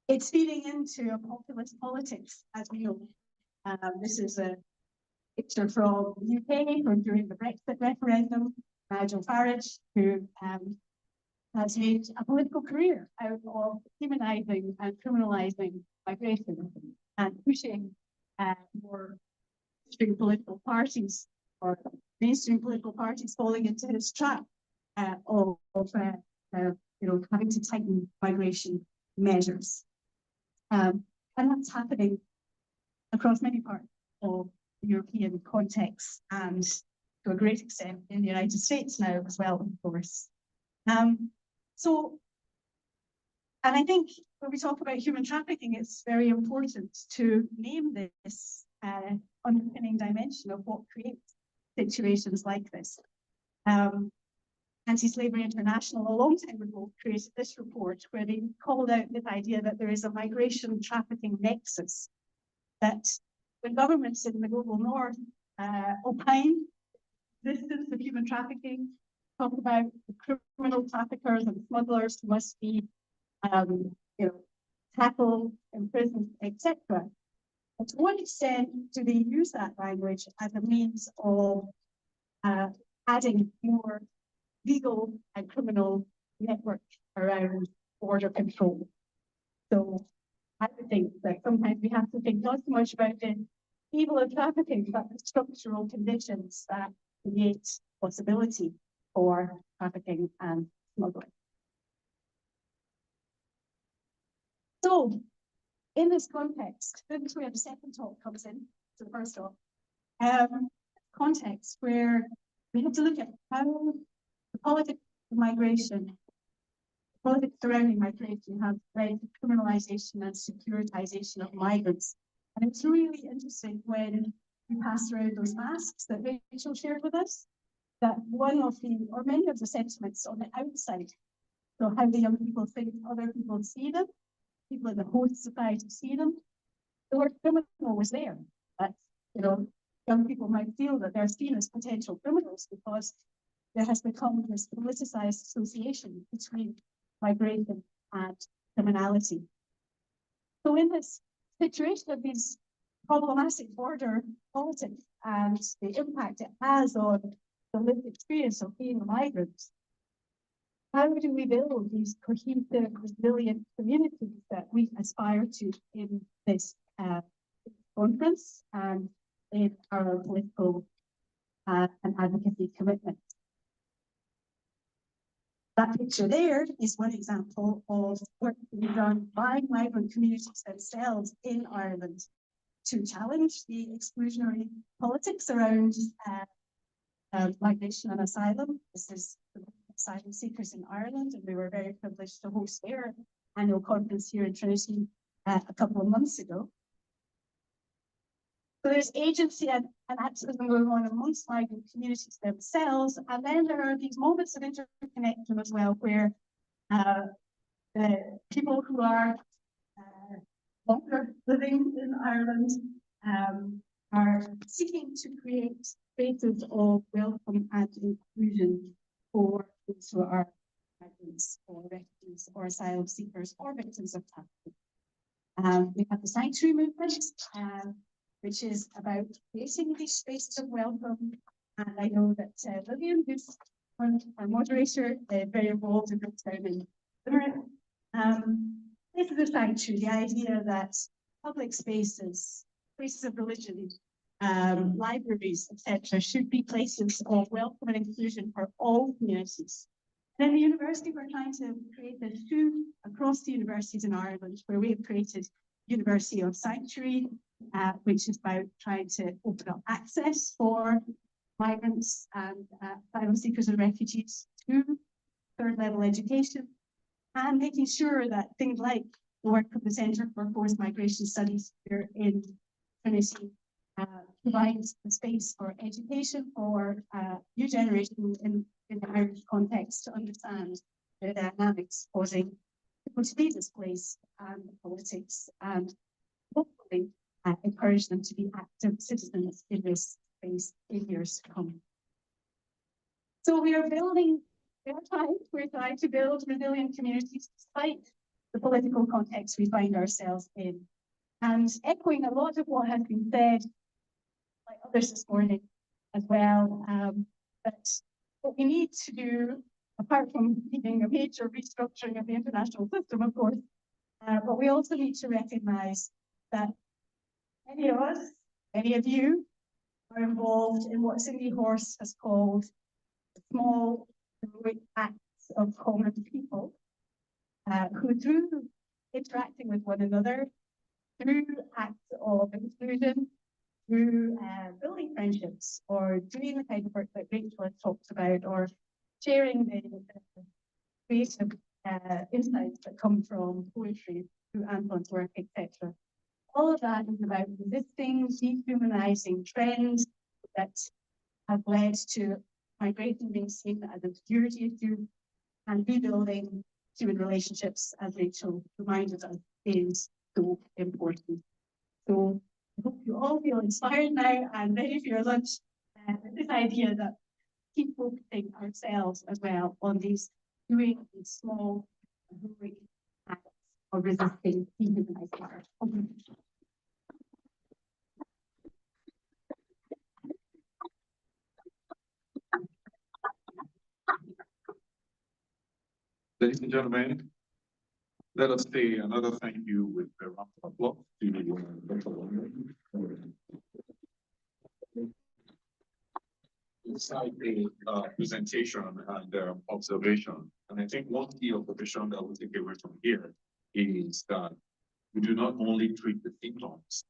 It's feeding into a populist politics, as we know. This is a picture from the UK from during the Brexit referendum. Nigel Farage, who has made a political career out of demonising and criminalising migration and pushing more mainstream political parties or mainstream political parties falling into his trap of having to tighten migration measures. And that's happening across many parts of the European context and to a great extent in the United States now as well, of course. And I think when we talk about human trafficking, it's very important to name this underpinning dimension of what creates situations like this. Anti-Slavery International, a long time ago, created this report where they called out this idea that there is a migration trafficking nexus, that when governments in the global north opine the existence of human trafficking, talk about the criminal traffickers and smugglers who must be tackled, imprisoned, etc. But to what extent do they use that language as a means of adding more legal and criminal network around border control? So I would think that sometimes we have to think not so much about the evil of trafficking, but the structural conditions that create possibility for trafficking and smuggling. So, in this context, this is where the second talk comes in, so the first talk, context where we have to look at how the politics of migration, politics surrounding migration have led to criminalization and securitization of migrants. And it's really interesting when we pass around those masks that Rachel shared with us, that one of the, or many of the sentiments on the outside, so how the young people think other people see them, people in the host society see them, the word criminal was there. But, young people might feel that they're seen as potential criminals because there has become this politicized association between migration and criminality. So in this situation of these problematic border politics and the impact it has on the lived experience of being a migrant, how do we build these cohesive, resilient communities that we aspire to in this conference and in our political and advocacy commitment? That picture there is one example of work being done by migrant communities themselves in Ireland to challenge the exclusionary politics around migration and asylum. This is the asylum seekers in Ireland, and we were very privileged to host their annual conference here in Trinity a couple of months ago. So there's agency and activism going on amongst migrant communities themselves, and then there are these moments of interconnection as well, where the people who are longer living in Ireland are seeking to create spaces of welcome and inclusion for those who are migrants or refugees or asylum seekers or victims of trafficking. We have the Sanctuary Movement, which is about creating these spaces of welcome. And I know that Lillian, who's our moderator, very involved in this down in Limerick. This is a sanctuary, the idea that public spaces, places of religion, libraries, etc., should be places of welcome and inclusion for all communities. And in the university, we're trying to create this too across the universities in Ireland, where we have created University of Sanctuary, which is about trying to open up access for migrants and asylum seekers and refugees to third-level education, and making sure that things like the work of the Centre for Forced Migration Studies here in Trinity provides a space for education for new generation in the Irish context to understand the dynamics causing people to be displaced and politics, and hopefully encourage them to be active citizens in this space in years to come. So we're trying to build resilient communities despite the political context we find ourselves in. And echoing a lot of what has been said by others this morning as well, that what we need to do, apart from needing a major restructuring of the international system, of course, but we also need to recognize that many of us, many of you, are involved in what Cindy Horst has called small heroic acts of common people, who through interacting with one another, through acts of inclusion, through building friendships, or doing the kind of work that Rachel has talked about, or sharing the creative insights that come from poetry, through Anton's work, etc. All of that is about resisting dehumanizing trends that have led to migration being seen as a security issue, and rebuilding human relationships, as Rachel reminded us, is so important. So I hope you all feel inspired now and ready for your lunch. With this idea that keep focusing ourselves as well on these doing these small heroic acts of resisting dehumanizing. Ladies and gentlemen, let us say another thank you with a round of applause to Dr. Wole. Inside the presentation and observation, and I think one key observation that we take away from here is that we do not only treat the symptoms,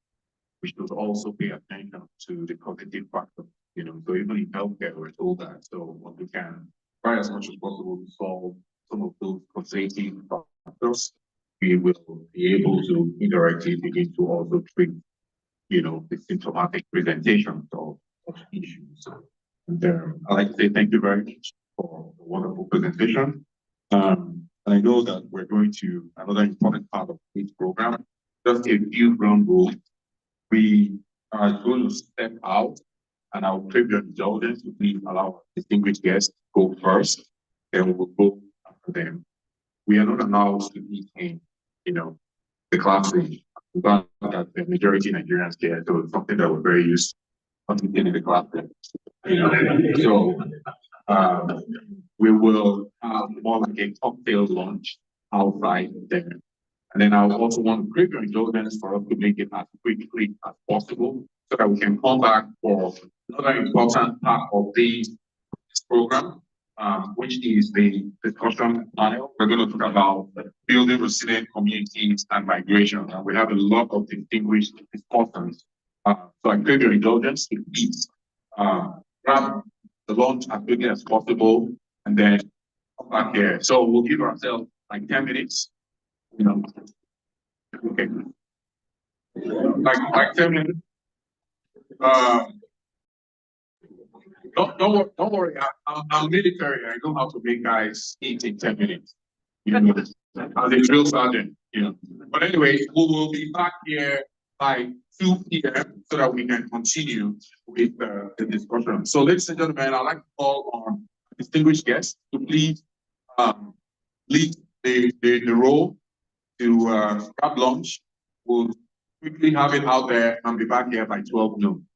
we should also pay attention to the cognitive factor. So even in healthcare, we're told that. So what we can try as much as possible to solve some of those causative factors, we will be able to indirectly begin to also treat, the symptomatic presentations of issues. And I'd like to say thank you very much for a wonderful presentation. And I know that we're going to another important part of this program, just a few ground rules. We are going to step out, and I'll crave your indulgence to please allow our distinguished guests to go first, then we will go after them. We are not allowed to eat in, the classroom. We found that the majority Nigerians here, so it's something that we're very used to eating in the classroom. So we will have more like a cocktail lunch outside there. And then I also want to crave your indulgence for us to make it as quickly as possible so that we can come back for another important part of this program, which is the discussion panel. We're going to talk about building resilient communities and migration. And we have a lot of distinguished discussants. So I crave your indulgence to please grab the lunch as quickly as possible and then come back here. So we'll give ourselves like 10 minutes. Okay. Like 10 minutes. Don't worry. I'm military. I know how to make guys eat in 10 minutes. As a drill sergeant, But anyway, we will be back here by 2 p.m. so that we can continue with the discussion. So, ladies and gentlemen, I'd like to call on distinguished guests to please lead the role to grab lunch. We'll quickly have it out there and be back here by 12 noon.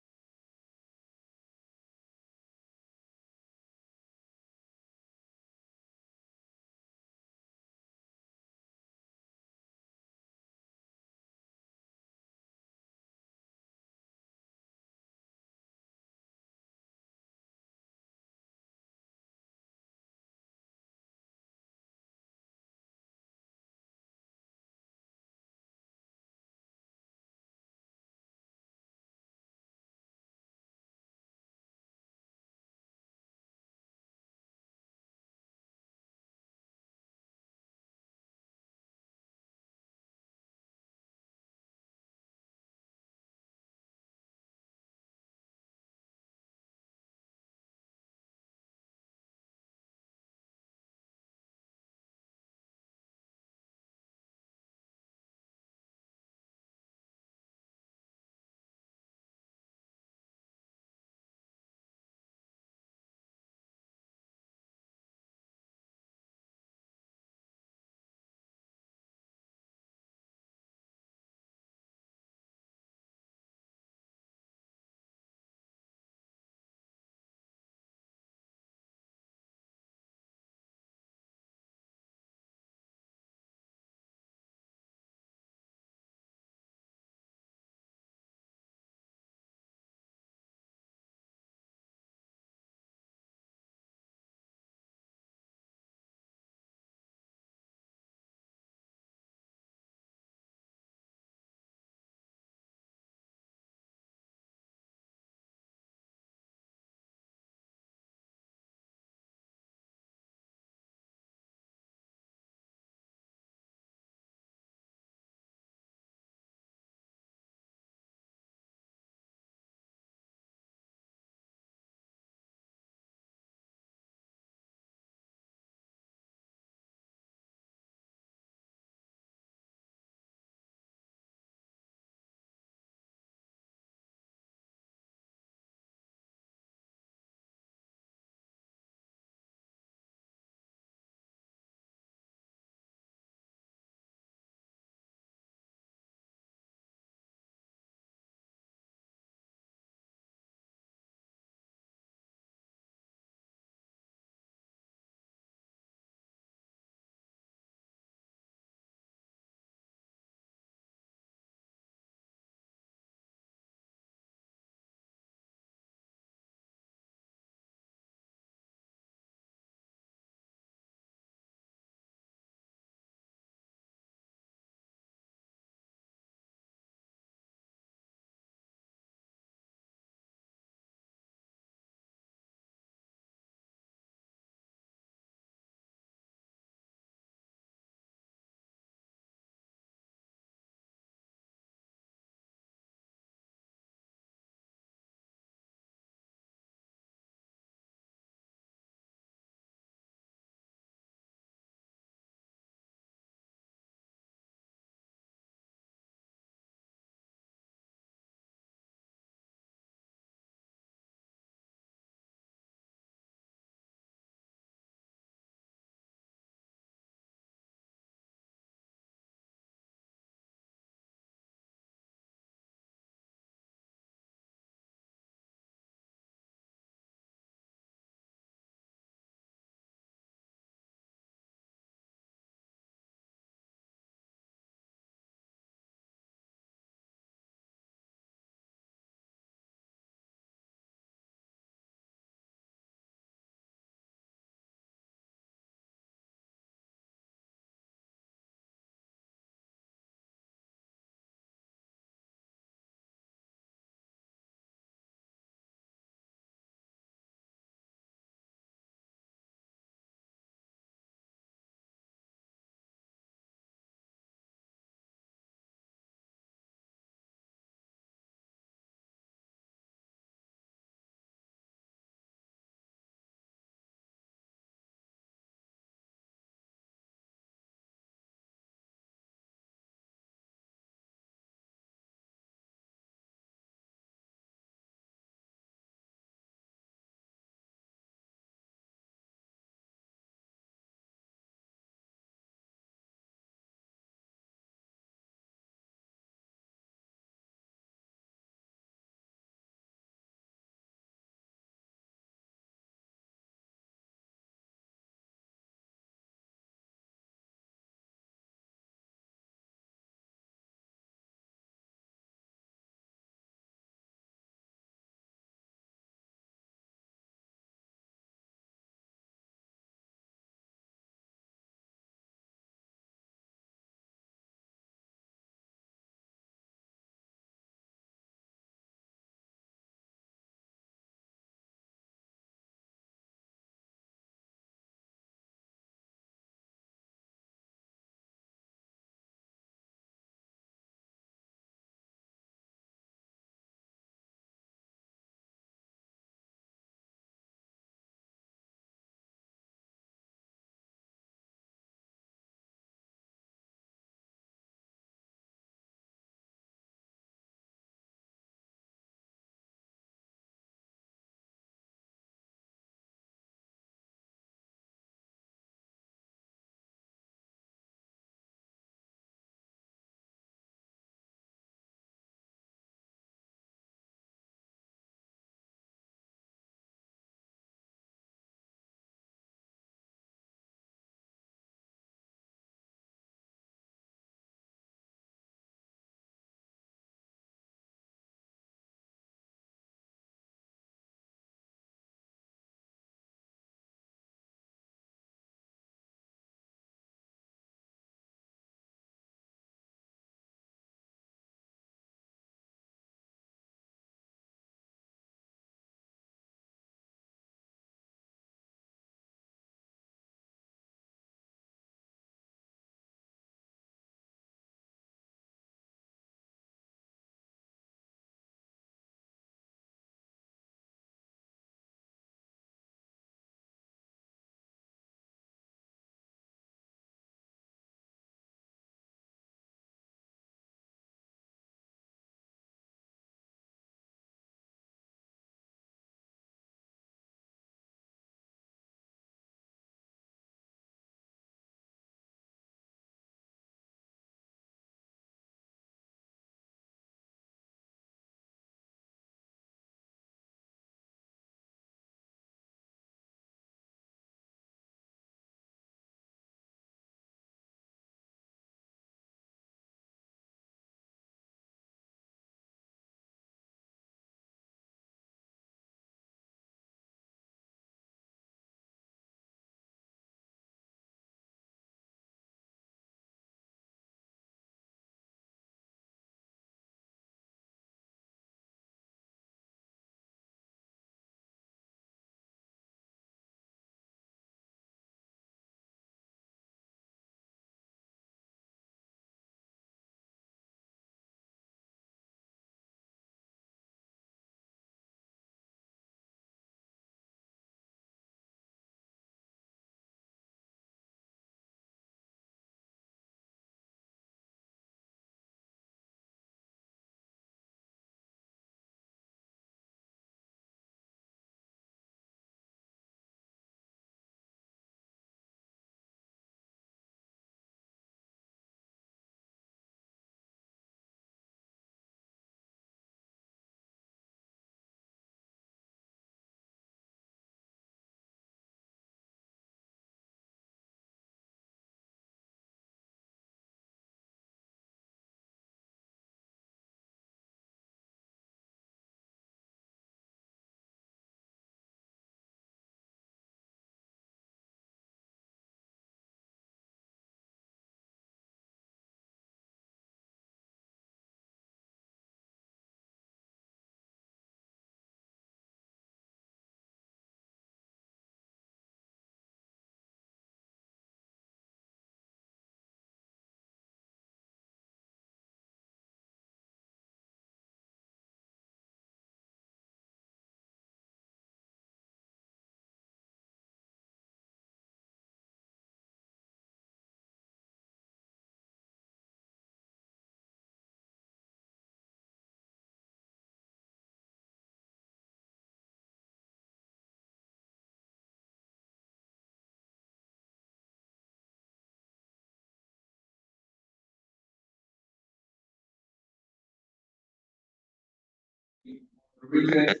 rated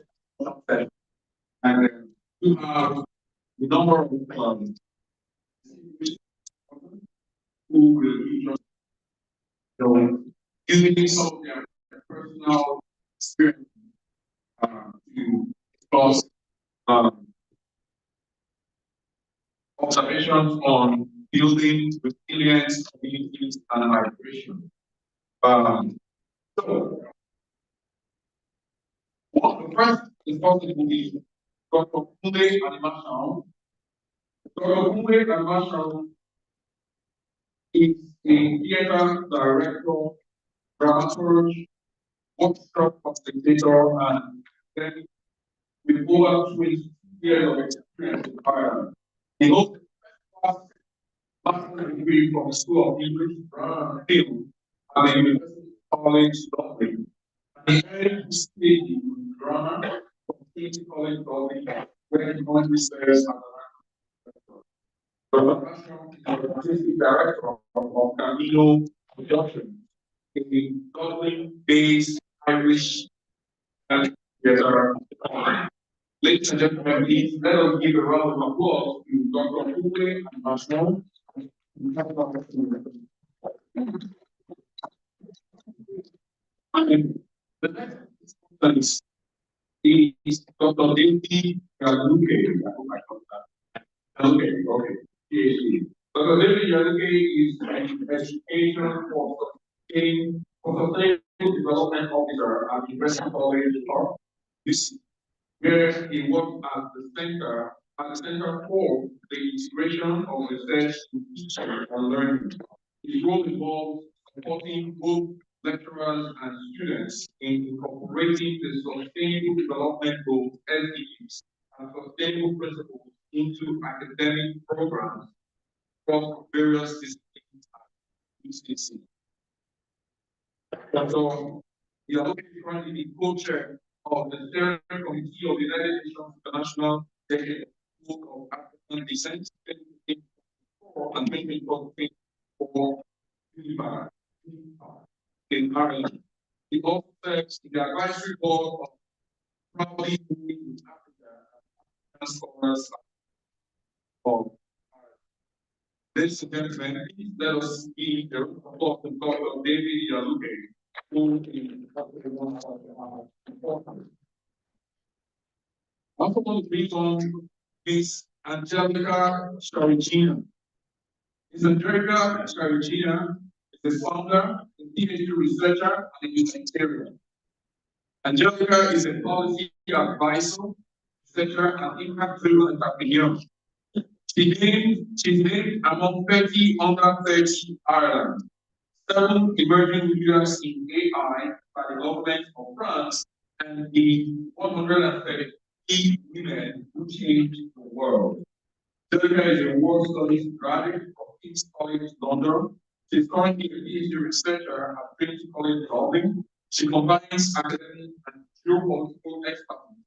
and you have the number of who will using some of their personal experience to discuss observations on building resilience, communities, and migration. So, the first is possibly Dr. Wole and Marshall. Dr. Wole and Marshall is a theater director, dramaturg, workshop facilitator, and then with over 20 years of experience in Ireland. He holds a master's degree from the School of English, Drama and Film at the University College Dublin. And he earned his PhD in drama from Trinity College Dublin, where he currently serves as an actor. Dr. Marshall is the artistic director of Camino Production, a Dublin-based Irish theater. Ladies and gentlemen, please let us give a round of applause to Dr. Wole and Marshall. And the next speaker is Dr. David Yaluke. Okay. PhD. Dr. David Yaluke is an education for sustainable development officer at the University College of UC, where he worked at the Center for the Integration of Research in Teaching and Learning. His role involves supporting both lecturers and students in incorporating the Sustainable Development Goals (SDGs) and sustainable principles into academic programs across various disciplines at UCC. Dr. Yaluke is currently the co-chair of the Steering Committee of the United Nations International Decade of African Descent and 2024 in Ireland. He also serves in the advisory board of Proudly Moving with Africa Scholars of Ireland. Ladies and gentlemen, please let us give a round of applause to Dr. David Yaluke, who is I also want to bring on Miss Angelica Sharigina. Miss Angelica Sharigina is the founder, a PhD researcher, and a Ministerial. Angelica is a policy advisor, researcher, and impact-driven entrepreneur. She's named among 30 under 30 Ireland, 7 emerging leaders in AI by the government of France, and the 130 women who changed the world. Angelica is a world studies graduate of King's College London. She's currently a PhD researcher at Trinity College Dublin. She combines academic and geopolitical expertise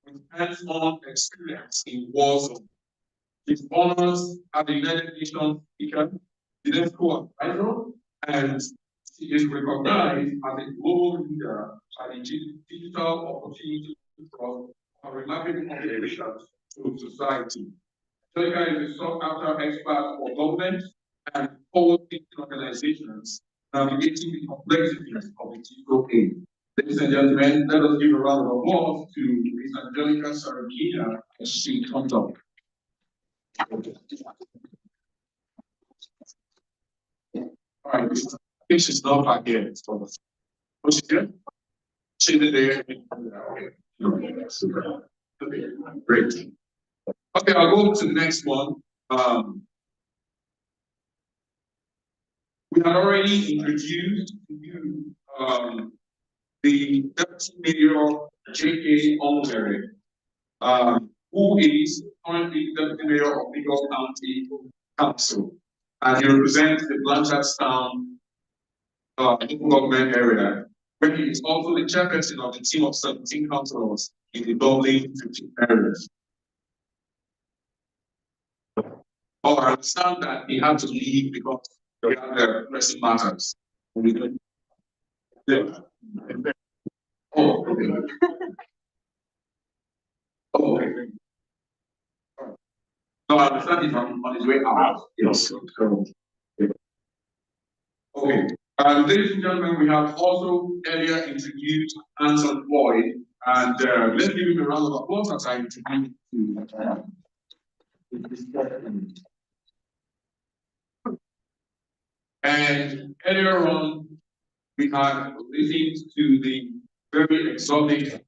with hands-on experience in war zones. She's honored at the United Nations Speaker, UNESCO Advisor, and she is recognized as a global leader at the Digital Opportunity Trust for remarkable contributions to society. Soyinka is a sought-after expert for government and forward-thinking organizations navigating the complexities of the digital age. Ladies and gentlemen, let us give a round of applause to Ms. Angelica Sharigina as she comes up. All right, I think she's not back here. What's she doing? She's there. Okay, great. Okay, I'll go to the next one. We had already introduced to you the Deputy Mayor J.K. Olmere, who is currently Deputy Mayor of Lagos County Council, and he represents the Blanchardstown local government area, where he is also the chairperson of the team of 17 councillors in the Dublin 15 areas. Oh, I understand that he had to leave because he had pressing matters. Yeah. Oh, okay. Oh, okay. So I understand he's on his way out. Yes. Okay. Ladies and gentlemen, we have also earlier introduced Anton Floyd, and let's give him a round of applause as I introduce him to And earlier on, we had listened to the very exotic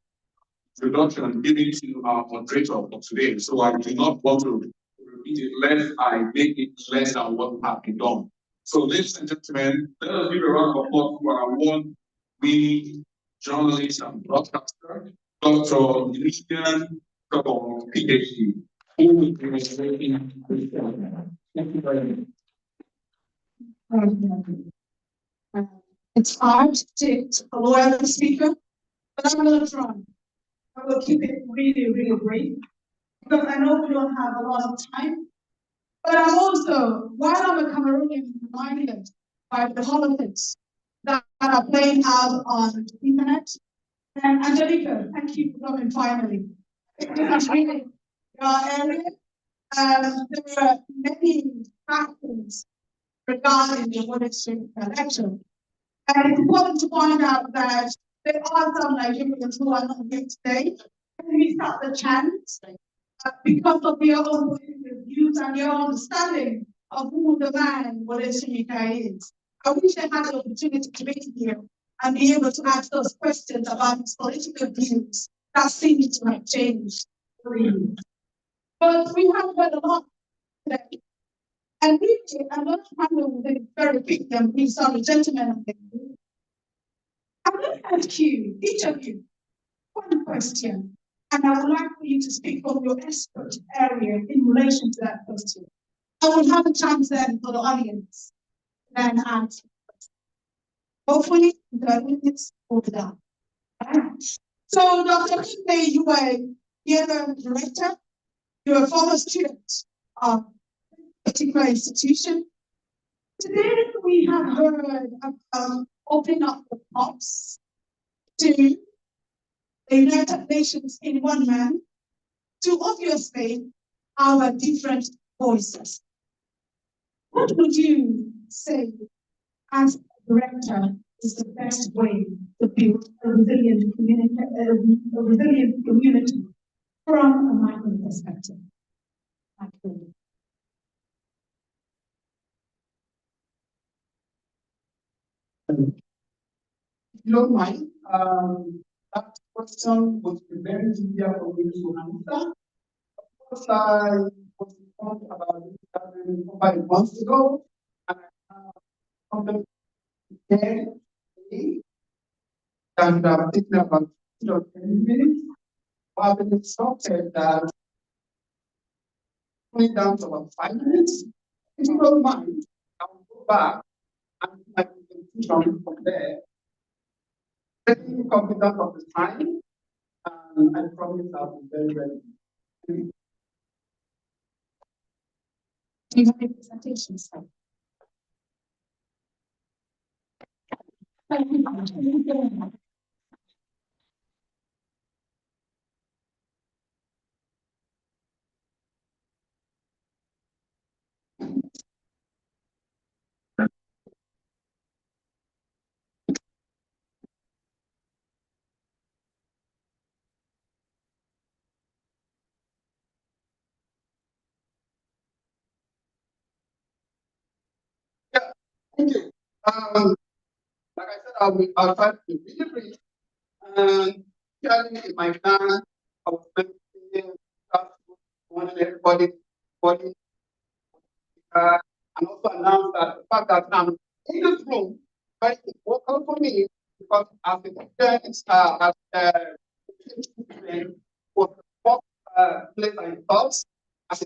introduction given to our moderator for today. So I do not want to repeat it lest I make it less than what has been done. So ladies and gentlemen, let us give a round of applause for our one winning journalist and broadcaster, Dr. Ministerial, PhD, who will be demonstrating this program. Thank you very much. It's hard to follow the speaker, but I'm going to try. I will keep it really, really brief because I know we don't have a lot of time. But I'm also, while I'm a Cameroonian, reminded by the politics that are playing out on the internet. And Angelica, thank you for coming finally. It's really your area. There are many factors regarding the Wole election. And it's important to point out that there are some Nigerians who are not here today. And we start the chance because of your own political views and your understanding of who the man Wole Soyinka is. I wish I had the opportunity to be here and be able to ask those questions about his political views that seem to have changed. But we have heard a lot today. And really, I'm going to handle with a very quick and brief, sorry, gentlemen. I'm going to ask you, each of you, one question, and I would like for you to speak from your expert area in relation to that question. I will have a chance then for the audience, then answer. Hopefully, 30 minutes will be done. Right. So, Dr. Kinde, you were theater director, you're a former student of a particular institution. Today, we have heard about opening up the POPs to the United Nations in one man, to obviously our different voices. What would you say as a director is the best way to build a resilient community from a micro perspective? If you don't mind, that question was very easier for me to answer. Of course, I was informed about this 5 months ago, and I have something today, and I'm thinking about 10 minutes. I've been instructed that only down to about 5 minutes. If you don't mind, I'll go back and my presentation from there. Taking confidence of the time, and I promise I'll be very ready. Do you have any presentations? Yeah, thank you. Like I said, I'll try to be really brief. And usually in my plan, I was wanting everybody, and also announce that the fact that I'm in this room very important for me because as a student, was the first place I thought as a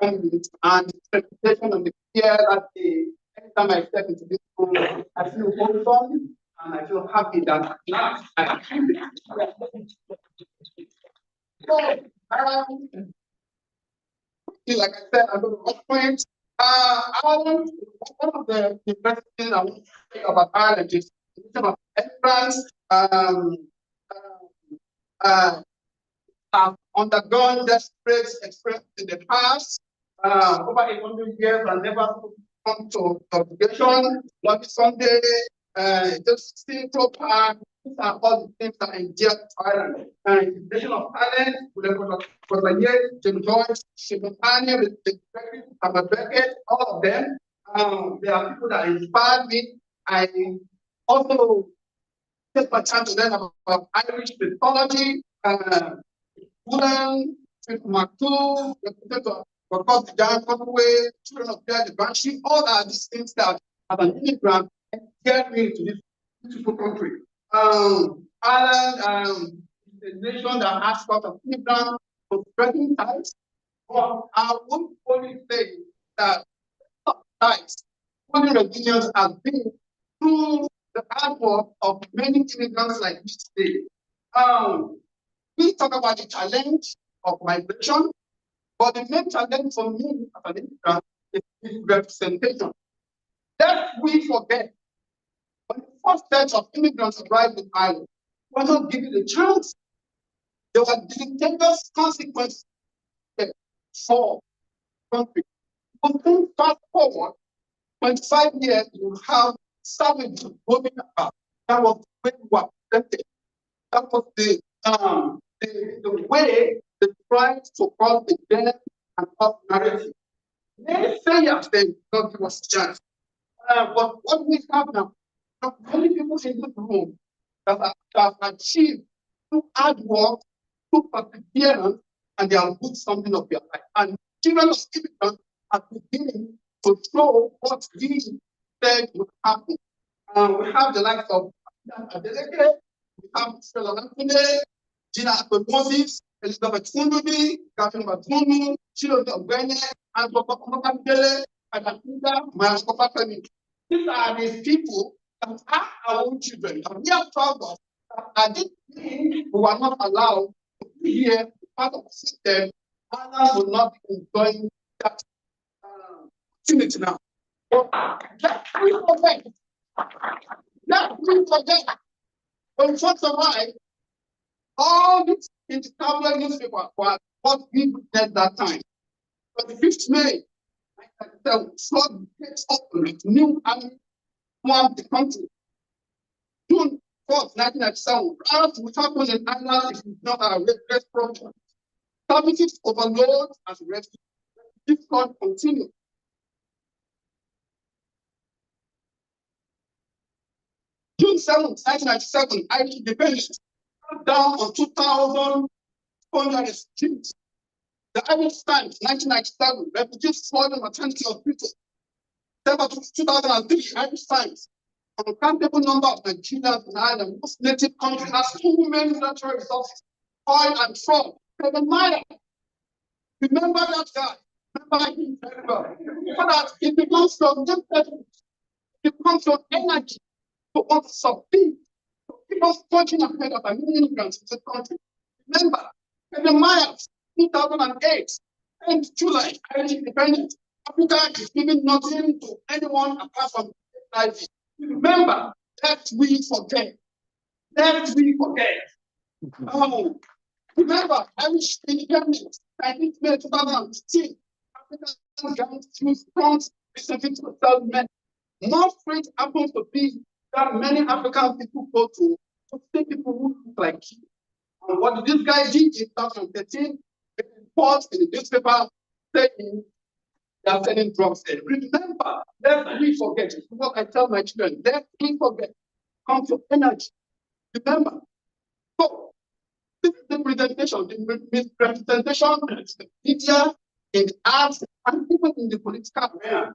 candidate, and the presentation on the fear that day. Anytime I step into this room, I feel wholesome and I feel happy that at last I achieved it. So, like I said, I'm going to point. Ireland, one of the best things I want to say about Ireland is in terms of entrance, have undergone desperate experience in the past, over 800 years and never come to obligation, Lucky Sunday, just simple park. These are all the things that endear Thailand. And the nation of Thailand, with the year, Jim Joyce, Shibutani, with the Beckett, all of them, they are people that inspired me. I also take my time to learn about Irish mythology, Buddhism, Maktu, of course, the giant Conway, children of God, the Banshee, all are these things that as an immigrant get me to this beautiful country. Ireland is a nation that has got of immigrants for spreading ties, but I won't only say that ties, only religions have been through the hard work of many immigrants like me today. We talk about the challenge of migration, but the main challenge for me as an immigrant is representation. Lest we forget, when the first set of immigrants arrived in Ireland, were not given a chance. There were disastrous consequences for the country. But then fast forward, 25 years, you have savages roaming about. That was the way we were presented. That was the way they tried to cross the death and cross narrative. They say yes, they don't give us a chance. But what we have now, many people in this room that have achieved through hard work, through perseverance, and they have put something of their life. And children of immigrants are beginning to show what we said would happen. We have the likes of Adeleke, we have Stella Lampune, Gina Moses, Elizabeth Fundubi, Catherine Batunu, Chilo Ogwene, and Papa and Atinda, Mayaskopa Femi. These are these people that are our own children. And we are proud of that. I didn't mean we were not allowed to be here, part of the system. Others will not be enjoying that opportunity now. But let me forget. Let me forget. When first of all, all this in the tabloid newspaper was what we witnessed that time. But the 5th May, the flood gets open with new army formed the country. June 4th, 1997, riots which happened in Ireland is not a redress problem. Services overload as rescue. This flood continued. June 7th, 1997, Irish independence down on 2,400 refugees. The Irish Times, 1997, refugees flooding maternity hospital. September 2003, Irish Times, an uncountable number of Nigerians in Ireland, most native country has too many natural resources, oil and fraud. Remember that guy. Remember him very well. So that it becomes from this person, it comes from energy to want to subdue. Keep us punching ahead of many immigrants in the country. Remember, Jeremiah, 2008, and July, Irish independence. Africa is giving nothing to anyone apart from HIV. Remember, lest we forget. Lest we forget. Remember, Irish independence, 19th May 2016. African gangs use funds recently to sell men. More freight happens to be that many African people go to see people who look like you. And what this guy did in 2013, the report in the newspaper saying they are selling drugs there. Remember, lest we forget. It's what I tell my children. Lest we forget. Come to energy. Remember. So, this is the presentation, the misrepresentation in the media, in the arts, and even in the political realm.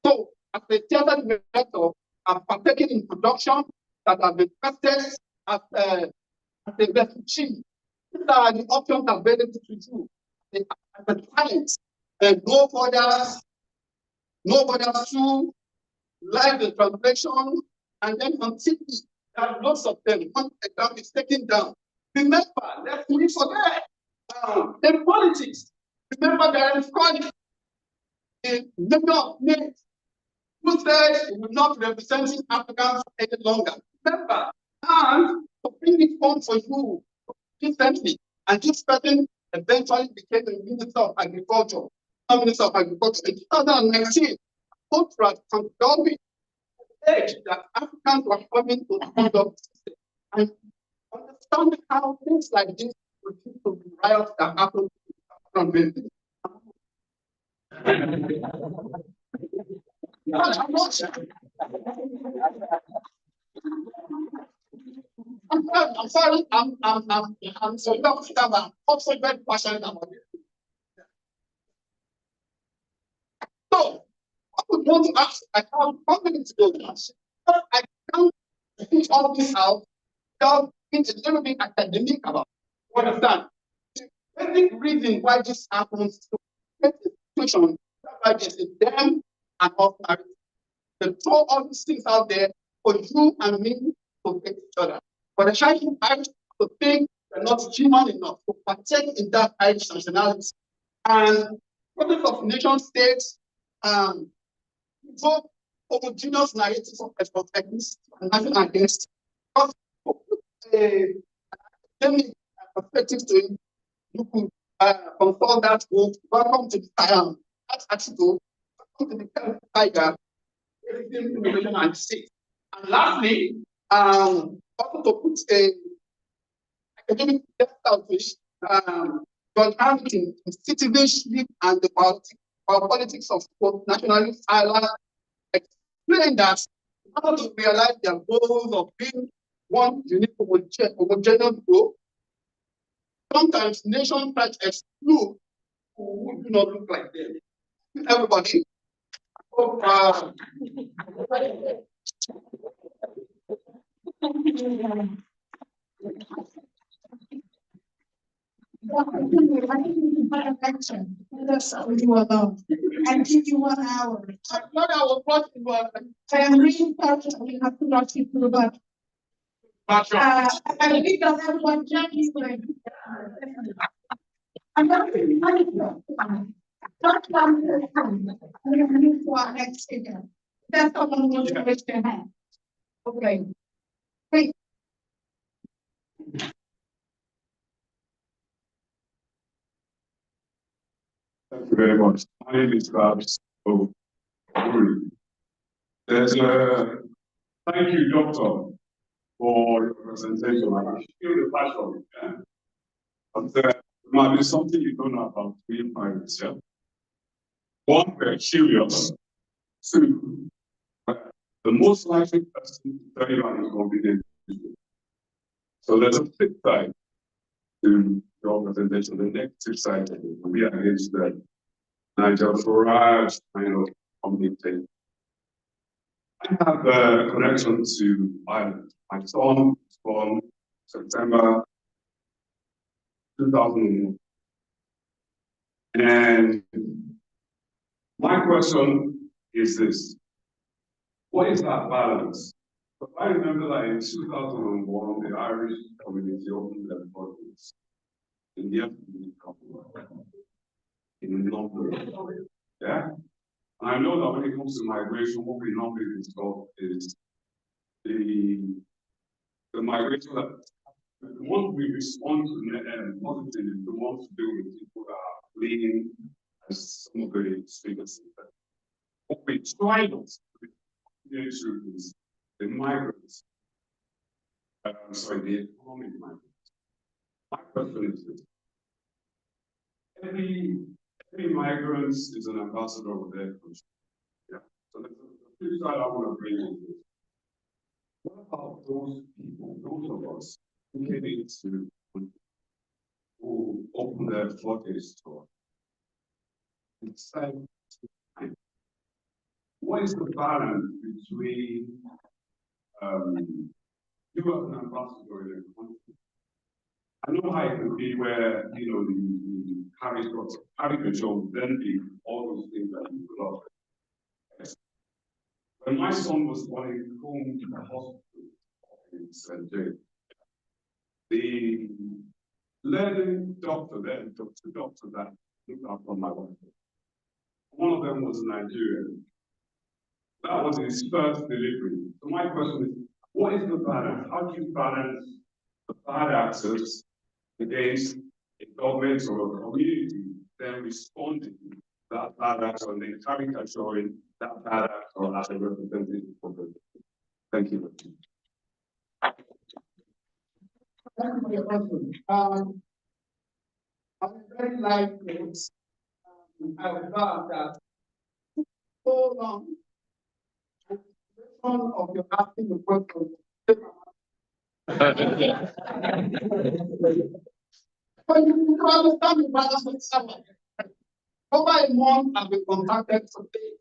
So, as a theater director, I'm partaking in production that have been tested as a refugee. These are the options available to you. As a talent, no borders to live the translation, and then continue. There are lots of them. One exam is taken down. Remember, let's we forget. The politics. Remember, there is calling. The member of names who said he will not represent Africans any longer. Remember, and to bring it home for you recently, and this person eventually became the Minister of Agriculture, Minister of Agriculture in 2019, contract from government that Africans were coming to the end of the system. And understand how things like this would lead to the riots that happened from the I'm sorry, I'm so I'm also very passionate about it. So I would want to ask, I have confidence to do this. But I can't put all this out without being a little bit academic about it. You understand? The basic reason why this happens to the situation why there's a them and us married. They throw all these things out there for you and me to get each other. But the Irish to think they're not human enough to partake in that Irish nationality. And process of nation states invoke homogeneous narratives of ethnicity and national identity. Because a academic perspective to it, you could consult that book, Welcome to the that article, Welcome to the Tiger, Innovation and State. And lastly, also to put a academic depth out which John Hamilton, citizenship and the politics of nationalist Ireland explain that in order to realize their goals of being one unique homogeneous group, sometimes nations try to exclude who do not look like them. Everybody. I think we can put a mention. That's how we do alone. And give you 1 hour. I thought I was watching, but I am reading part of we have to rush you through, but I think that everyone can be like. I'm not really money. Not one person. I'm going to move to our next speaker. That's someone who wants to raise their hand. Okay. Great. Thank you very much. My name is Prof. There's a thank you, Doctor, for your presentation. I feel the passion. Yeah? But there might be something you don't know about being pirates. Yeah? One, we're curious. Two, the most likely person to tell you an inconvenient issue. So there's a flip side to your presentation. The negative side will be against the Nigel Farage kind of community. I have a connection to Ireland. My son was born September 2001. And my question is this: what is that balance? But I remember that in 2001, the Irish community opened their borders in the in London. Yeah? And I know that when it comes to migration, what we normally discuss is the migration that the ones we respond to positively, the ones to do with people that are fleeing, as some of the speakers said. What we try not to do is the migrants, the economic migrants. My question is this: every migrant is an ambassador of their country. Yeah. So the flip side I want to bring in this. What about those people, those of us who came into, who opened their floodgates to us and decided to find what is the balance between you as an ambassador in a country? I know how it could be where, you know, the caricature would then be all those things that you love. Yes. When my son was going home to the hospital in St. James, the learning doctor there, doctor that looked after my wife, one of them was Nigerian. That was his first delivery. So my question is, what is the balance? How do you balance the bad actors against a government or a community then responding to that paradox or the caricaturing that paradox or as a representative of the. Thank you. Thank you for your question. I'm very like this. I would love that so long. One of your asking the question. But you understand the balance of someone. Over a month, I've been contacted today.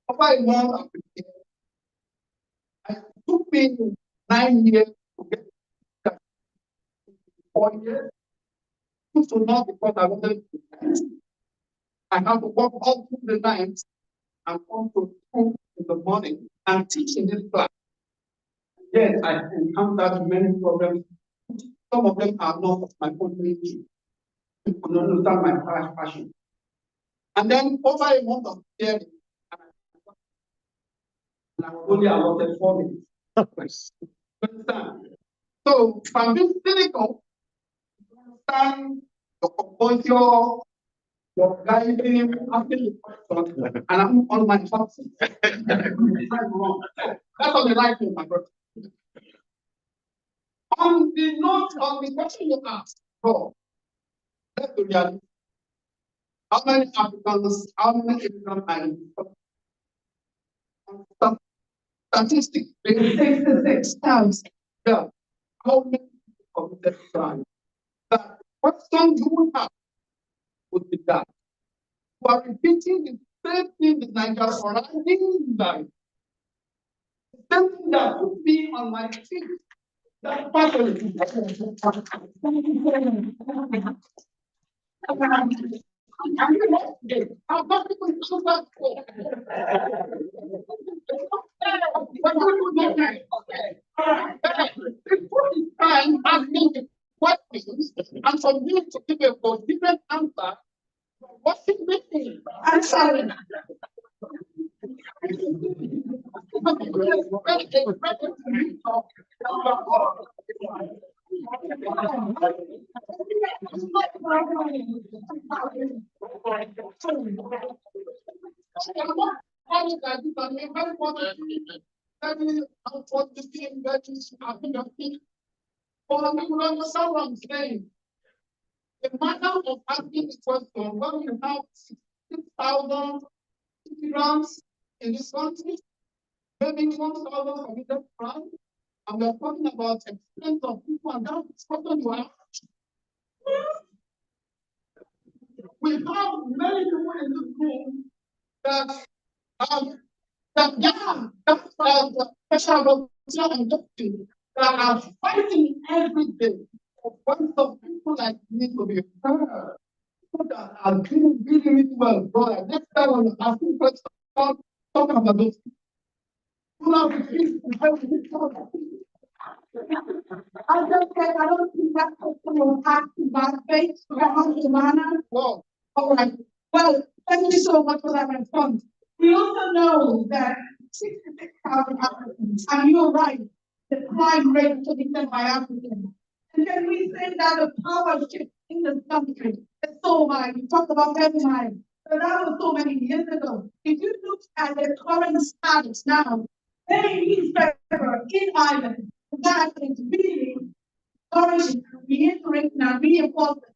Over a month, I've been here. It took me 9 years to get that. 4 years. So not because I wanted to. I have to work all through the night and come to school in the morning and teach in this class. Yes, I encountered many problems. Some of them are not of my own nature. You can understand my passion. And then over a month of hearing, and I was only allotted 4 minutes. Understand? So from this cynical, understand the composure, your guiding, asking the question, and I'm on my boxes. That's what they like me, my brother. On the note of the question you asked, bro, let's be realistic. How many Africans, how many African some statistics, 66,000. Yeah. How many committed crime? That question you would have would be that. You are repeating the same thing with Nigeria surrounding life. The same thing that put me on my feet. That person. And for me to give a different answer, what's it meaning? I'm sorry. The matter of asking the question when you have 6,000 immigrants in this country, maybe 1,000 committed crime, and we're talking about experience of people, and that's what you have. We have many people in this room that special that are fighting every day for voice of people like me to be heard. People that are doing really, really well, brother. Next time when you ask me questions, talk about those people. I just said I don't think that person will have to bad faith for Joanna. Well, all right. Well, thank you so much for that response. We also know that 66,000 Africans, and you're right, the crime rate committed by Africans. And can we say that the power shift in this country is so high? We talked about feminism, but that was so many years ago. If you look at the current status now, in Ireland, that is really encouraging, reiterating, and reinforcing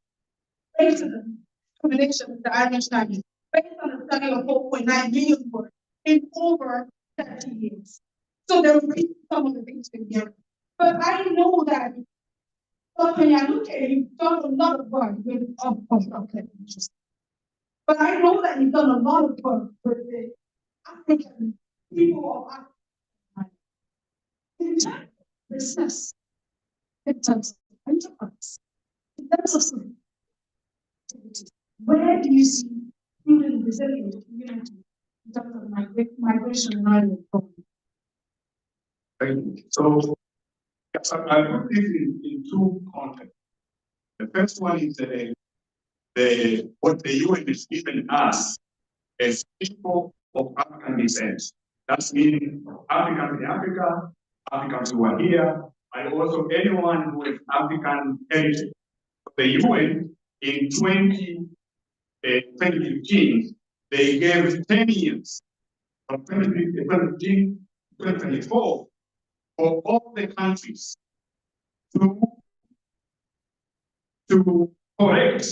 racism, discrimination in the Irish language, based on a study of 4.9 million words in over 30 years. So there will be some of the things we hear. But I know that Dr. Yanuke, you've done a lot of work with but I know that you've done a lot of work with the African people of Africa. Business, in terms of enterprise, in terms of something. Where do you see human resilient community in terms of migration and Ireland? Thank you. So, yes, I put this in two contexts. The first one is what the UN is given us as people of African descent. That's meaning Africans in Africa, Africans who are here, and also anyone who is African heritage. the UN in 2015, they gave 10 years from 2015 to 2024 for all the countries to correct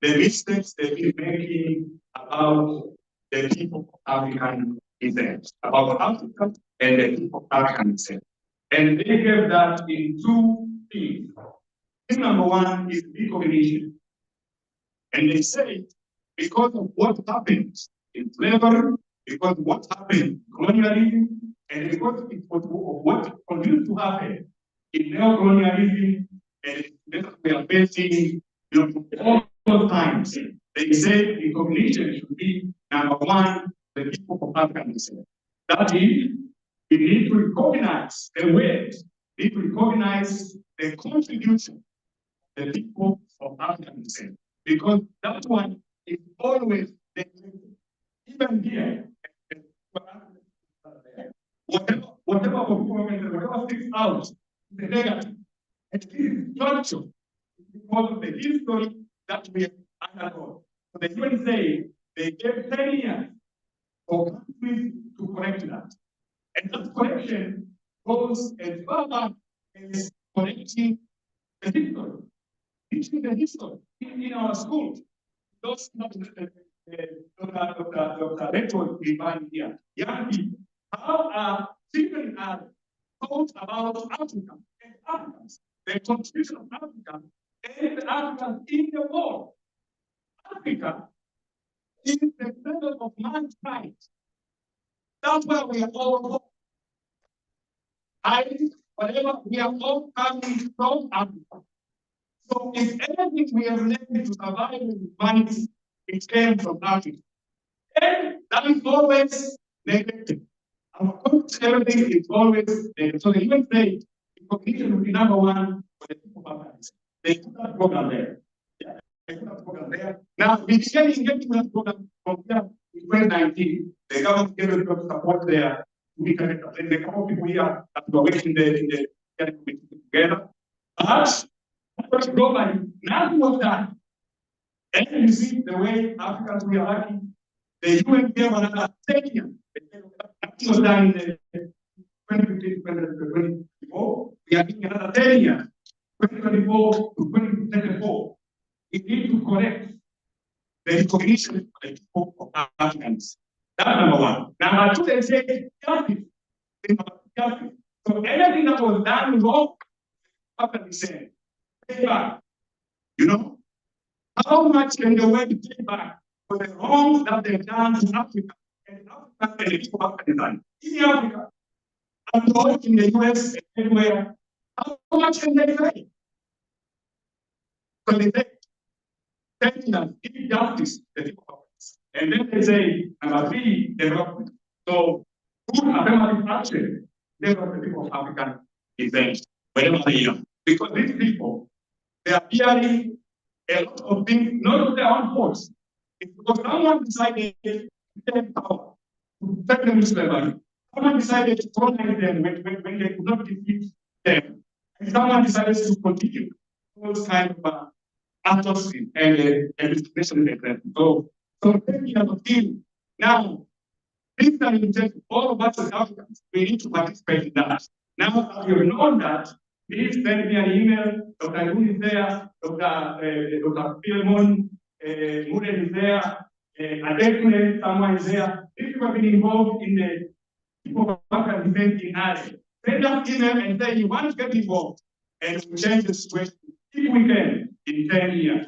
the mistakes they've been making about the people of African descent, about Africa and the people of African descent. And they gave that in two things. Thing number one is recognition. And they say, because of what happened in slavery, because of what happened in colonialism, and because of what continues to happen in neo-colonialism, and we are facing, all those times, they say recognition should be number one, the people of African descent. That is, we need to recognize the weight, we need to recognize the contribution of the people of African descent. Because that one is always the even here, whatever sticks out, the negative, it is structure because of the history that we have undergone. So the UN say they gave 10 years for countries to correct that. And that correction goes as far back as correcting the history. Teaching the history in our schools. Those not Dr. Record defined here. Young people, how children are taught about Africa and Africans, the contribution of Africa and the Africans in the world. Africa is the center of mankind. That's where we are all whatever we are all coming from Africa. So if anything we have learned to survive in humanity, it came from Africa. And that is always neglected. Of course, everything is always negative. So the UN say recognition will be number one for the people of Africa. They put that program there. Yeah, they put that program there. Now, we began engaging that program from here in 2019. The government gave a lot of support there. We connect. And the couple of people here that were working there in the together. But globally, nothing was done. And you see the way Africans we are working, the UN gave another 10 years. Nothing was done in the 2015 2024. We are giving another 10 years, 2024 to 2024. We need to correct the recognition of the people of Africans. That's number one. Number two, they say justice. Justice. So anything that was done wrong, after we say, pay back. You know, how much can the world pay back for the wrongs that they've done to Africa and Africa and the people of Africa? In Africa, and not in the US and everywhere, how much can they pay? So they say, give justice to the people of Africa. And then they say, number three, development. So, good affirmative action, develop the people of African descent, wherever they are. Because these people, they are hearing a lot of things, not of their own faults. It's because someone decided to take power, to take them to slavery. Someone decided to colonize them when they could not defeat them. And someone decided to continue those kind of atrocities and discrimination. So taking a deal now, this time all of us as Africans, we need to participate in that. Now that we have known that, please send me an email. Dr. Moon is there, Dr. Philemon Muren is there, Adekune, someone is there. If you have been involved in the people of African descent in Ireland, send us email and say you want to get involved and we change the situation. If we can, in 10 years,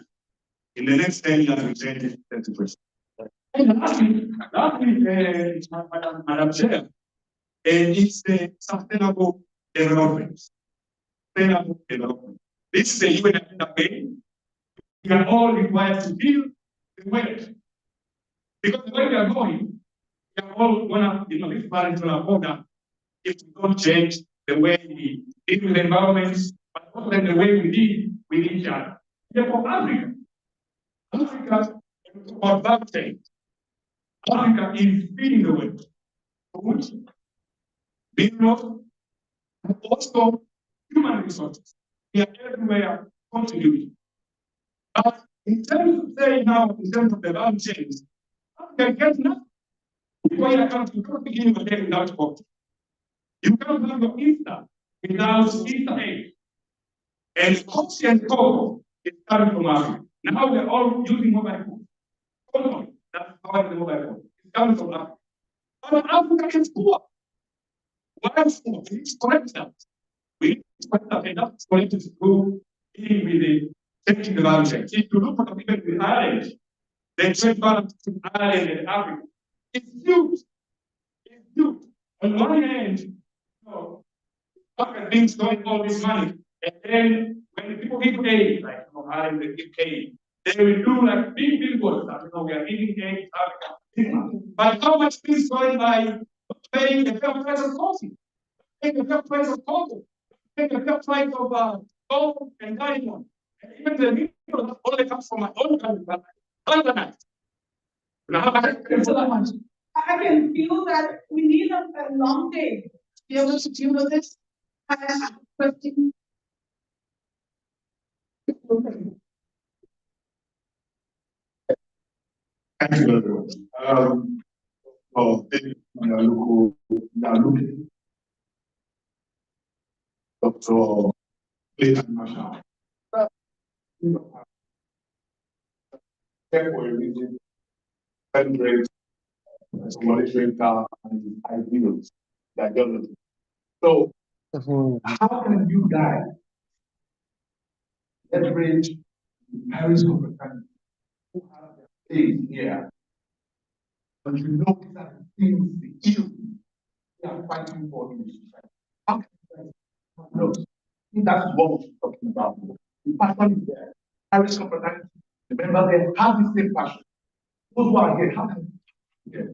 in the next 10 years, we change the situation. And lastly, Madam Chair, it's the sustainable development. Sustainable development. This is a UN campaign. We are all required to deal the weight. Because the way we are going, we are all gonna, this balance gonna hold up if we don't change the way we deal with the environment, but also the way we deal with each other. Therefore, Africa about that change. Africa is feeding the world. Food, minerals, and also human resources. We are everywhere contributing. But in terms of saying now, in terms of the value chains, Africa gets nothing. People here can't, you can't begin your day without poverty. You can't have your Easter without Easter egg. And coffee and cocoa is coming from Africa. Now we're all using mobile phones. Cocoa, that's how the mobile phone. It's coming from Africa. But Africa is poor. Why is poor? We need to correct that. We need to correct that, and that's connected to dealing with the changing the value chain. If you look at even with Ireland, the trade balance between Ireland and Africa is huge. It's huge. On one hand, you know, Africa thinks going all this money, and then when the people give aid, like Ireland, they give aid, they will do like big billboards that we are giving aid to Africa. But how much is going by paying the fair price of coffee, paying the fair price of cocoa, paying the fair price of gold and diamond, and even the people that only comes from my own country, but overnight. I can feel that we need a long day to be able to deal with this. I have a question. Thank you very much. Well, we are looking Dr. Clayton Marshall. For a reason, celebrate monitoring and ideals, ideology. So, how can you guys leverage the Paris Conference who have their things here? But you know these are the things, the ills they are fighting for in the society. How can you guys know? I think that's what we're talking about. The passion is there. Paris Conference, remember they have the same passion. Those who are here, how can you get?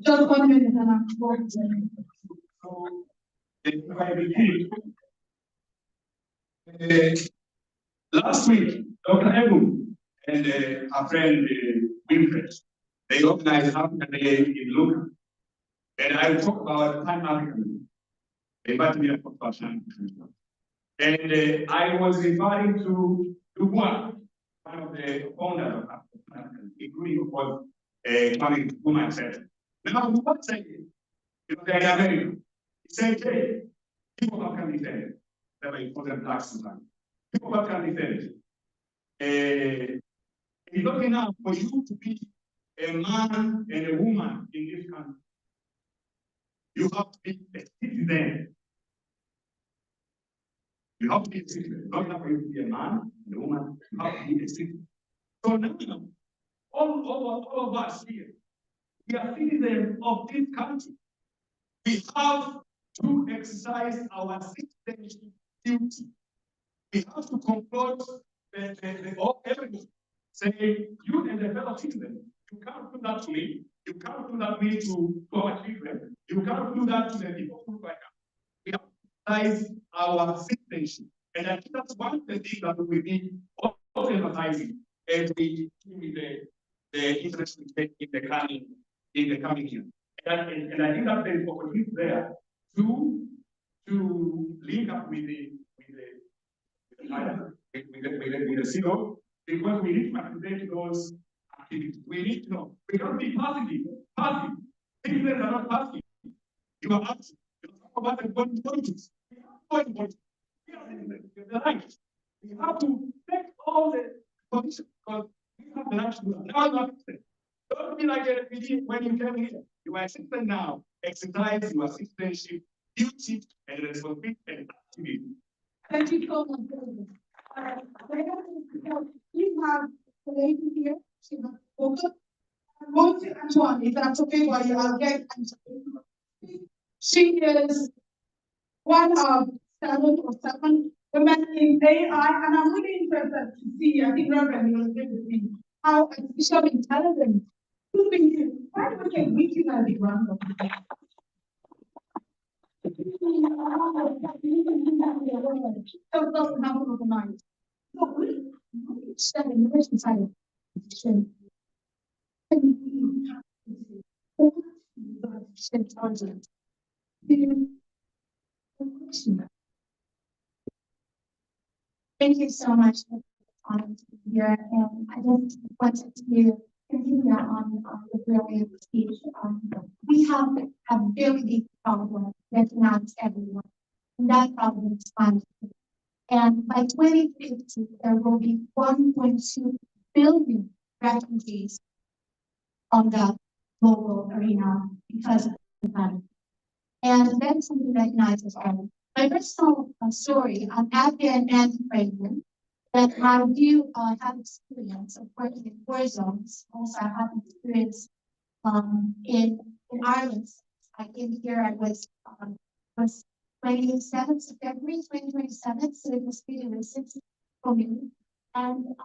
Just 1 minute and I'm going to. So, if I begin, last week, Dr. Ebu and our friend Winfred, they organized African Day in Luca. And I talk about Pan African. They invited me for fashion. And I was referring to Dubois, one of the founders of African, including, of course, coming to myself. Now, what said, you know, they're in America. He said, hey, people of African descent, that were important blacks sometimes. People of African descent. It's not enough for you to be a man and a woman in this country. You have to be a citizen. You have to be a citizen. Not enough for you to be a man and a woman. You have to be a citizen. So now, all of us here, we are citizens of this country. We have to exercise our citizenship duty. We have to confront everyone, saying, you and the fellow citizens, you can't do that to me. You can't do that to our children. You can't do that to the people who like us. We have to exercise our citizenship. And I think that's one of the things that we will be also emphasizing as we with the interest we take in the coming year. And I think that there is opportunity there to link up with the CEO, because we need to activate those activities. We need to know. We can't be passive. Citizens are not passive. You are active. You talk about the politics. We have politics. We are citizens. We have the right. We have to take all the positions because we have the right to do that. Now you are citizens. Don't be like a refugee when you came here. You are a citizen now. Exercise your citizenship, duty, and responsibility and activity. Thank you so much. You have the lady here. She has spoken. I'm going to Antoine, if that's okay, while you are getting. She is one of 7 or 7 women in AI, and I'm really interested to see, I think Reverend will agree with me, how artificial intelligence could be used. Why do we get weaken at the ground of the so it doesn't happen overnight. So we study innovation science. to thank you so much for the time to be here. And I just wanted to continue on the brilliant speech. We have a very big problem that unites everyone. And that problem is climate change. And by 2050, there will be 1.2 billion refugees on the global arena because of the climate. And that is something that unites us all. My personal story, I'm Afghan and Ukrainian, and I do have experience of working in war zones. Also, I have experience in Ireland. I came here, I was 27th of February 2027, so it was really recent for me. And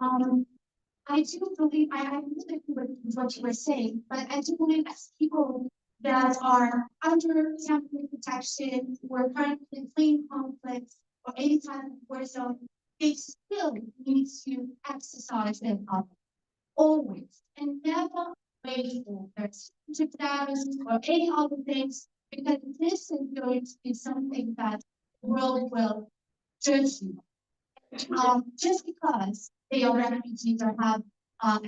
I do believe, I agree with what you were saying, but I do believe as people that are under temporary protection, who are currently fleeing conflicts or any type of war zone, they still need to exercise their power, always, and never wait for their status or any other things, because this is going to be something that the world will judge you. Just because they are refugees or have a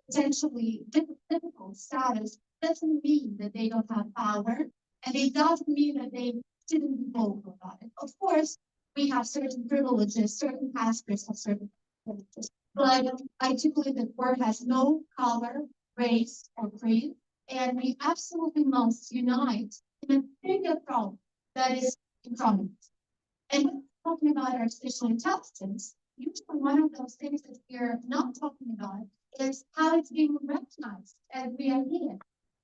potentially difficult status doesn't mean that they don't have power, and it doesn't mean that they shouldn't be vocal about it. Of course, we have certain privileges, certain pastors have certain privileges, but I do believe that work has no color, race, or creed, and we absolutely must unite in a bigger problem that is in front of us. And when we're talking about artificial intelligence, usually one of those things that we're not talking about is how it's being recognized as we are here.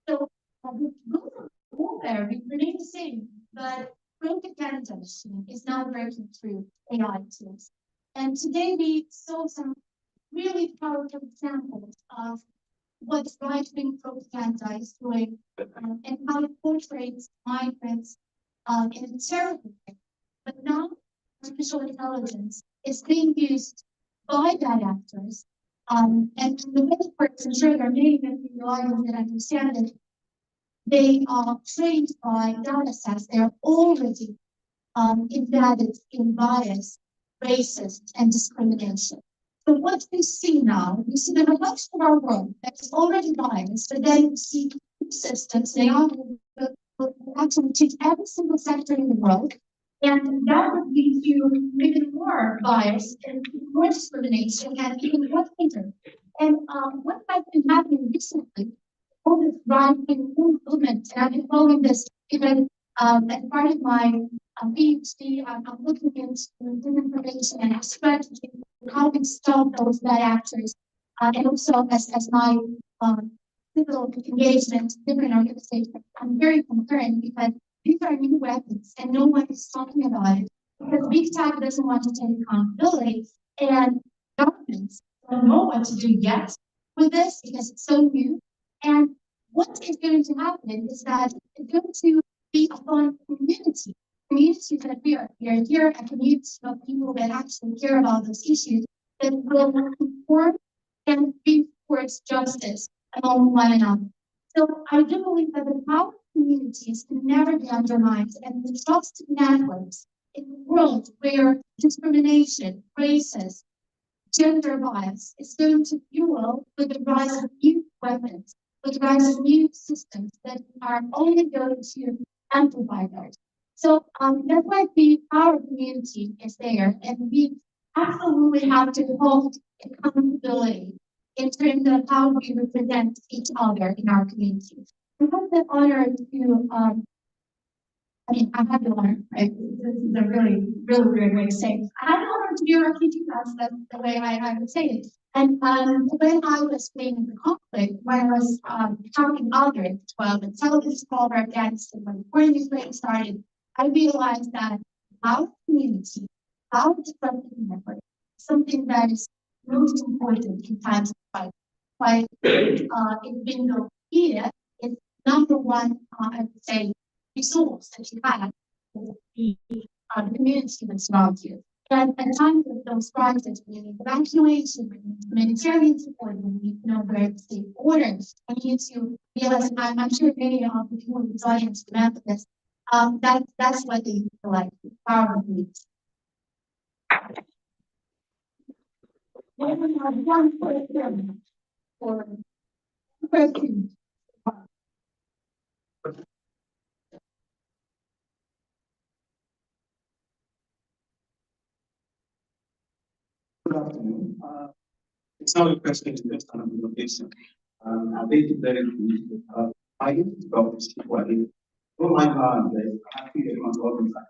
So all there, we remain the same, but propaganda is now breaking through AI tools. And today we saw some really powerful examples of what right-wing propaganda is doing and how it portrays migrants in a terrible way. But now artificial intelligence is being used by bad actors. And the way it works, I'm sure there are many in the audience that understand it. They are trained by data sets. They are already embedded in bias, racist, and discrimination. So what we see now, we see that a lot of our world that's already biased, but then we see systems, they are actually teach every single sector in the world. And that would lead to even more bias and more discrimination and even more hatred. And what has been happening recently, all this right-wing movement, and I've been following this even as part of my PhD, I'm looking into disinformation and strategy, how we stop those bad actors, and also as my civil engagement, different organizations, I'm very concerned because these are new weapons and no one is talking about it because big tech doesn't want to take accountability and governments don't know what to do yet with this because it's so new. And what is going to happen is that it's going to be upon community that we are here, a community of people that actually care about those issues that will inform and reinforce justice among one another. So I do believe that the power of communities can never be undermined, and the trusted networks in a world where discrimination, racism, gender bias is going to fuel with the rise of new weapons, with the rise of new systems that are only going to amplify that. So that's why the power of community is there, and we absolutely have to hold accountability in terms of how we represent each other in our communities. I have the honor to, I have the honor, right? This is a really, really weird way to say it. I have the honor to be a refugee, that's the way I would say it. And when I was fleeing the conflict, when I was helping others, 12 and tell this call for Afghanistan, when the war in Ukraine started, I realized that our community, our trusted network, something that is most important in times of fight. Like in Bingo here, it's number one, I would say, resource that you have the community that surrounds you. And at times of those crises, we need evacuation, we need humanitarian support, we need to know where to stay orders. We need to realize, I'm sure many of the people in this audience remember this. That's what they like, power needs. When we have one question for question. Good afternoon. It's not a question, it's just an observation. I think it's very good. I used to talk to people, I think, oh my God, I feel it on all the time.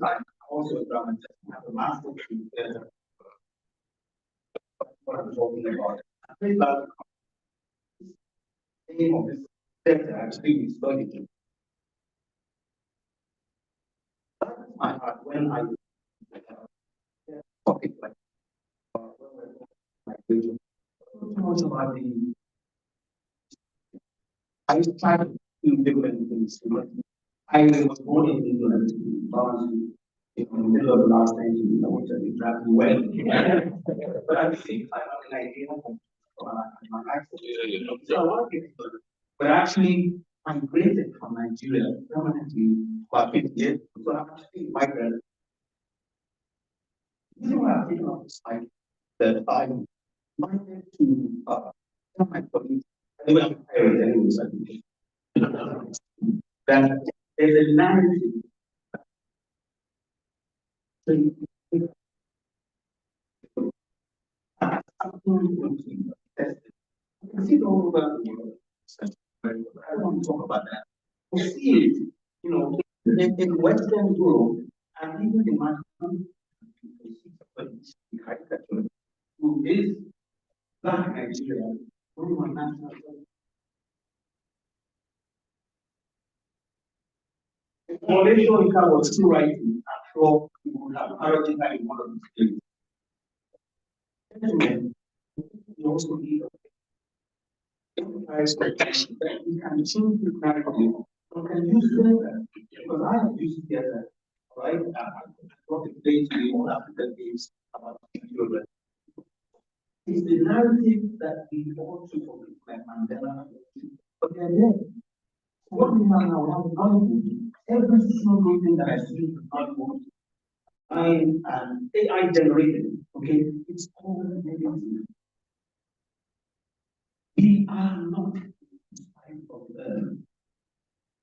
I also done have a master degree there. What I'm talking about. I think that the aim of this sector actually is studying. That's my heart when I topic like vision. Much about the I started to do different things. I was born in England, in the middle of the last century. I wanted to travel well, but at the same time, I mean, I didn't have my accent. So a lot of people, but actually, I migrated from Nigeria permanently about 50 years. So I'm actually migrated. You know, I've taken up this site that I wanted to tell my colleagues. Anyway, I'm tired anyways. I think that there's a narrative. I see all over the world. I don't want to talk about that. We see it, you know, in Western Europe and even in my country, who is black Nigeria, one of my national. Soyinka was still writing, I'm sure you would have parodied that in one of the places. Gentlemen, you also need expectation that you can change the narrative. You can use that because I have used together, right? What the place the all African games about children. It's the narrative that we all took from people like Mandela, but they're there. What we have now, we have Hollywood. Every single thing that I see in Hollywood, AI generated, okay? It's all negative. We are not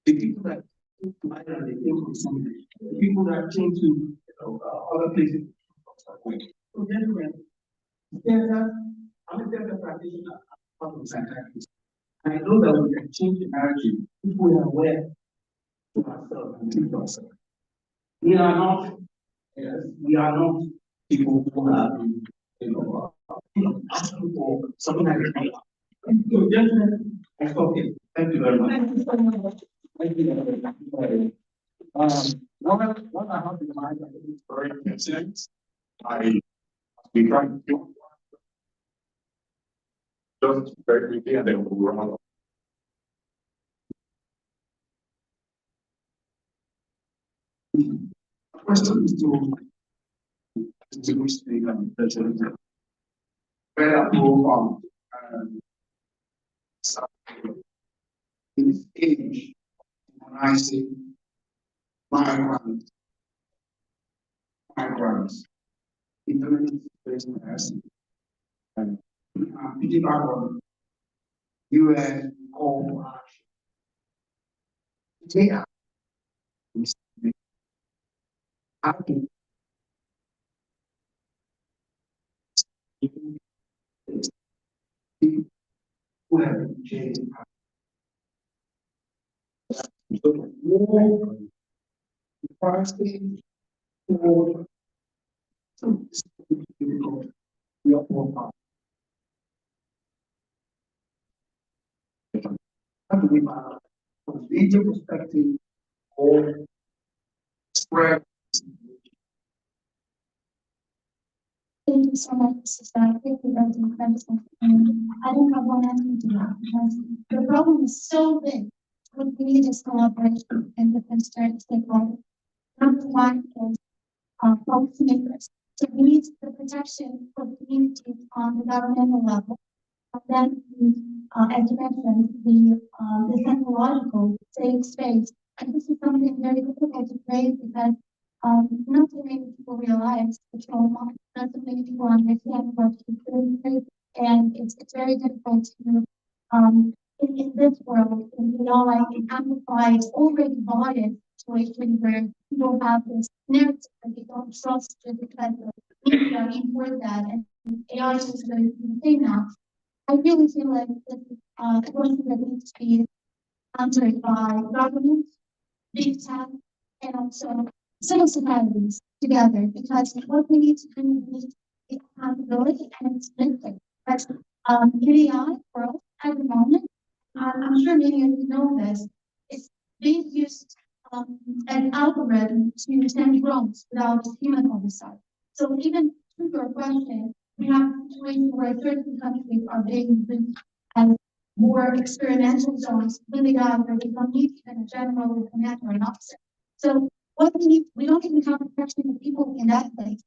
the people that came to Ireland, they came from somewhere. The people that came to other places. So gentlemen, I'm a theater practitioner, I'm a psychiatrist. And I know that we can change the narrative if we are aware to ourselves and think to ourselves. We are not, yes, we are not people who have been, asking for something like that. So, gentlemen, I stop here. Thank you very much. Thank you so much. Thank you very much. What I have in mind, I think it's very important. I be trying to just very quickly and then we'll run. Question is to distinguish the president. Where I go in this age, humanizing migrants, implementing business, and piggyback on UN call for action. They are acting who have been jailed. So, war, fasting, war, so it's difficult. We are all part. How do we from the legal perspective or spread? Thank you so much, Sister. Thank you, that was incredible. I don't have one answer to that because the problem is so big. We need this collaboration and different stakeholders. Number one is policymakers. So we need the protection for communities on the governmental level. then, as you mentioned, the psychological safe space. And this is something very difficult to create because not so many people realize the trauma, not so many people understand what it is, and it's very difficult to in this world, like it amplifies already biased situation where people have this narrative that they don't trust just because the media import that and AI is going to be the same now. I really feel like this is a question that needs to be answered by government, big tech, and also civil societies together, because what we need to do is accountability and it's lifting. But in the AI world at the moment, I'm sure many of you know this, it's being used an algorithm to send drones without human oversight. So even to your question, we have a situation where certain countries are being used as more experimental zones with AI where they don't need even a general commander or an officer. So what we need, we don't even have protection of people in that place.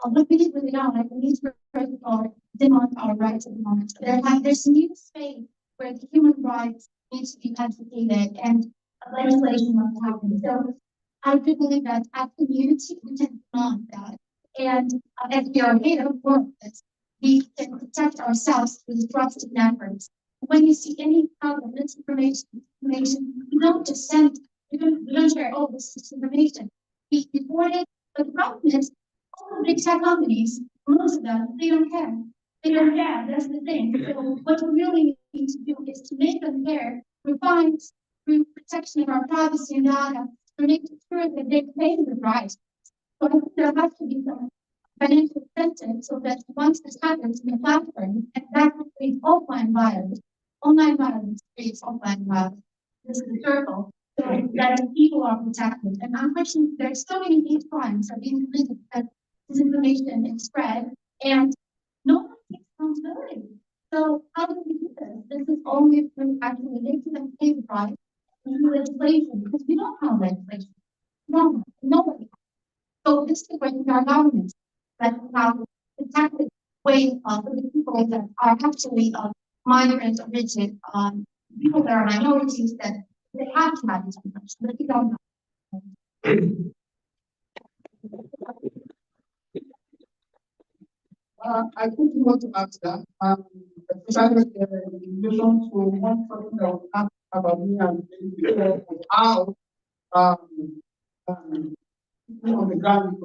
What we need with AI, we need to first of all demand our rights at the moment. There's a new space where the human rights needs to be advocated and legislation must happen. So I do believe that as a community, we can demand that. And as we are made of workers, we can protect ourselves through trusted networks. When you see any kind of misinformation, you don't just send it. We don't share, oh, this is information. We report it, but the problem is all the big tech companies, most of them, they don't care. They don't care, that's the thing. So what we really need to do is to make them care through fines, through protection of our privacy and data, to make sure that they pay the price. So I think there has to be some financial incentive so that once this happens in the platform, and that creates offline violence. Online violence creates offline violence. This is the circle. So that people are protected. And unfortunately, there's so many hate crimes are being committed because disinformation is spread and no one takes responsibility. So how do we do this? This is only through actually making them pay the price through legislation, because we don't have legislation. No, nobody. So this is when our government that have protected way for the people that are actually migrant origin, people that are minorities that they have to have this information, but we don't know. I think you want to ask that, especially in relation to one person that was asked about me and how people on the ground.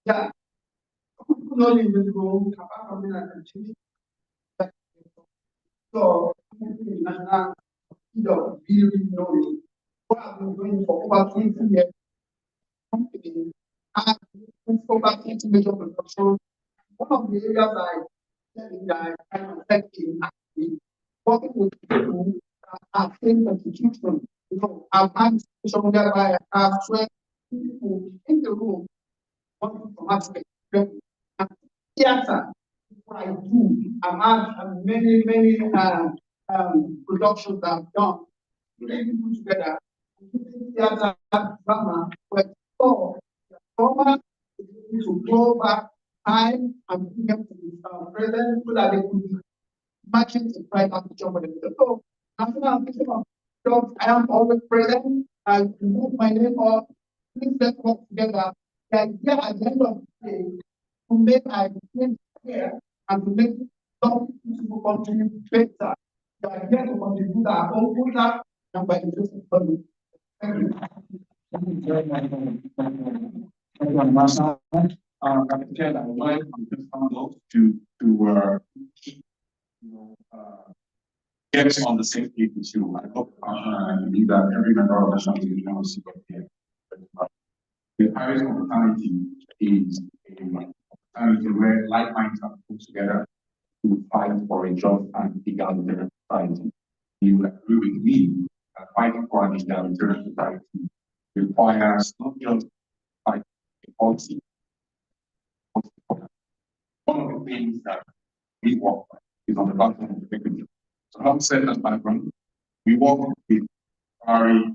Yeah, people not in the room, apart from me, I can change it. So, national, really knowing what I've been doing for over 20 years. Company and over 20 major production. One of the areas I kind of affecting actually working with people that are in institutions. You know, I've had situation whereby I have 20 people in the room working from aspect and theater. What I do, I've had many productions that I've done, putting people together, theater, drama, but trauma to go back time and bring them to the present so that they could be matching the private picture for themselves. So, after I'm thinking of jobs, I am always present. I move my name up, things that work together. The idea at the end of the day to make our experience clear and to make some people contribute better. The idea to contribute our own good and by interesting public. Thank you. Thank you very much. Thank you, Master. Again, I would like to found out to keep, get on the same page with you. I hope I believe that every member of the family knows about here. The Paris opportunity is a opportunity where like minds are put together to fight for a just and egalitarian society. You will agree with me that fighting for an egalitarian society requires not just fight policy. One of the things that we work with is on the background of the equity. So having said that background, we work with very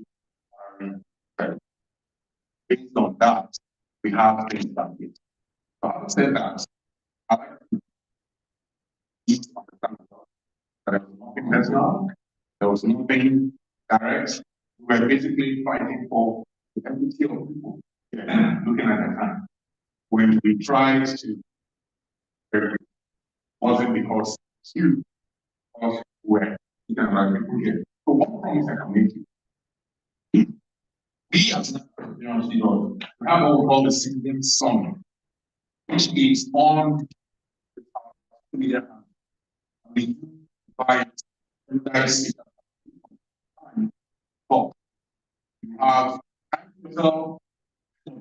based on that, we have things that we. So having said that, I like to east of the country. There was nothing personal, there was nothing direct. We were basically fighting for the ability of people, looking at the time. When we tried to, it wasn't because you were looking at people here. So one promise I can make you, we as entrepreneurs, we have what we call the citizen song, which is on the media. We buy dice. But we have capital, so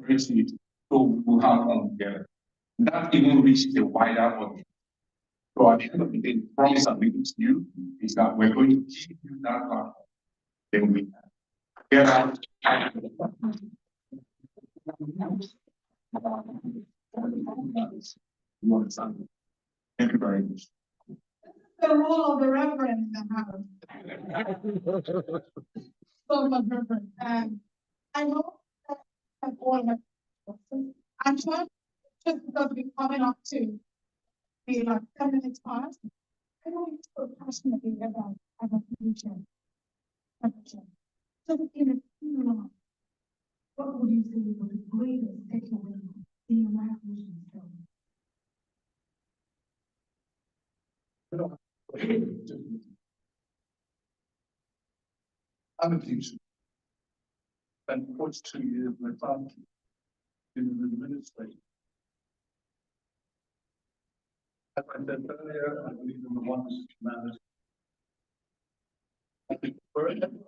we will have them together. That even reaches a wider audience. So at the end of the day, the promise I'm making to you is that we're going to give you that platform. Then we get out. You understand? Thank you very much. The role of the reverend in the house. So much reverend. I know that all have questions. I'm sure just because we're coming up to be like 10 minutes past, I know you're so passionately about future. So in a few months, what would you say was the greatest takeaway in your life mission story? I'm a teacher. Spent 42 years of my time in the administration. As I said earlier, I believe in the oneness of humanity. I think for everyone,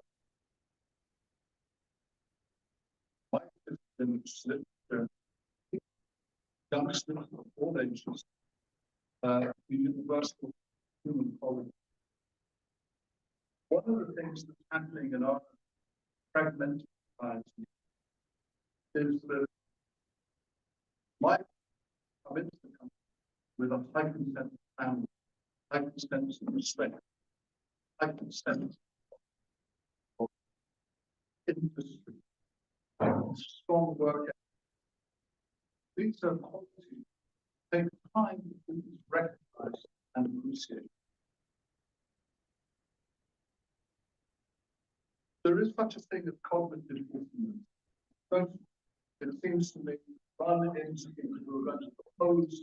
my Christian literature, youngsters of all ages, the universal human quality. One of the things that's happening in our fragmented society is that might come into the country with a heightened sense of family, heightened sense of respect, heightened sense of industry, strong work ethic. These are qualities that take time to recognize and appreciate. There is such a thing as cognitive dissonance. But it seems to me run into people who are going to propose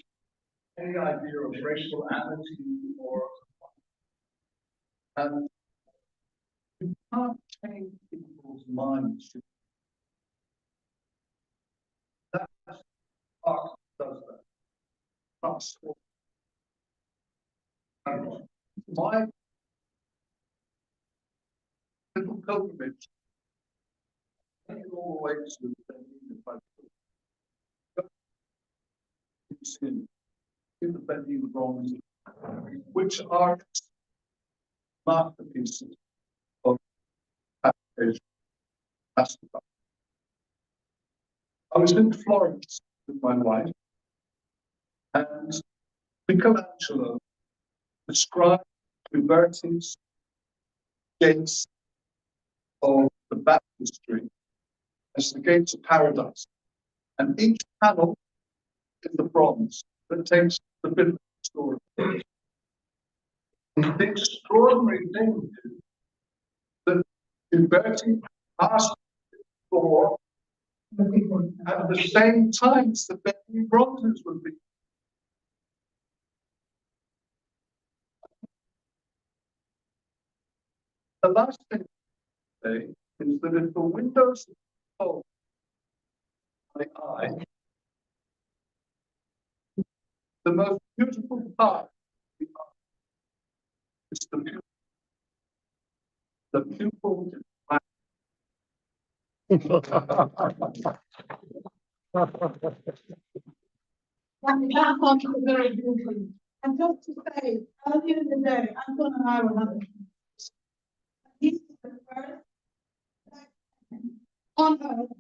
any idea of racial amity or and you can't change people's minds. That's art does that. That's what my little pilgrimage all the way to the Benin bronze, which are masterpieces of application. I was in Florence with my wife, and Michelangelo described Uberti's gates of the baptistry as the gates of paradise. And each panel is the bronze that takes the biblical story. And the extraordinary thing is that Uberti asked for at the same time as the Benin bronzes would be. The last thing to say is that if the windows of my eye, the most beautiful part is the pupil. The pupil is black. That part was very beautiful. And just to say, earlier in the day, Anton and I were having this is the first on earth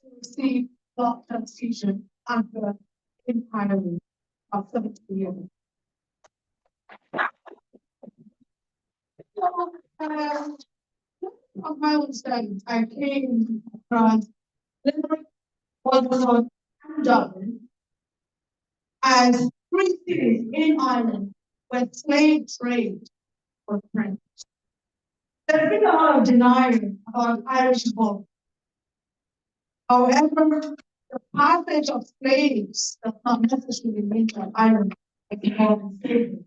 to receive blood transfusion after entirely of 70 years. So, on my own studies, I came across Limerick, Waterford, and Dublin as three cities in Ireland when slave trade was present. There's been a lot of denial about Irish born. However, the passage of slaves does not necessarily mean that Ireland is involved in slavery.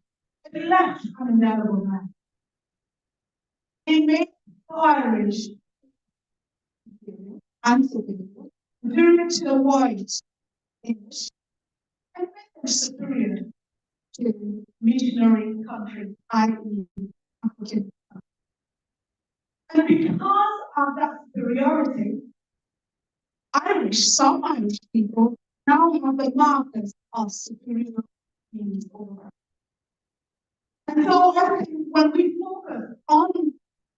It left an indelible mark. It made the Irish and superior, superior to the white English, and made them superior to missionary countries, i.e., African. And because of that superiority, some Irish people now have the markers of superiority over. And so I think when we focus on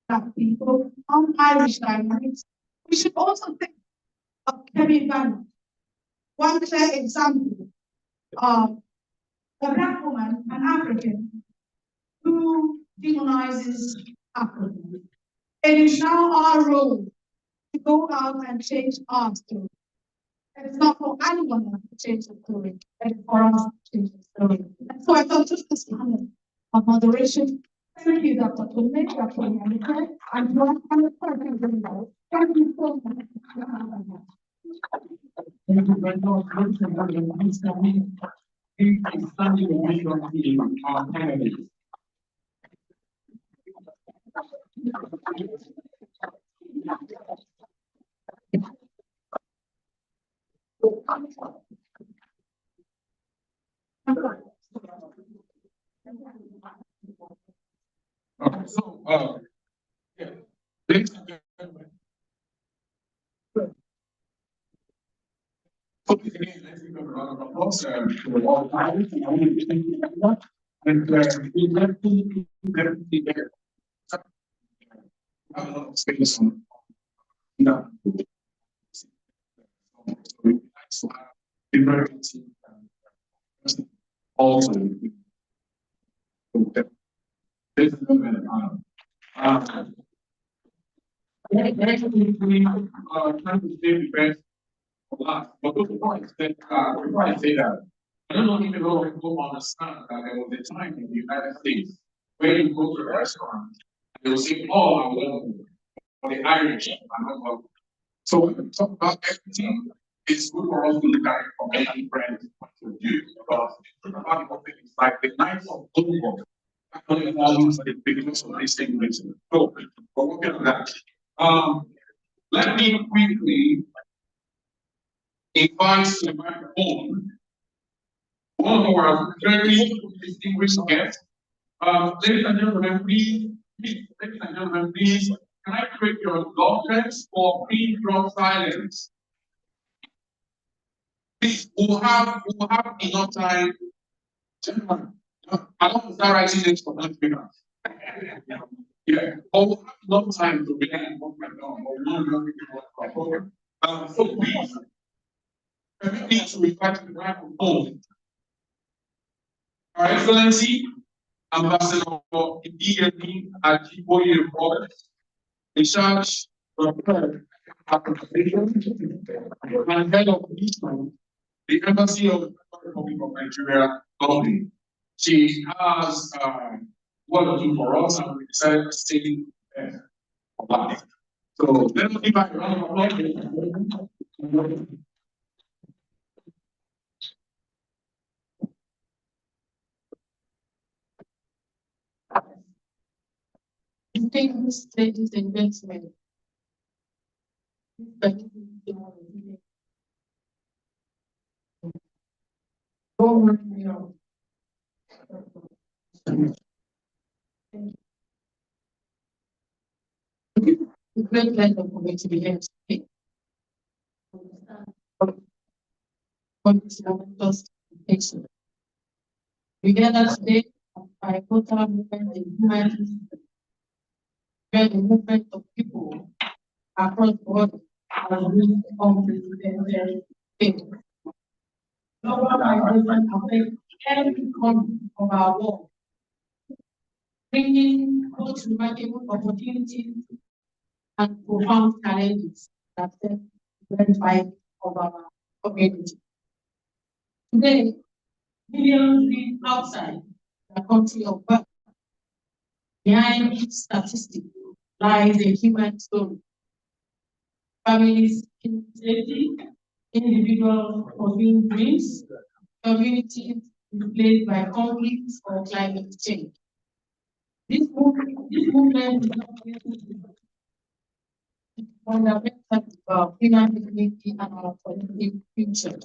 Black people, on Irish dynamics, we should also think of Kevin Bannon. One clear example of a Black woman, an African, who demonizes Africans. It is now our role to go out and change our story. It's not for anyone else to change the story, it's for us to change the story. And so I thought just this kind of moderation. Thank you, Dr. Pullman, Dr. Monica, and Dr. Pullman. Thank you so much. Thank you very much. Standing ovation to our panelists. Yeah. Ladies and gentlemen. Please again, let's give a round of applause to all panelists and we definitely there. I have a lot of space on so we like to have different teams also. This is trying to stay the best for last. But those points that before I say that, I don't know if all people understand that there was a time in the United States where you go to a restaurant and they will say, "Oh, I'm welcome," for the Irish are not welcome. So when we talk about equity, it's good for us to look at it from any brand point of view, because it's like the Knights of Global. The biggest of these things. So we're working on that. Let me quickly invite to the microphone one of our very distinguished guests. Ladies and gentlemen, please, ladies and gentlemen, please, can I create your indulgence for pre-drop silence? Please, we'll have enough time. Gentlemen, I don't want to start writing names for that speaker. Yeah, but we'll have enough time to begin what we're doing. So please, permit me to invite to the microphone Our Excellency, Ambassador immediately Ajiboye Robert, in charge of the and head of the Embassy of the Republic of Nigeria, Dublin. She has what to do for us, and we decided to stay for life. So let me give back a round of applause. Distinguished ladies and gentlemen, it's a great pleasure for me to be here today. On this momentous occasion. We gather today by total movement in humanity, where the movement of people across the world are really unprecedented things. Global migration affects every corner of our world, bringing both remarkable opportunities and profound challenges that set the very fight of our community. Today, millions live outside the country of birth. Behind each statistic lies a human story. Families in safety, individuals pursuing dreams, communities displaced by conflicts or climate change. This movement is not fundamental about human dignity and our collective future.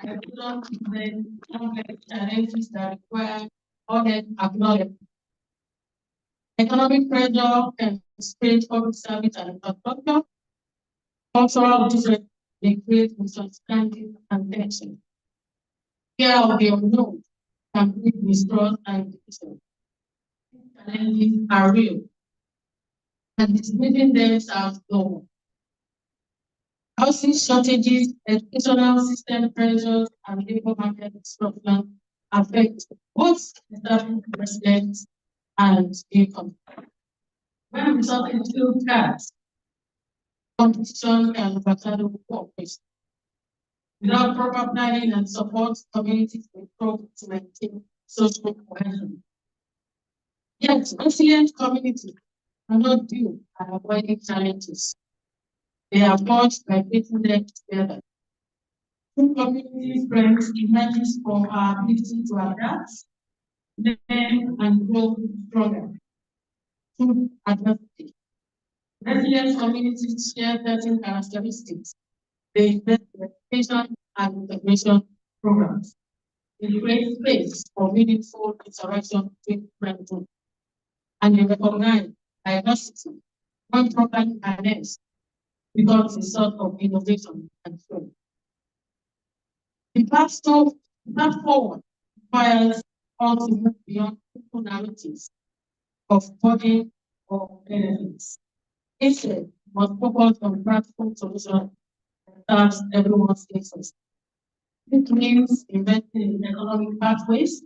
And we don't present complex challenges that require honest acknowledgement. Economic pressure can strain public service and infrastructure. Cultural difference may create misunderstanding and tension. Fear of the unknown can breed mistrust and division. Challenges are real, and dismissing them as normal. Housing shortages, educational system pressures, and labor market disruption affect both established residents and income. When resources feel scarce, competition can overshadow cooperation. Without proper planning and support, communities will struggle to maintain social cohesion. Yet, resilient communities cannot deal by avoiding challenges. They are forged by putting them together. True community strength emerges from our ability to adapt, learn, and grow stronger through adversity. Resilient communities share certain characteristics. They invest in education and integration programs. They create space for meaningful interaction between different groups. And they recognize diversity when properly harnessed becomes a source of innovation and growth. The path forward requires us to move beyond simple narratives of burden or benefits. Instead, we must focus on practical solutions that serve everyone's interests. This means investing in economic pathways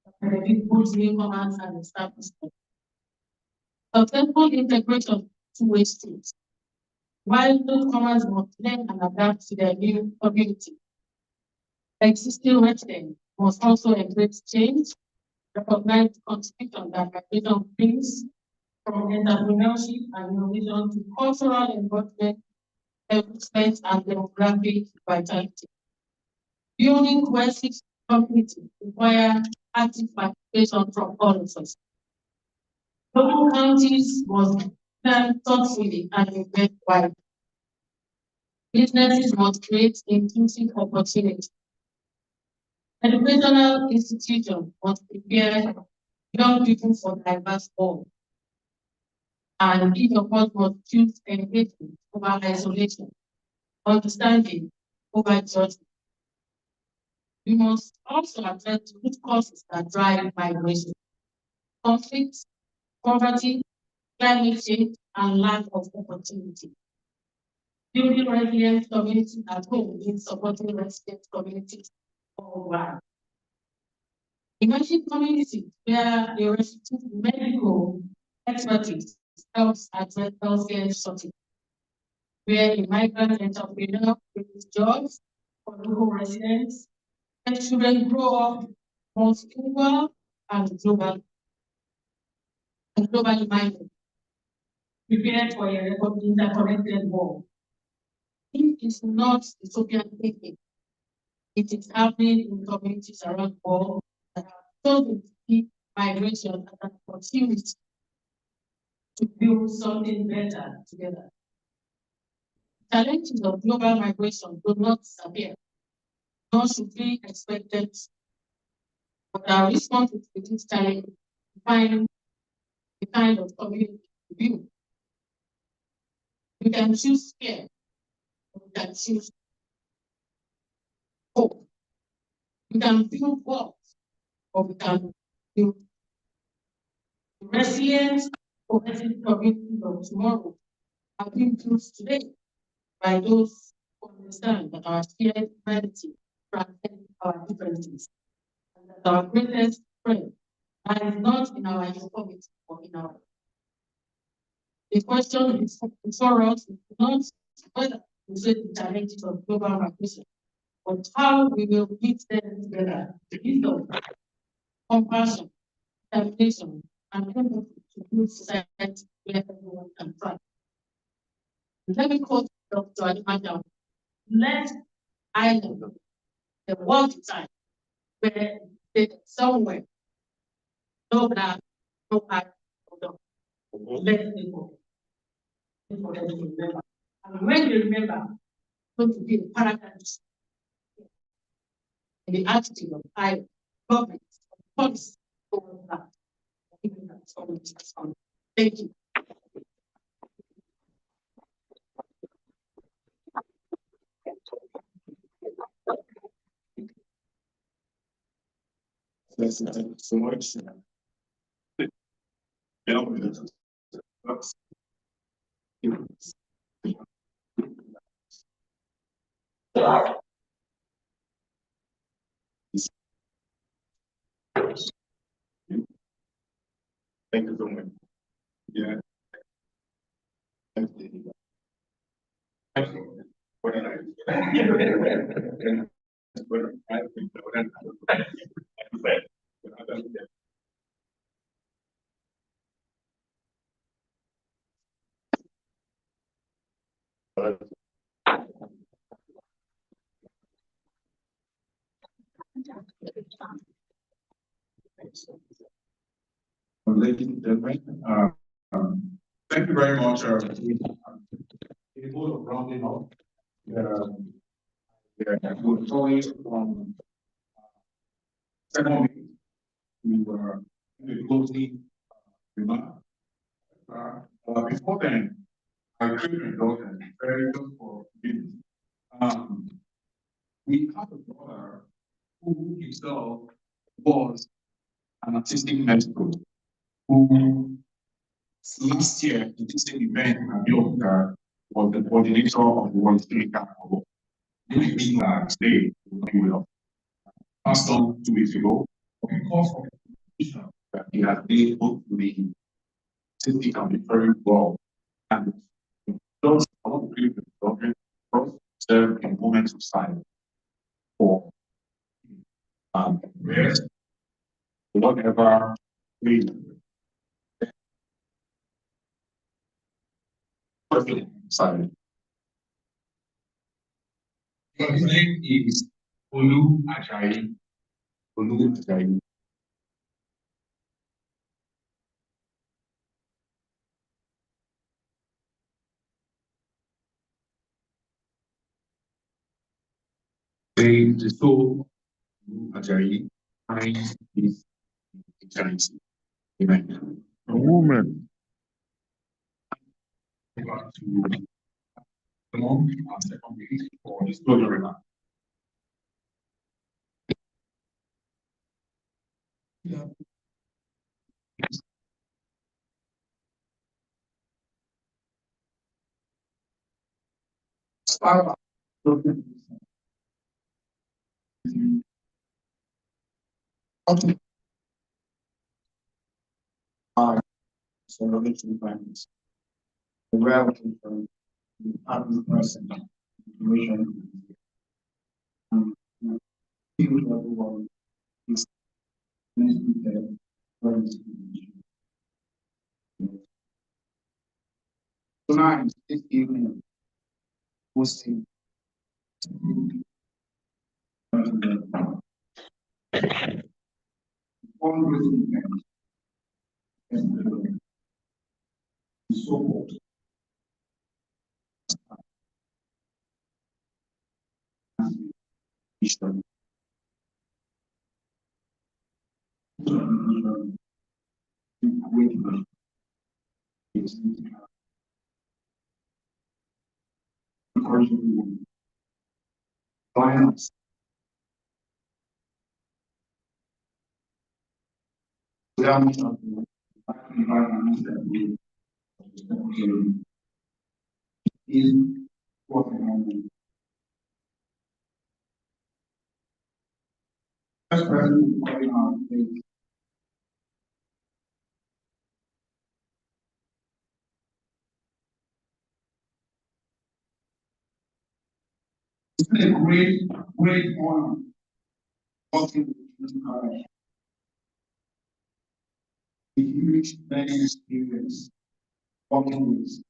that benefit both newcomers and establishment. Successful integration two-way streets. While newcomers must learn and adapt to their new community, existing residents must also embrace change, recognize the contribution that migration brings from entrepreneurship and innovation to cultural enrichment, enrichment and demographic vitality. Building cohesive community require active participation from all of us. Local counties must plan thoughtfully and invest widely. Businesses must create inclusive opportunities. Educational institutions must prepare young people for diverse world. And each of us must choose engagement over isolation, understanding over judgment. We must also address root causes that drive migration: conflict, poverty, climate change, and lack of opportunity. Building resilient communities at home means supporting resilient communities worldwide. Imagine communities where the restricted medical expertise helps address healthcare shortage, where a migrant entrepreneur creates jobs for local residents, and children grow up multilingual and globally minded, prepared for a interconnected world. It is not utopian thinking. It is happening in communities around the world that have chosen to see migration as an opportunity to build something better together. Challenges of global migration do not disappear, nor should be expected, but our response to this challenge define the kind of community to build. We can choose fear, we can choose hope. We can build walls, or we can build resilient, cohesive communities of tomorrow are being built today by those who understand that our shared humanity transcends our differences, and that our greatest strength lies not in our uniformity or in our. The question is before us is not whether we face the challenges of global migration, but how we will meet them together. compassion, temptation, and empathy to build society where everyone can thrive. Let me quote Dr. Adamada. Let island the world time where somewhere no black, no white, no let people for them to remember. And when you remember, going to be a paradise in the attitude of high government, policy over that. Thank you. Thank you so much. Thank you so much. Yeah. Thank you. Thank you. Ladies and gentlemen, thank you very much. In the mode of rounding up, we're calling from second meeting. We were closing remark. Before then, I could indulge in very good for you. We have a brother who himself was an artistic mentor who last year in the same event at York was the coordinator of the World Soyinka. Today, with us. Passed on 2 weeks ago, because of the position that he has been able to be city can be very well. And those I want to believe the government serve in moments of silence for rest, whatever we silent. His name is Wole Ajayi. Wole Ajayi. The soul Ajayi finds his eternity. Amen. A woman. About to the monk and second week for his closure remark. Yeah. Start. Okay. So the two things. The reality from the happy person, information, and everyone is necessary. Tonight, this evening, hosting fundraising event, so-called Eastern. Violence. Environment that we is what as president calling our faith. It's been a great honor working with you. the huge learning experience working with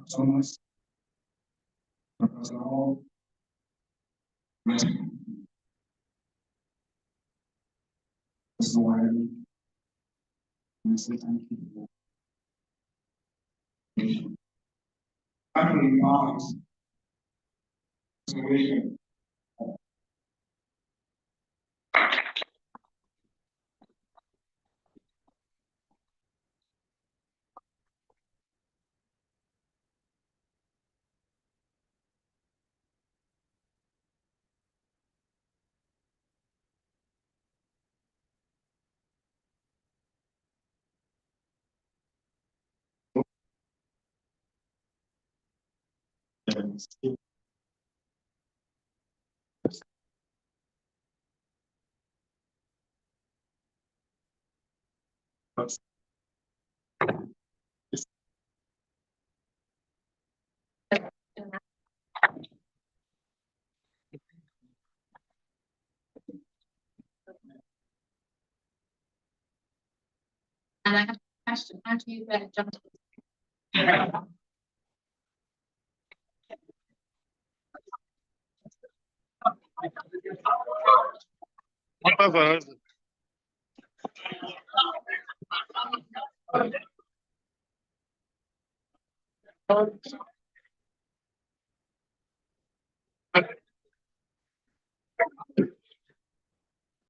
Thomas, Professor Wole, Mr. Wole, and say thank you. Finally, Mars, situation. And I have a question, how do you jump? What